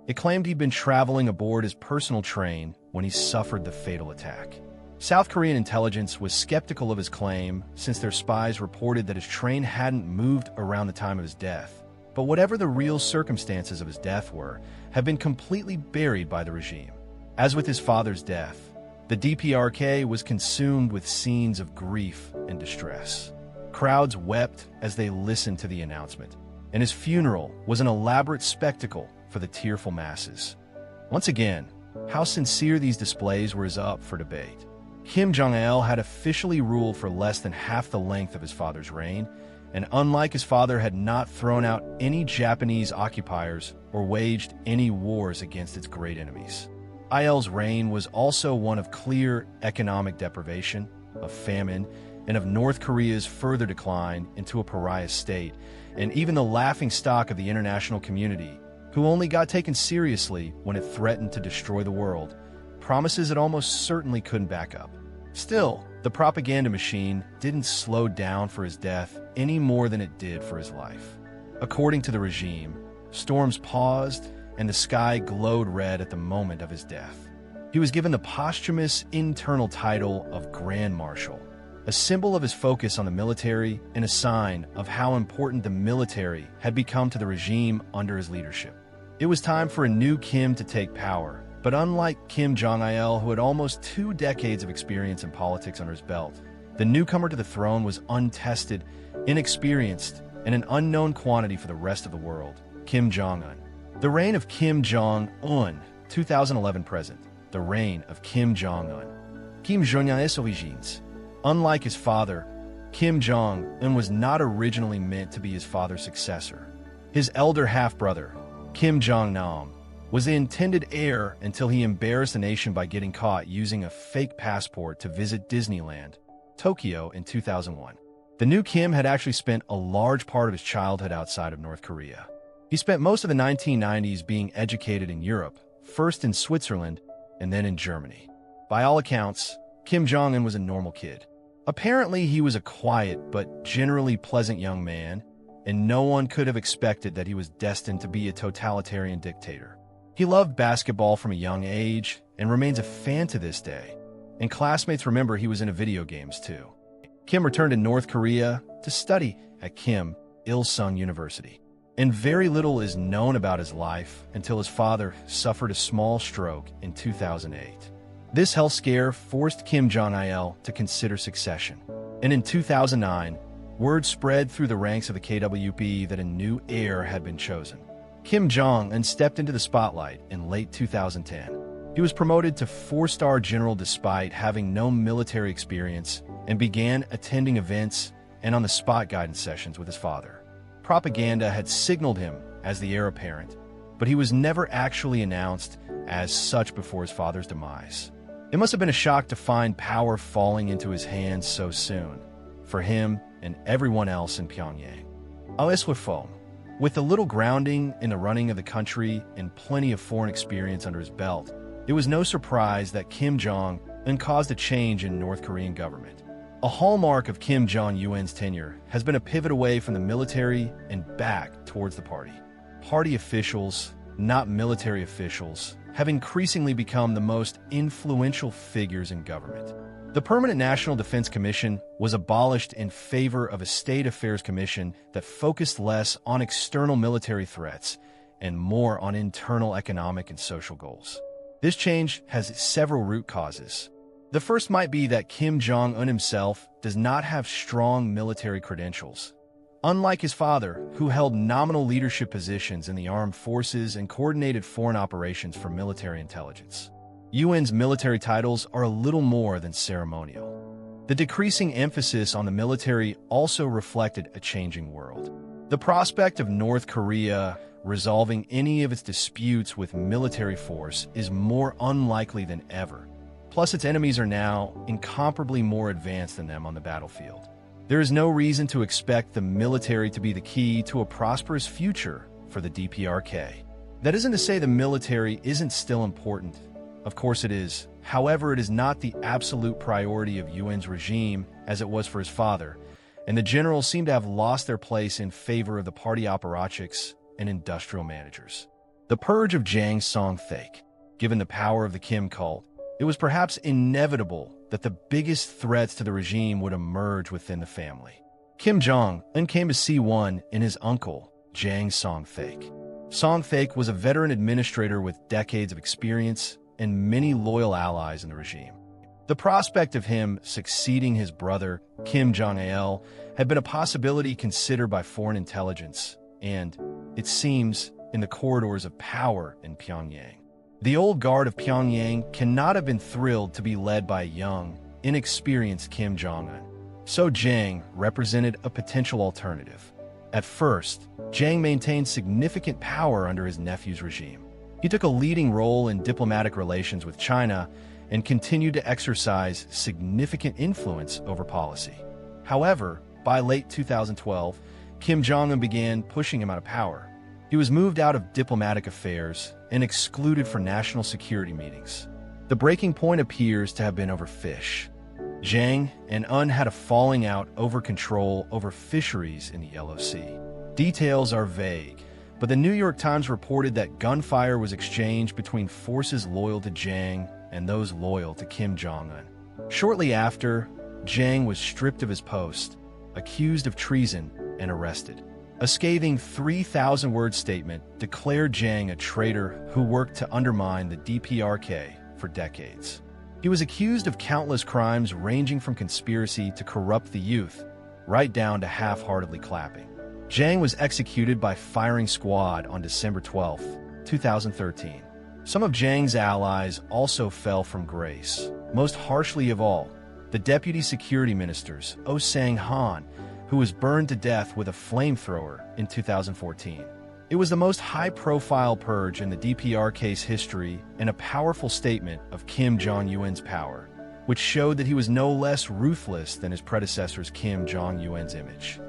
it claimed he'd been traveling aboard his personal train when he suffered the fatal attack. South Korean intelligence was skeptical of his claim since their spies reported that his train hadn't moved around the time of his death. But whatever the real circumstances of his death were, have been completely buried by the regime. As with his father's death, the DPRK was consumed with scenes of grief and distress. Crowds wept as they listened to the announcement, and his funeral was an elaborate spectacle for the tearful masses. Once again, how sincere these displays were is up for debate. Kim Jong-il had officially ruled for less than half the length of his father's reign, and unlike his father, had not thrown out any Japanese occupiers or waged any wars against its great enemies. IL's reign was also one of clear economic deprivation, of famine, and of North Korea's further decline into a pariah state, and even the laughingstock of the international community, who only got taken seriously when it threatened to destroy the world, promises it almost certainly couldn't back up. Still, the propaganda machine didn't slow down for his death any more than it did for his life. According to the regime, storms paused and the sky glowed red at the moment of his death. He was given the posthumous internal title of Grand Marshal, a symbol of his focus on the military and a sign of how important the military had become to the regime under his leadership. It was time for a new Kim to take power, but unlike Kim Jong-il, who had almost 2 decades of experience in politics under his belt, the newcomer to the throne was untested, inexperienced, and an unknown quantity for the rest of the world, Kim Jong-un. The reign of Kim Jong-un, 2011 present, the reign of Kim Jong-un. Kim Jong-il's origins. Unlike his father, Kim Jong-un was not originally meant to be his father's successor. His elder half-brother, Kim Jong-Nam, was the intended heir until he embarrassed the nation by getting caught using a fake passport to visit Disneyland, Tokyo in 2001. The new Kim had actually spent a large part of his childhood outside of North Korea. He spent most of the 1990s being educated in Europe, first in Switzerland and then in Germany. By all accounts, Kim Jong-un was a normal kid. Apparently, he was a quiet but generally pleasant young man, and no one could have expected that he was destined to be a totalitarian dictator. He loved basketball from a young age and remains a fan to this day, and classmates remember he was into video games too. Kim returned to North Korea to study at Kim Il-sung University, and very little is known about his life until his father suffered a small stroke in 2008. This health scare forced Kim Jong-il to consider succession, and in 2009, word spread through the ranks of the KWP that a new heir had been chosen. Kim Jong-un stepped into the spotlight in late 2010. He was promoted to 4-star general despite having no military experience and began attending events and on-the-spot guidance sessions with his father. Propaganda had signaled him as the heir apparent, but he was never actually announced as such before his father's demise. It must have been a shock to find power falling into his hands so soon, for him and everyone else in Pyongyang. With a little grounding in the running of the country and plenty of foreign experience under his belt, it was no surprise that Kim Jong-un caused a change in North Korean government. A hallmark of Kim Jong-un's tenure has been a pivot away from the military and back towards the party. Party officials, not military officials, have increasingly become the most influential figures in government. The Permanent National Defense Commission was abolished in favor of a State Affairs Commission that focused less on external military threats and more on internal economic and social goals. This change has several root causes. The first might be that Kim Jong-un himself does not have strong military credentials. Unlike his father, who held nominal leadership positions in the armed forces and coordinated foreign operations for military intelligence, Eun's military titles are a little more than ceremonial. The decreasing emphasis on the military also reflected a changing world. The prospect of North Korea resolving any of its disputes with military force is more unlikely than ever. Plus, its enemies are now incomparably more advanced than them on the battlefield. There is no reason to expect the military to be the key to a prosperous future for the DPRK. That isn't to say the military isn't still important. Of course it is. However, it is not the absolute priority of Eun's regime as it was for his father, and the generals seem to have lost their place in favor of the party apparatchiks and industrial managers. The purge of Jang Song-thaek. Given the power of the Kim cult, it was perhaps inevitable that the biggest threats to the regime would emerge within the family. Kim Jong-un came to see one in his uncle, Jang Song-thaek. Song-thaek was a veteran administrator with decades of experience and many loyal allies in the regime. The prospect of him succeeding his brother, Kim Jong-il, had been a possibility considered by foreign intelligence and, it seems, in the corridors of power in Pyongyang. The old guard of Pyongyang cannot have been thrilled to be led by a young, inexperienced Kim Jong-un. So Jang represented a potential alternative. At first, Jang maintained significant power under his nephew's regime. He took a leading role in diplomatic relations with China and continued to exercise significant influence over policy. However, by late 2012, Kim Jong-un began pushing him out of power. He was moved out of diplomatic affairs and excluded for national security meetings. The breaking point appears to have been over fish. Jang and Un had a falling out over control over fisheries in the Yellow Sea. Details are vague, but the New York Times reported that gunfire was exchanged between forces loyal to Jang and those loyal to Kim Jong-un. Shortly after, Jang was stripped of his post, accused of treason, and arrested. A scathing 3,000-word statement declared Jang a traitor who worked to undermine the DPRK for decades. He was accused of countless crimes ranging from conspiracy to corrupt the youth, right down to half-heartedly clapping. Jang was executed by firing squad on December 12, 2013. Some of Jang's allies also fell from grace. Most harshly of all, the deputy security ministers, Oh Sang-han, who was burned to death with a flamethrower in 2014. It was the most high-profile purge in the DPRK's history and a powerful statement of Kim Jong-un's power, which showed that he was no less ruthless than his predecessor's Kim Jong-un's image.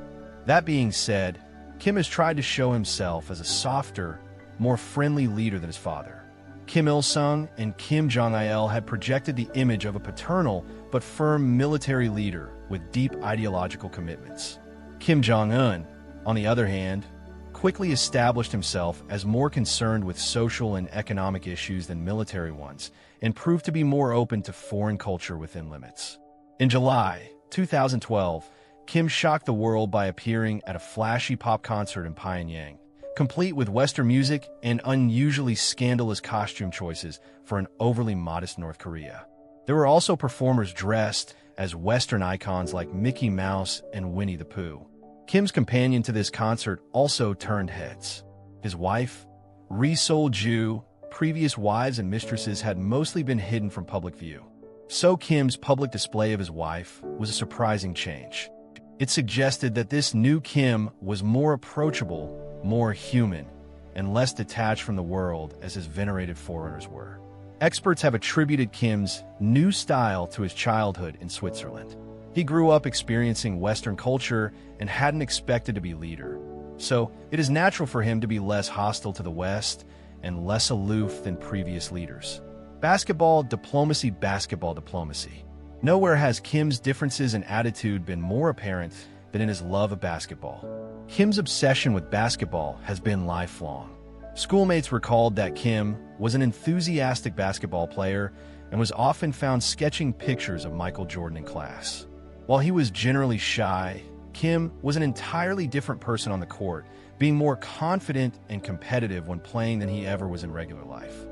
That being said, Kim has tried to show himself as a softer, more friendly leader than his father. Kim Il-sung and Kim Jong-il had projected the image of a paternal but firm military leader with deep ideological commitments. Kim Jong-un, on the other hand, quickly established himself as more concerned with social and economic issues than military ones, and proved to be more open to foreign culture within limits. In July 2012, Kim shocked the world by appearing at a flashy pop concert in Pyongyang, complete with Western music and unusually scandalous costume choices for an overly modest North Korea. There were also performers dressed as Western icons like Mickey Mouse and Winnie the Pooh. Kim's companion to this concert also turned heads. His wife, Ri Sol-ju, previous wives and mistresses had mostly been hidden from public view. So Kim's public display of his wife was a surprising change. It suggested that this new Kim was more approachable, more human, and less detached from the world as his venerated forerunners were. Experts have attributed Kim's new style to his childhood in Switzerland. He grew up experiencing Western culture and hadn't expected to be leader. So it is natural for him to be less hostile to the West and less aloof than previous leaders. Basketball diplomacy. Nowhere has Kim's differences in attitude been more apparent than in his love of basketball. Kim's obsession with basketball has been lifelong. Schoolmates recalled that Kim was an enthusiastic basketball player and was often found sketching pictures of Michael Jordan in class. While he was generally shy, Kim was an entirely different person on the court, being more confident and competitive when playing than he ever was in regular life.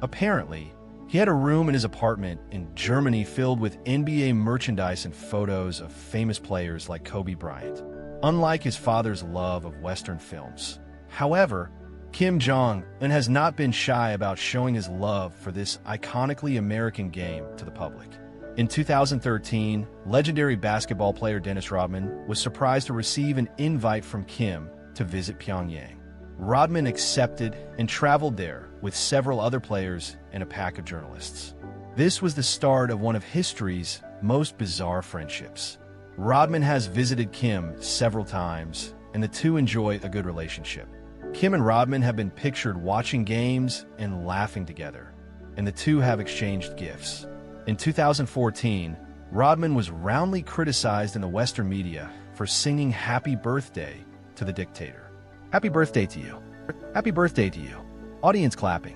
Apparently, he had a room in his apartment in Germany filled with NBA merchandise and photos of famous players like Kobe Bryant, unlike his father's love of Western films. However, Kim Jong-un has not been shy about showing his love for this iconically American game to the public. In 2013, legendary basketball player Dennis Rodman was surprised to receive an invite from Kim to visit Pyongyang. Rodman accepted and traveled there with several other players and a pack of journalists. This was the start of one of history's most bizarre friendships. Rodman has visited Kim several times, and the two enjoy a good relationship. Kim and Rodman have been pictured watching games and laughing together, and the two have exchanged gifts. In 2014, Rodman was roundly criticized in the Western media for singing Happy Birthday to the dictator. Happy birthday to you. Happy birthday to you. Audience clapping.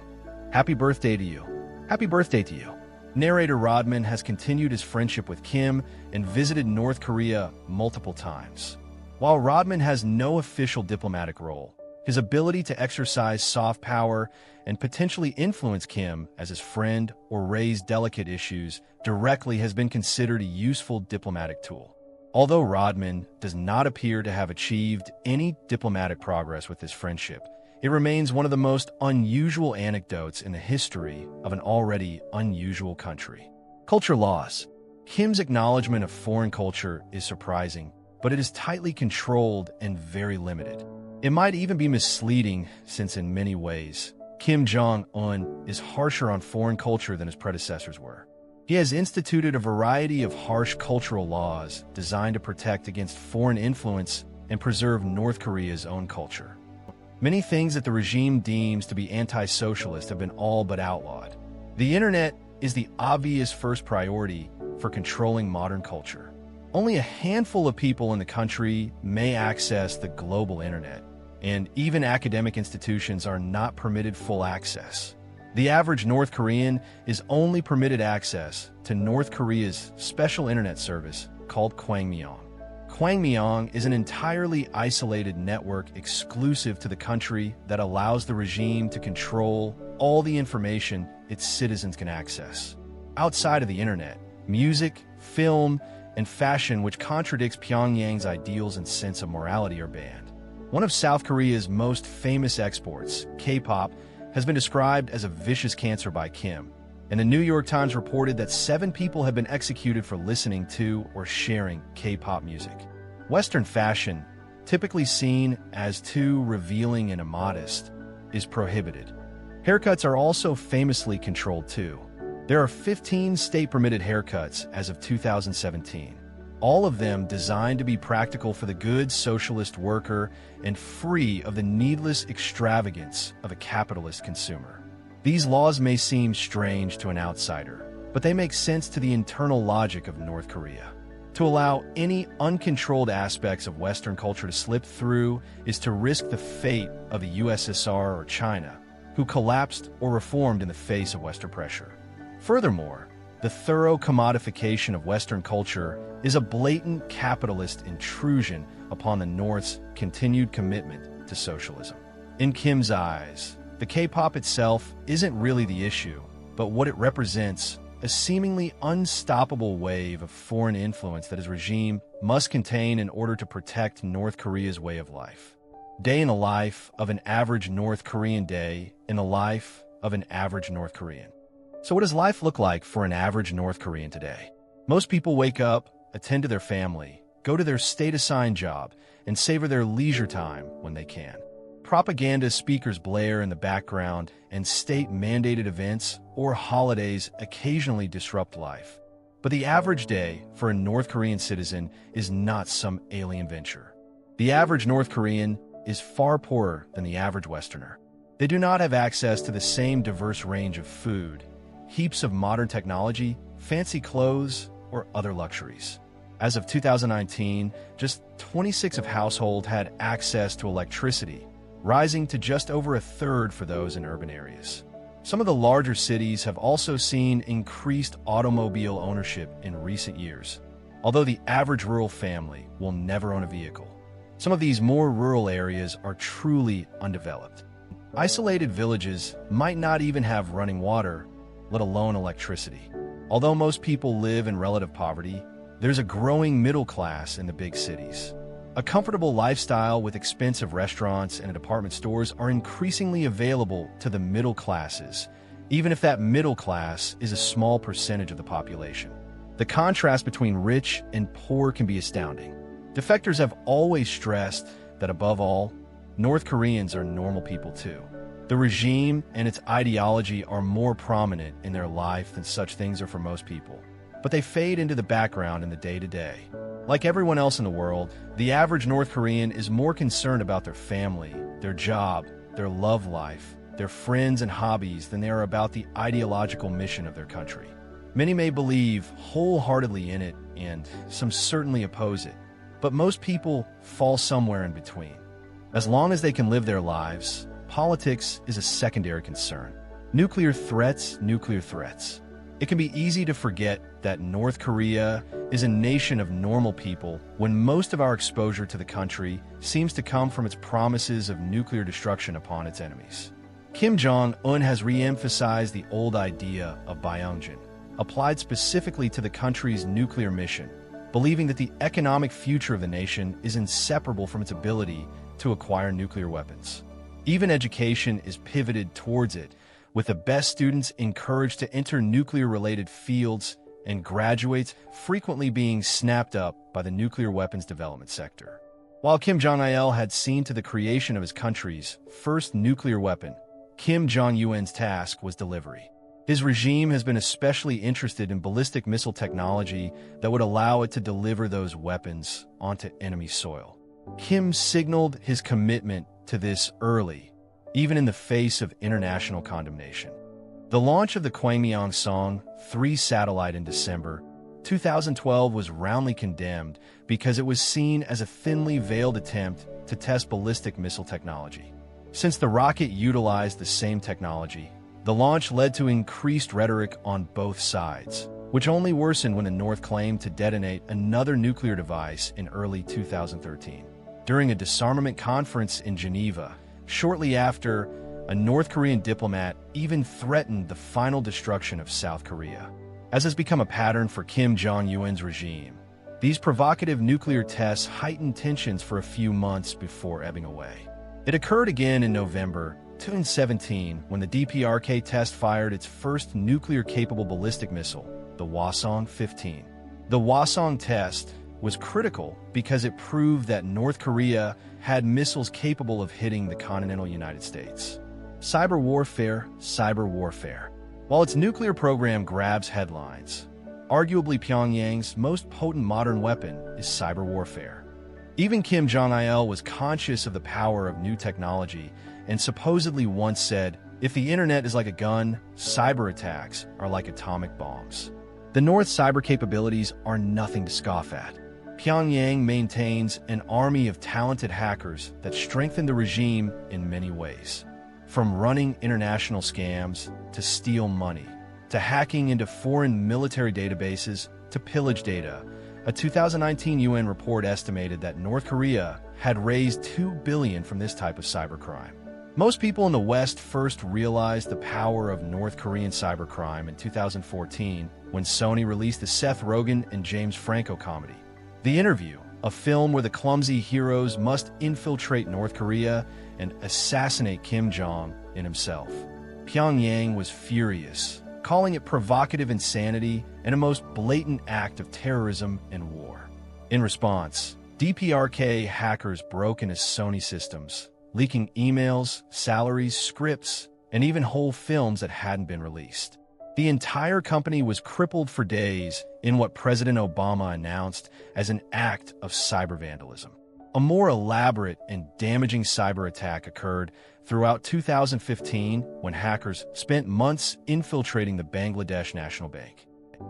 Happy birthday to you. Happy birthday to you. Narrator Rodman has continued his friendship with Kim and visited North Korea multiple times. While Rodman has no official diplomatic role, his ability to exercise soft power and potentially influence Kim as his friend or raise delicate issues directly has been considered a useful diplomatic tool. Although Rodman does not appear to have achieved any diplomatic progress with his friendship, it remains one of the most unusual anecdotes in the history of an already unusual country. Culture loss. Kim's acknowledgement of foreign culture is surprising, but it is tightly controlled and very limited. It might even be misleading since in many ways, Kim Jong-un is harsher on foreign culture than his predecessors were. He has instituted a variety of harsh cultural laws designed to protect against foreign influence and preserve North Korea's own culture. Many things that the regime deems to be anti-socialist have been all but outlawed. The internet is the obvious first priority for controlling modern culture. Only a handful of people in the country may access the global internet, and even academic institutions are not permitted full access. The average North Korean is only permitted access to North Korea's special internet service called Kwangmyong. Kwangmyong is an entirely isolated network exclusive to the country that allows the regime to control all the information its citizens can access. Outside of the internet, music, film, and fashion which contradicts Pyongyang's ideals and sense of morality are banned. One of South Korea's most famous exports, K-pop, has been described as a vicious cancer by Kim, and the New York Times reported that 7 people have been executed for listening to or sharing K-pop music. Western fashion typically seen as too revealing and immodest, is prohibited. Haircuts are also famously controlled too. There are 15 state-permitted haircuts as of 2017, all of them designed to be practical for the good socialist worker and free of the needless extravagance of a capitalist consumer. These laws may seem strange to an outsider, but they make sense to the internal logic of North Korea. To allow any uncontrolled aspects of Western culture to slip through is to risk the fate of the USSR or China, who collapsed or reformed in the face of Western pressure. Furthermore, the thorough commodification of Western culture is a blatant capitalist intrusion upon the North's continued commitment to socialism. In Kim's eyes, the K-pop itself isn't really the issue, but what it represents: a seemingly unstoppable wave of foreign influence that his regime must contain in order to protect North Korea's way of life. Day in the life of an average North Korean day in the life of an average North Korean. So what does life look like for an average North Korean today? Most people wake up, attend to their family, go to their state-assigned job, and savor their leisure time when they can. Propaganda speakers blare in the background, and state-mandated events or holidays occasionally disrupt life. But the average day for a North Korean citizen is not some alien venture. The average North Korean is far poorer than the average Westerner. They do not have access to the same diverse range of food, heaps of modern technology, fancy clothes, or other luxuries. As of 2019, just 26% of households had access to electricity, rising to just over a third for those in urban areas. Some of the larger cities have also seen increased automobile ownership in recent years, although the average rural family will never own a vehicle. Some of these more rural areas are truly undeveloped. Isolated villages might not even have running water, let alone electricity. Although most people live in relative poverty, there's a growing middle class in the big cities. A comfortable lifestyle with expensive restaurants and department stores are increasingly available to the middle classes, even if that middle class is a small percentage of the population. The contrast between rich and poor can be astounding. Defectors have always stressed that, above all, North Koreans are normal people too. The regime and its ideology are more prominent in their life than such things are for most people, but they fade into the background in the day-to-day. Like everyone else in the world, the average North Korean is more concerned about their family, their job, their love life, their friends and hobbies than they are about the ideological mission of their country. Many may believe wholeheartedly in it, and some certainly oppose it, but most people fall somewhere in between. As long as they can live their lives, politics is a secondary concern. Nuclear threats. It can be easy to forget that North Korea is a nation of normal people when most of our exposure to the country seems to come from its promises of nuclear destruction upon its enemies. Kim Jong-Un has re-emphasized the old idea of Pyongyang, applied specifically to the country's nuclear mission, believing that the economic future of the nation is inseparable from its ability to acquire nuclear weapons. Even education is pivoted towards it, with the best students encouraged to enter nuclear-related fields and graduates frequently being snapped up by the nuclear weapons development sector. While Kim Jong-il had seen to the creation of his country's first nuclear weapon, Kim Jong-un's task was delivery. His regime has been especially interested in ballistic missile technology that would allow it to deliver those weapons onto enemy soil. Kim signaled his commitment to this early, even in the face of international condemnation. The launch of the Hwangmyeong-3 satellite in December 2012 was roundly condemned because it was seen as a thinly veiled attempt to test ballistic missile technology. Since the rocket utilized the same technology, the launch led to increased rhetoric on both sides, which only worsened when the North claimed to detonate another nuclear device in early 2013. During a disarmament conference in Geneva, shortly after, a North Korean diplomat even threatened the final destruction of South Korea. As has become a pattern for Kim Jong-un's regime, these provocative nuclear tests heightened tensions for a few months before ebbing away. It occurred again in November 2017 when the DPRK test fired its first nuclear-capable ballistic missile, the Hwasong-15. The Hwasong test, was critical because it proved that North Korea had missiles capable of hitting the continental United States. Cyber warfare, cyber warfare. While its nuclear program grabs headlines, arguably Pyongyang's most potent modern weapon is cyber warfare. Even Kim Jong-il was conscious of the power of new technology and supposedly once said, "If the internet is like a gun, cyber attacks are like atomic bombs." The North's cyber capabilities are nothing to scoff at. Pyongyang maintains an army of talented hackers that strengthen the regime in many ways. From running international scams to steal money, to hacking into foreign military databases to pillage data, a 2019 UN report estimated that North Korea had raised $2 billion from this type of cybercrime. Most people in the West first realized the power of North Korean cybercrime in 2014 when Sony released the Seth Rogen and James Franco comedy, The Interview, a film where the clumsy heroes must infiltrate North Korea and assassinate Kim Jong-un himself. Pyongyang was furious, calling it provocative insanity and a most blatant act of terrorism and war. In response, DPRK hackers broke into Sony systems, leaking emails, salaries, scripts, and even whole films that hadn't been released. The entire company was crippled for days in what President Obama announced as an act of cyber vandalism. A more elaborate and damaging cyber attack occurred throughout 2015 when hackers spent months infiltrating the Bangladesh National Bank.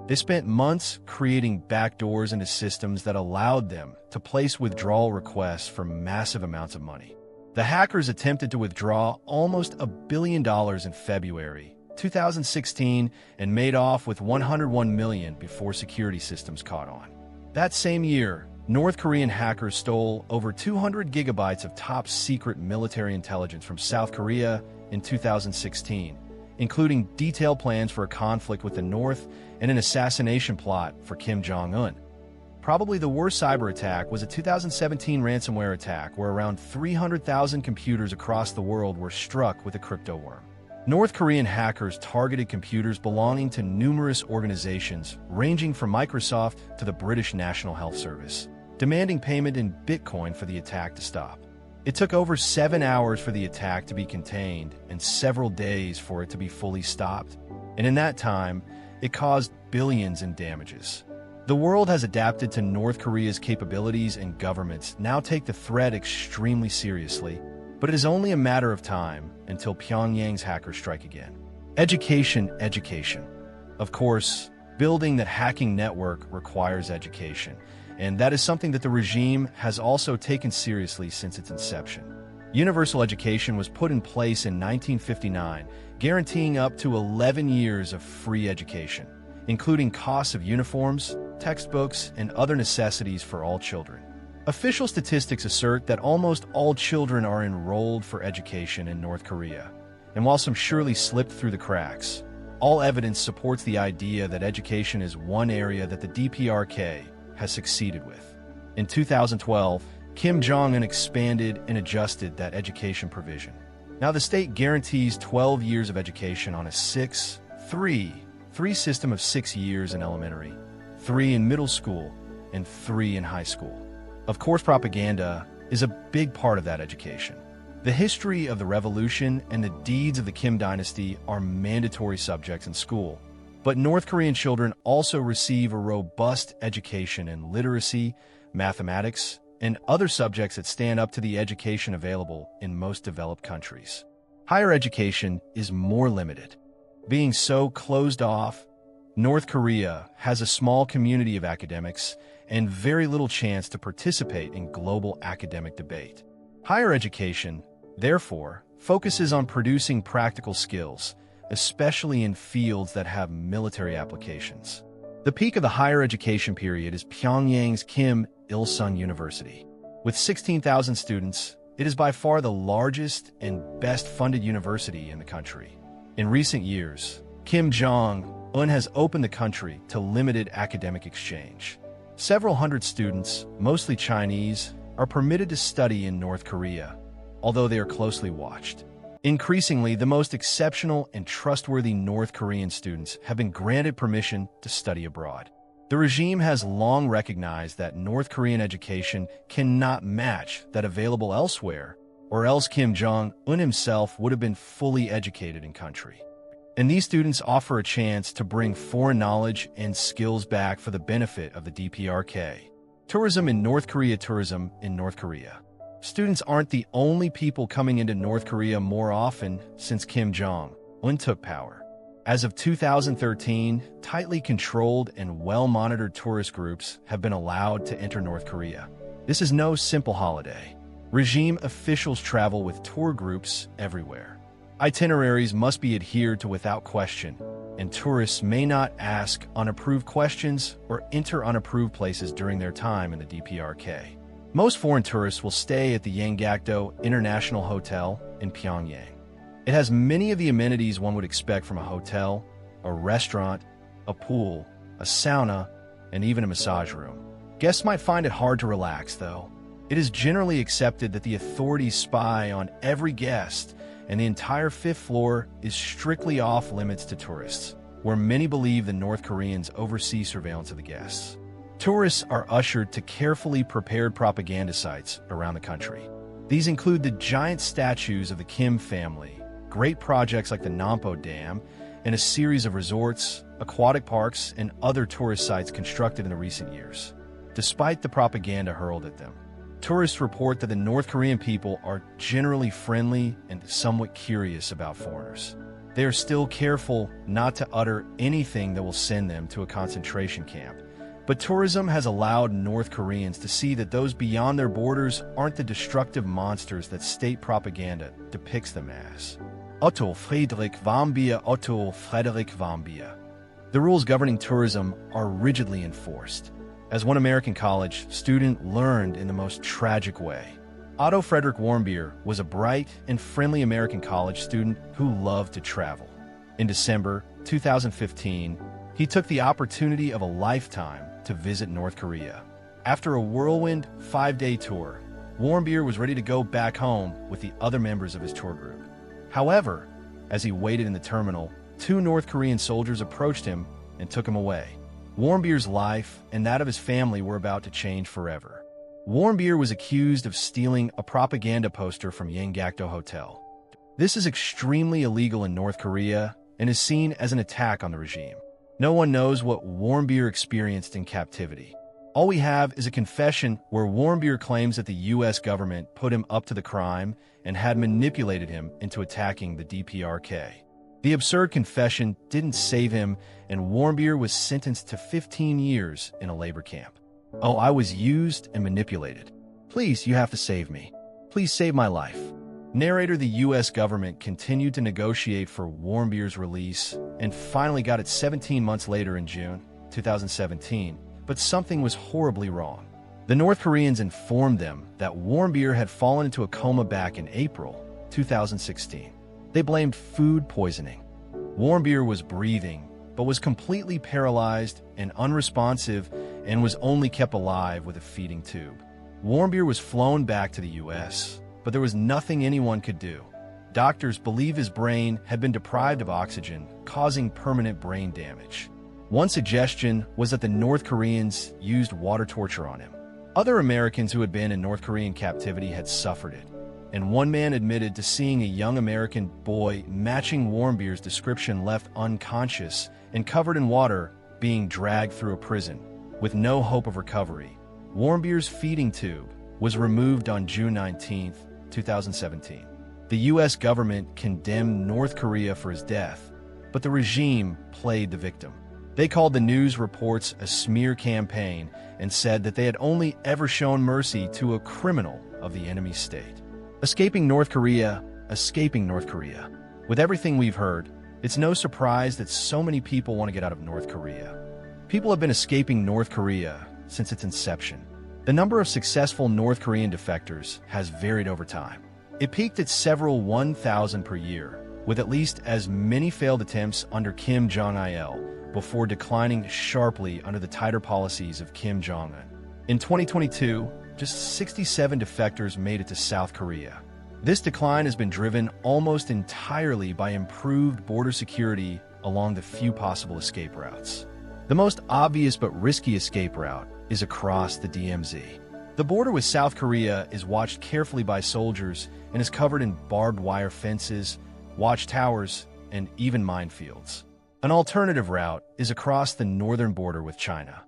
They spent months creating backdoors into systems that allowed them to place withdrawal requests for massive amounts of money. The hackers attempted to withdraw almost $1 billion in February 2016 and made off with $101 million before security systems caught on. That same year, North Korean hackers stole over 200 gigabytes of top-secret military intelligence from South Korea in 2016, including detailed plans for a conflict with the North and an assassination plot for Kim Jong-Un. Probably the worst cyber attack was a 2017 ransomware attack where around 300,000 computers across the world were struck with a crypto worm. North Korean hackers targeted computers belonging to numerous organizations, ranging from Microsoft to the British National Health Service, demanding payment in Bitcoin for the attack to stop. It took over 7 hours for the attack to be contained and several days for it to be fully stopped. And in that time, it caused billions in damages. The world has adapted to North Korea's capabilities and governments now take the threat extremely seriously, but it is only a matter of time until Pyongyang's hackers strike again. Education. Of course, building that hacking network requires education, and that is something that the regime has also taken seriously since its inception. Universal education was put in place in 1959, guaranteeing up to 11 years of free education, including costs of uniforms, textbooks, and other necessities for all children. Official statistics assert that almost all children are enrolled for education in North Korea, and while some surely slipped through the cracks, all evidence supports the idea that education is one area that the DPRK has succeeded with. In 2012, Kim Jong-un expanded and adjusted that education provision. Now the state guarantees 12 years of education on a 6-3 system of 6 years in elementary, 3 in middle school, and 3 in high school. Of course, propaganda is a big part of that education. The history of the revolution and the deeds of the Kim dynasty are mandatory subjects in school, but North Korean children also receive a robust education in literacy, mathematics, and other subjects that stand up to the education available in most developed countries. Higher education is more limited. Being so closed off, North Korea has a small community of academics and very little chance to participate in global academic debate. Higher education, therefore, focuses on producing practical skills, especially in fields that have military applications. The peak of the higher education period is Pyongyang's Kim Il-sung University. With 16,000 students, it is by far the largest and best-funded university in the country. In recent years, Kim Jong-un has opened the country to limited academic exchange. Several hundred students, mostly Chinese, are permitted to study in North Korea, although they are closely watched. Increasingly, the most exceptional and trustworthy North Korean students have been granted permission to study abroad. The regime has long recognized that North Korean education cannot match that available elsewhere, or else Kim Jong-Un himself would have been fully educated in country. And these students offer a chance to bring foreign knowledge and skills back for the benefit of the DPRK. Tourism in North Korea. Tourism in North Korea. Students aren't the only people coming into North Korea more often since Kim Jong-Un took power. As of 2013, tightly controlled and well-monitored tourist groups have been allowed to enter North Korea. This is no simple holiday. Regime officials travel with tour groups everywhere. Itineraries must be adhered to without question, and tourists may not ask unapproved questions or enter unapproved places during their time in the DPRK. Most foreign tourists will stay at the Yanggakdo International Hotel in Pyongyang. It has many of the amenities one would expect from a hotel, a restaurant, a pool, a sauna, and even a massage room. Guests might find it hard to relax, though. It is generally accepted that the authorities spy on every guest, and the entire fifth floor is strictly off limits to tourists, where many believe the North Koreans oversee surveillance of the guests. Tourists are ushered to carefully prepared propaganda sites around the country. These include the giant statues of the Kim family, great projects like the Nampo Dam, and a series of resorts, aquatic parks, and other tourist sites constructed in the recent years. Despite the propaganda hurled at them, tourists report that the North Korean people are generally friendly and somewhat curious about foreigners. They are still careful not to utter anything that will send them to a concentration camp. But tourism has allowed North Koreans to see that those beyond their borders aren't the destructive monsters that state propaganda depicts them as. Otto Friedrich Warmbier. Otto Friedrich Warmbier. The rules governing tourism are rigidly enforced. As one American college student learned in the most tragic way, Otto Frederick Warmbier was a bright and friendly American college student who loved to travel. In December 2015, he took the opportunity of a lifetime to visit North Korea. After a whirlwind 5-day tour, Warmbier was ready to go back home with the other members of his tour group. However, as he waited in the terminal, 2 North Korean soldiers approached him and took him away. Warmbier's life and that of his family were about to change forever. Warmbier was accused of stealing a propaganda poster from Yanggakdo Hotel. This is extremely illegal in North Korea and is seen as an attack on the regime. No one knows what Warmbier experienced in captivity. All we have is a confession where Warmbier claims that the U.S. government put him up to the crime and had manipulated him into attacking the DPRK. The absurd confession didn't save him, and Warmbier was sentenced to 15 years in a labor camp. Oh, I was used and manipulated. Please, you have to save me. Please save my life. Narrator: the U.S. government continued to negotiate for Warmbier's release and finally got it 17 months later in June 2017, but something was horribly wrong. The North Koreans informed them that Warmbier had fallen into a coma back in April 2016. They blamed food poisoning. Warmbier was breathing, but was completely paralyzed and unresponsive and was only kept alive with a feeding tube. Warmbier was flown back to the U.S., but there was nothing anyone could do. Doctors believe his brain had been deprived of oxygen, causing permanent brain damage. One suggestion was that the North Koreans used water torture on him. Other Americans who had been in North Korean captivity had suffered it, and one man admitted to seeing a young American boy matching Warmbier's description left unconscious and covered in water being dragged through a prison, with no hope of recovery. Warmbier's feeding tube was removed on June 19, 2017. The U.S. government condemned North Korea for his death, but the regime played the victim. They called the news reports a smear campaign and said that they had only ever shown mercy to a criminal of the enemy state. Escaping North Korea. With everything we've heard, it's no surprise that so many people want to get out of North Korea. People have been escaping North Korea since its inception. The number of successful North Korean defectors has varied over time. It peaked at several 1,000 per year, with at least as many failed attempts under Kim Jong-Il, before declining sharply under the tighter policies of Kim Jong-Un. In 2022, just 67 defectors made it to South Korea. This decline has been driven almost entirely by improved border security along the few possible escape routes. The most obvious but risky escape route is across the DMZ. The border with South Korea is watched carefully by soldiers and is covered in barbed wire fences, watchtowers, and even minefields. An alternative route is across the northern border with China.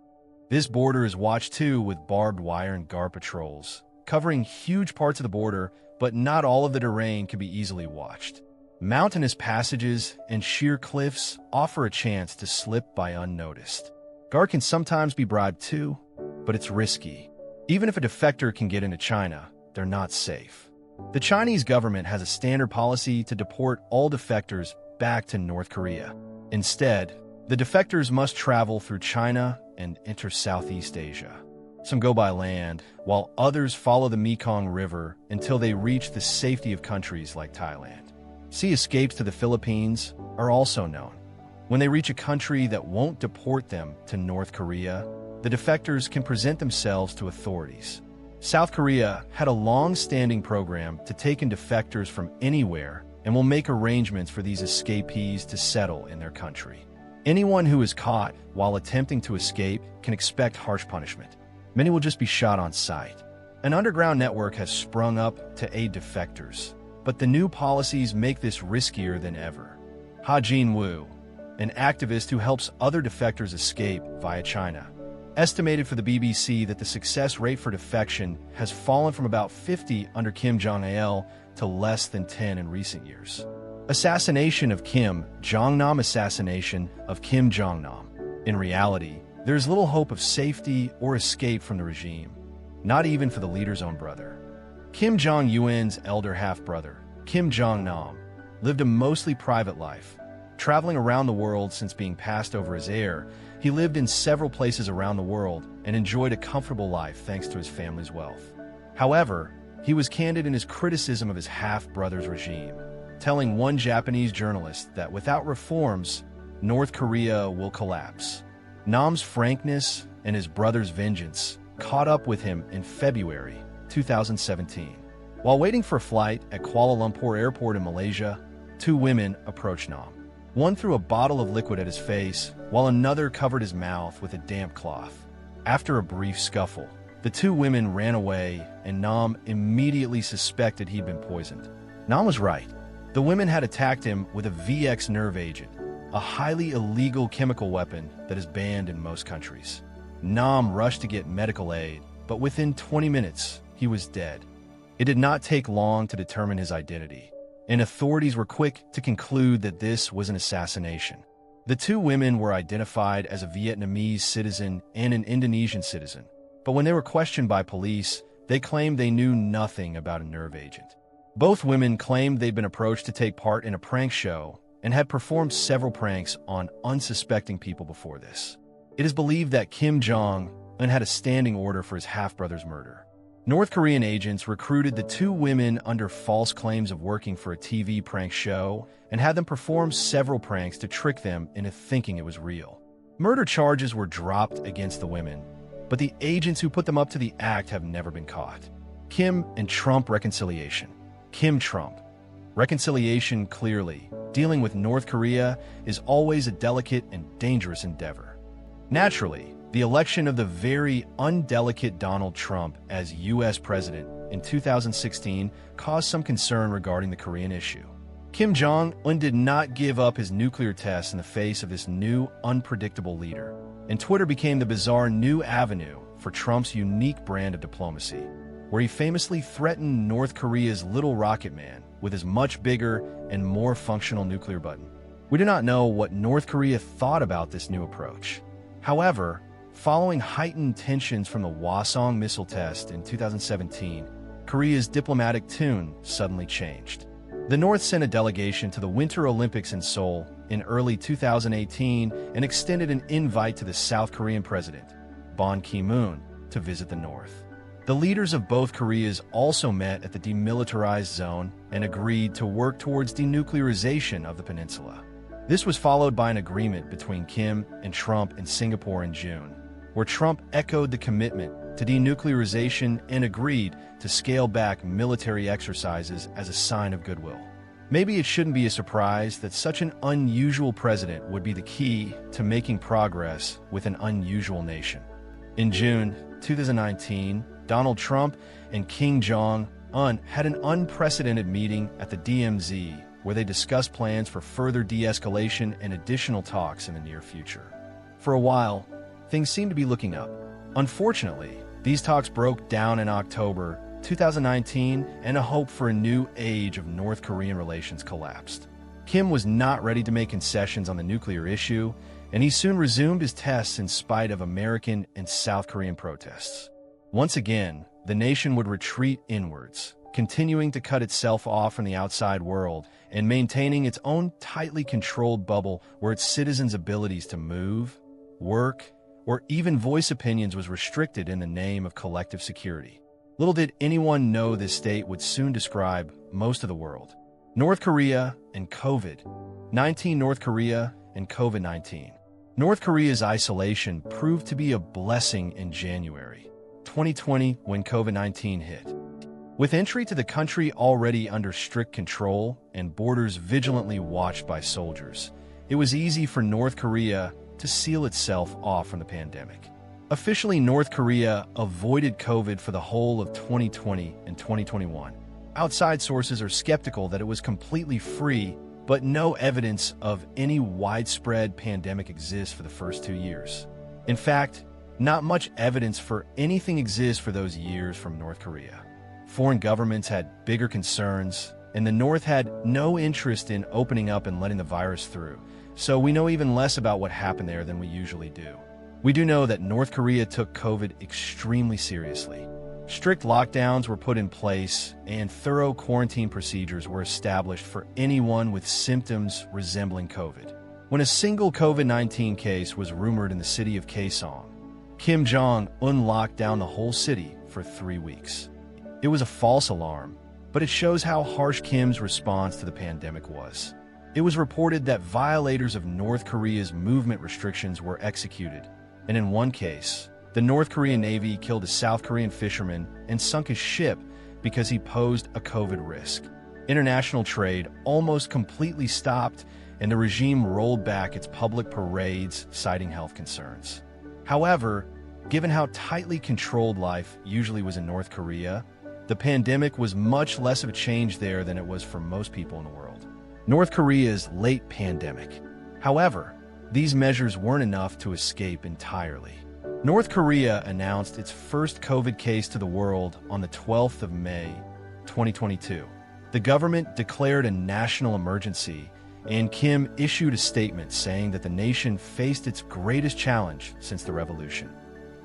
This border is watched too with barbed wire and guard patrols, covering huge parts of the border, but not all of the terrain can be easily watched. Mountainous passages and sheer cliffs offer a chance to slip by unnoticed. Guard can sometimes be bribed too, but it's risky. Even if a defector can get into China, they're not safe. The Chinese government has a standard policy to deport all defectors back to North Korea. Instead, the defectors must travel through China and enter Southeast Asia. Some go by land, while others follow the Mekong River until they reach the safety of countries like Thailand. Sea escapes to the Philippines are also known. When they reach a country that won't deport them to North Korea, the defectors can present themselves to authorities. South Korea had a long-standing program to take in defectors from anywhere and will make arrangements for these escapees to settle in their country. Anyone who is caught while attempting to escape can expect harsh punishment. Many will just be shot on sight. An underground network has sprung up to aid defectors, but the new policies make this riskier than ever. Ha Jin-woo, an activist who helps other defectors escape via China, estimated for the BBC that the success rate for defection has fallen from about 50 under Kim Jong-il to less than 10 in recent years. Assassination of Kim Jong-Nam. Assassination of Kim Jong-Nam. In reality, there is little hope of safety or escape from the regime, not even for the leader's own brother. Kim Jong-un's elder half-brother, Kim Jong-nam, lived a mostly private life. Traveling around the world since being passed over as heir, he lived in several places around the world and enjoyed a comfortable life thanks to his family's wealth. However, he was candid in his criticism of his half-brother's regime, telling one Japanese journalist that without reforms, North Korea will collapse. Nam's frankness and his brother's vengeance caught up with him in February 2017. While waiting for a flight at Kuala Lumpur Airport in Malaysia, two women approached Nam. One threw a bottle of liquid at his face, while another covered his mouth with a damp cloth. After a brief scuffle, the two women ran away, and Nam immediately suspected he'd been poisoned. Nam was right. The women had attacked him with a VX nerve agent, a highly illegal chemical weapon that is banned in most countries. Nam rushed to get medical aid, but within 20 minutes, he was dead. It did not take long to determine his identity, and authorities were quick to conclude that this was an assassination. The two women were identified as a Vietnamese citizen and an Indonesian citizen, but when they were questioned by police, they claimed they knew nothing about a nerve agent. Both women claimed they'd been approached to take part in a prank show and had performed several pranks on unsuspecting people before this. It is believed that Kim Jong-Un had a standing order for his half-brother's murder. North Korean agents recruited the two women under false claims of working for a TV prank show and had them perform several pranks to trick them into thinking it was real. Murder charges were dropped against the women, but the agents who put them up to the act have never been caught. Kim and Trump reconciliation. Kim-Trump. Reconciliation clearly, dealing with North Korea is always a delicate and dangerous endeavor. Naturally, the election of the very undelicate Donald Trump as U.S. president in 2016 caused some concern regarding the Korean issue. Kim Jong-Un did not give up his nuclear tests in the face of this new, unpredictable leader, and Twitter became the bizarre new avenue for Trump's unique brand of diplomacy, where he famously threatened North Korea's Little Rocket Man with his much bigger and more functional nuclear button. We do not know what North Korea thought about this new approach. However, following heightened tensions from the Hwasong missile test in 2017, Korea's diplomatic tune suddenly changed. The North sent a delegation to the Winter Olympics in Seoul in early 2018 and extended an invite to the South Korean president, Ban Ki-moon, to visit the North. The leaders of both Koreas also met at the demilitarized zone and agreed to work towards denuclearization of the peninsula. This was followed by an agreement between Kim and Trump in Singapore in June, where Trump echoed the commitment to denuclearization and agreed to scale back military exercises as a sign of goodwill. Maybe it shouldn't be a surprise that such an unusual president would be the key to making progress with an unusual nation. In June 2019, Donald Trump and Kim Jong-Un had an unprecedented meeting at the DMZ where they discussed plans for further de-escalation and additional talks in the near future. For a while, things seemed to be looking up. Unfortunately, these talks broke down in October 2019, and a hope for a new age of North Korean relations collapsed. Kim was not ready to make concessions on the nuclear issue, and he soon resumed his tests in spite of American and South Korean protests. Once again, the nation would retreat inwards, continuing to cut itself off from the outside world and maintaining its own tightly controlled bubble where its citizens' abilities to move, work, or even voice opinions was restricted in the name of collective security. Little did anyone know this state would soon describe most of the world. North Korea and COVID-19. North Korea and COVID-19. North Korea's isolation proved to be a blessing in January 2020 when COVID-19 hit. With entry to the country already under strict control and borders vigilantly watched by soldiers, it was easy for North Korea to seal itself off from the pandemic. Officially, North Korea avoided COVID for the whole of 2020 and 2021. Outside sources are skeptical that it was completely free, but no evidence of any widespread pandemic exists for the first 2 years. In fact, not much evidence for anything exists for those years from North Korea. Foreign governments had bigger concerns, and the North had no interest in opening up and letting the virus through, so we know even less about what happened there than we usually do. We do know that North Korea took COVID extremely seriously. Strict lockdowns were put in place, and thorough quarantine procedures were established for anyone with symptoms resembling COVID. When a single COVID-19 case was rumored in the city of Kaesong, Kim Jong-Un locked down the whole city for 3 weeks. It was a false alarm, but it shows how harsh Kim's response to the pandemic was. It was reported that violators of North Korea's movement restrictions were executed, and in one case, the North Korean Navy killed a South Korean fisherman and sunk his ship because he posed a COVID risk. International trade almost completely stopped, and the regime rolled back its public parades, citing health concerns. However, given how tightly controlled life usually was in North Korea, the pandemic was much less of a change there than it was for most people in the world. North Korea's late pandemic. However, these measures weren't enough to escape entirely. North Korea announced its first COVID case to the world on the 12th of May, 2022. The government declared a national emergency, and Kim issued a statement saying that the nation faced its greatest challenge since the revolution.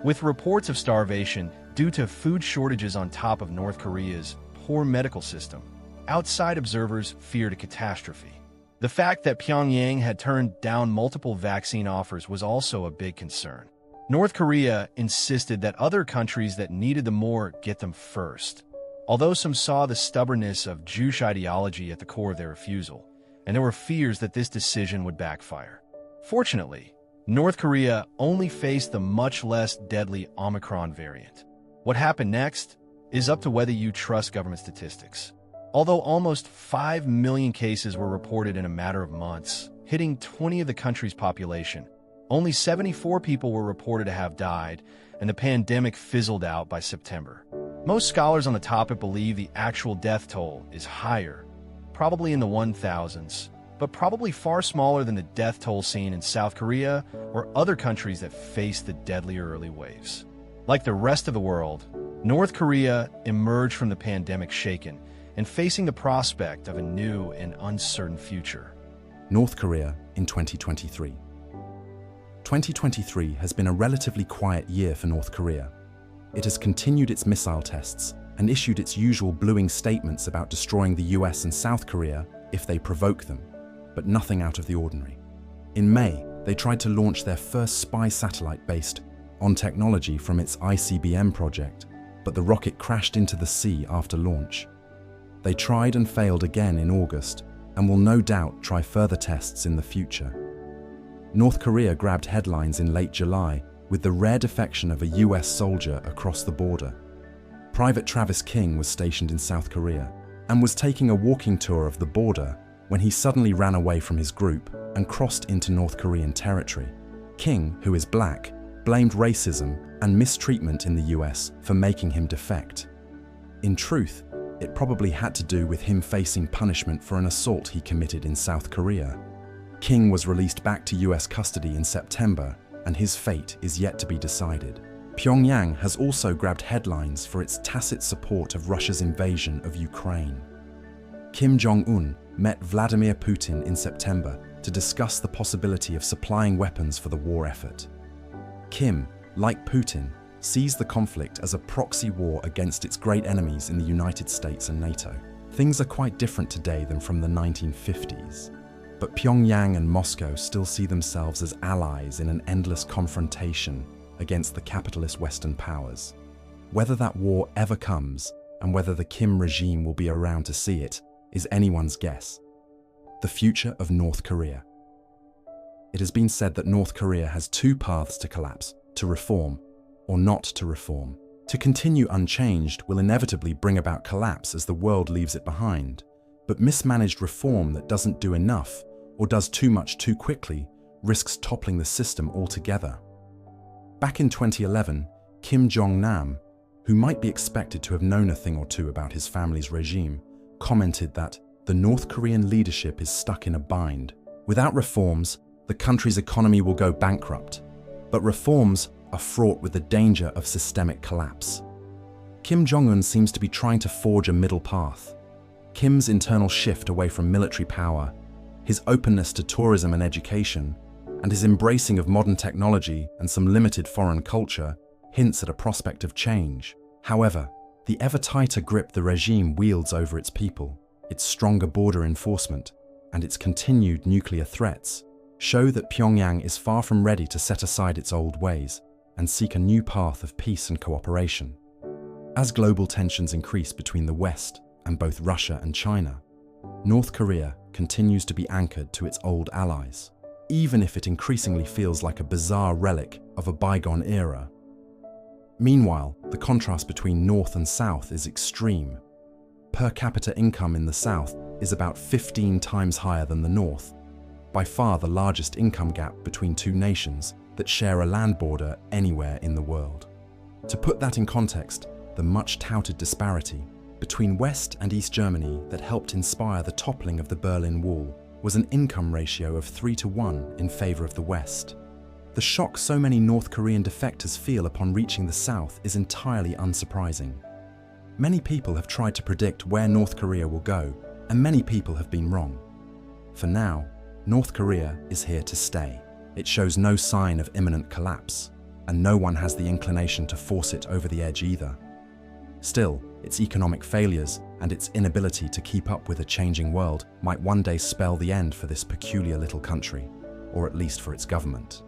With reports of starvation due to food shortages on top of North Korea's poor medical system, outside observers feared a catastrophe. The fact that Pyongyang had turned down multiple vaccine offers was also a big concern. North Korea insisted that other countries that needed them more get them first, although some saw the stubbornness of Jewish ideology at the core of their refusal, and there were fears that this decision would backfire. Fortunately, North Korea only faced the much less deadly Omicron variant. What happened next is up to whether you trust government statistics. Although almost 5 million cases were reported in a matter of months, hitting 20 of the country's population, only 74 people were reported to have died, and the pandemic fizzled out by September. Most scholars on the topic believe the actual death toll is higher, probably in the 1,000s, but probably far smaller than the death toll seen in South Korea or other countries that faced the deadlier early waves. Like the rest of the world, North Korea emerged from the pandemic shaken and facing the prospect of a new and uncertain future. North Korea in 2023. 2023 has been a relatively quiet year for North Korea. It has continued its missile tests and issued its usual bluing statements about destroying the US and South Korea if they provoke them, but nothing out of the ordinary. In May, they tried to launch their first spy satellite based on technology from its ICBM project, but the rocket crashed into the sea after launch. They tried and failed again in August and will no doubt try further tests in the future. North Korea grabbed headlines in late July with the rare defection of a US soldier across the border. Private Travis King was stationed in South Korea, and was taking a walking tour of the border when he suddenly ran away from his group and crossed into North Korean territory. King, who is black, blamed racism and mistreatment in the US for making him defect. In truth, it probably had to do with him facing punishment for an assault he committed in South Korea. King was released back to US custody in September, and his fate is yet to be decided. Pyongyang has also grabbed headlines for its tacit support of Russia's invasion of Ukraine. Kim Jong-Un met Vladimir Putin in September to discuss the possibility of supplying weapons for the war effort. Kim, like Putin, sees the conflict as a proxy war against its great enemies in the United States and NATO. Things are quite different today than from the 1950s, but Pyongyang and Moscow still see themselves as allies in an endless confrontation against the capitalist Western powers. Whether that war ever comes, and whether the Kim regime will be around to see it, is anyone's guess. The future of North Korea. It has been said that North Korea has two paths to collapse: to reform or not to reform. To continue unchanged will inevitably bring about collapse as the world leaves it behind, but mismanaged reform that doesn't do enough or does too much too quickly risks toppling the system altogether. Back in 2011, Kim Jong-Nam, who might be expected to have known a thing or two about his family's regime, commented that the North Korean leadership is stuck in a bind. Without reforms, the country's economy will go bankrupt, but reforms are fraught with the danger of systemic collapse. Kim Jong-un seems to be trying to forge a middle path. Kim's internal shift away from military power, his openness to tourism and education, and his embracing of modern technology and some limited foreign culture hints at a prospect of change. However, the ever tighter grip the regime wields over its people, its stronger border enforcement, and its continued nuclear threats show that Pyongyang is far from ready to set aside its old ways and seek a new path of peace and cooperation. As global tensions increase between the West and both Russia and China, North Korea continues to be anchored to its old allies, even if it increasingly feels like a bizarre relic of a bygone era. Meanwhile, the contrast between North and South is extreme. Per capita income in the South is about 15 times higher than the North, by far the largest income gap between two nations that share a land border anywhere in the world. To put that in context, the much-touted disparity between West and East Germany that helped inspire the toppling of the Berlin Wall was an income ratio of 3-to-1 in favor of the West. The shock so many North Korean defectors feel upon reaching the South is entirely unsurprising. Many people have tried to predict where North Korea will go, and many people have been wrong. For now, North Korea is here to stay. It shows no sign of imminent collapse, and no one has the inclination to force it over the edge either. Still, its economic failures and its inability to keep up with a changing world might one day spell the end for this peculiar little country, or at least for its government.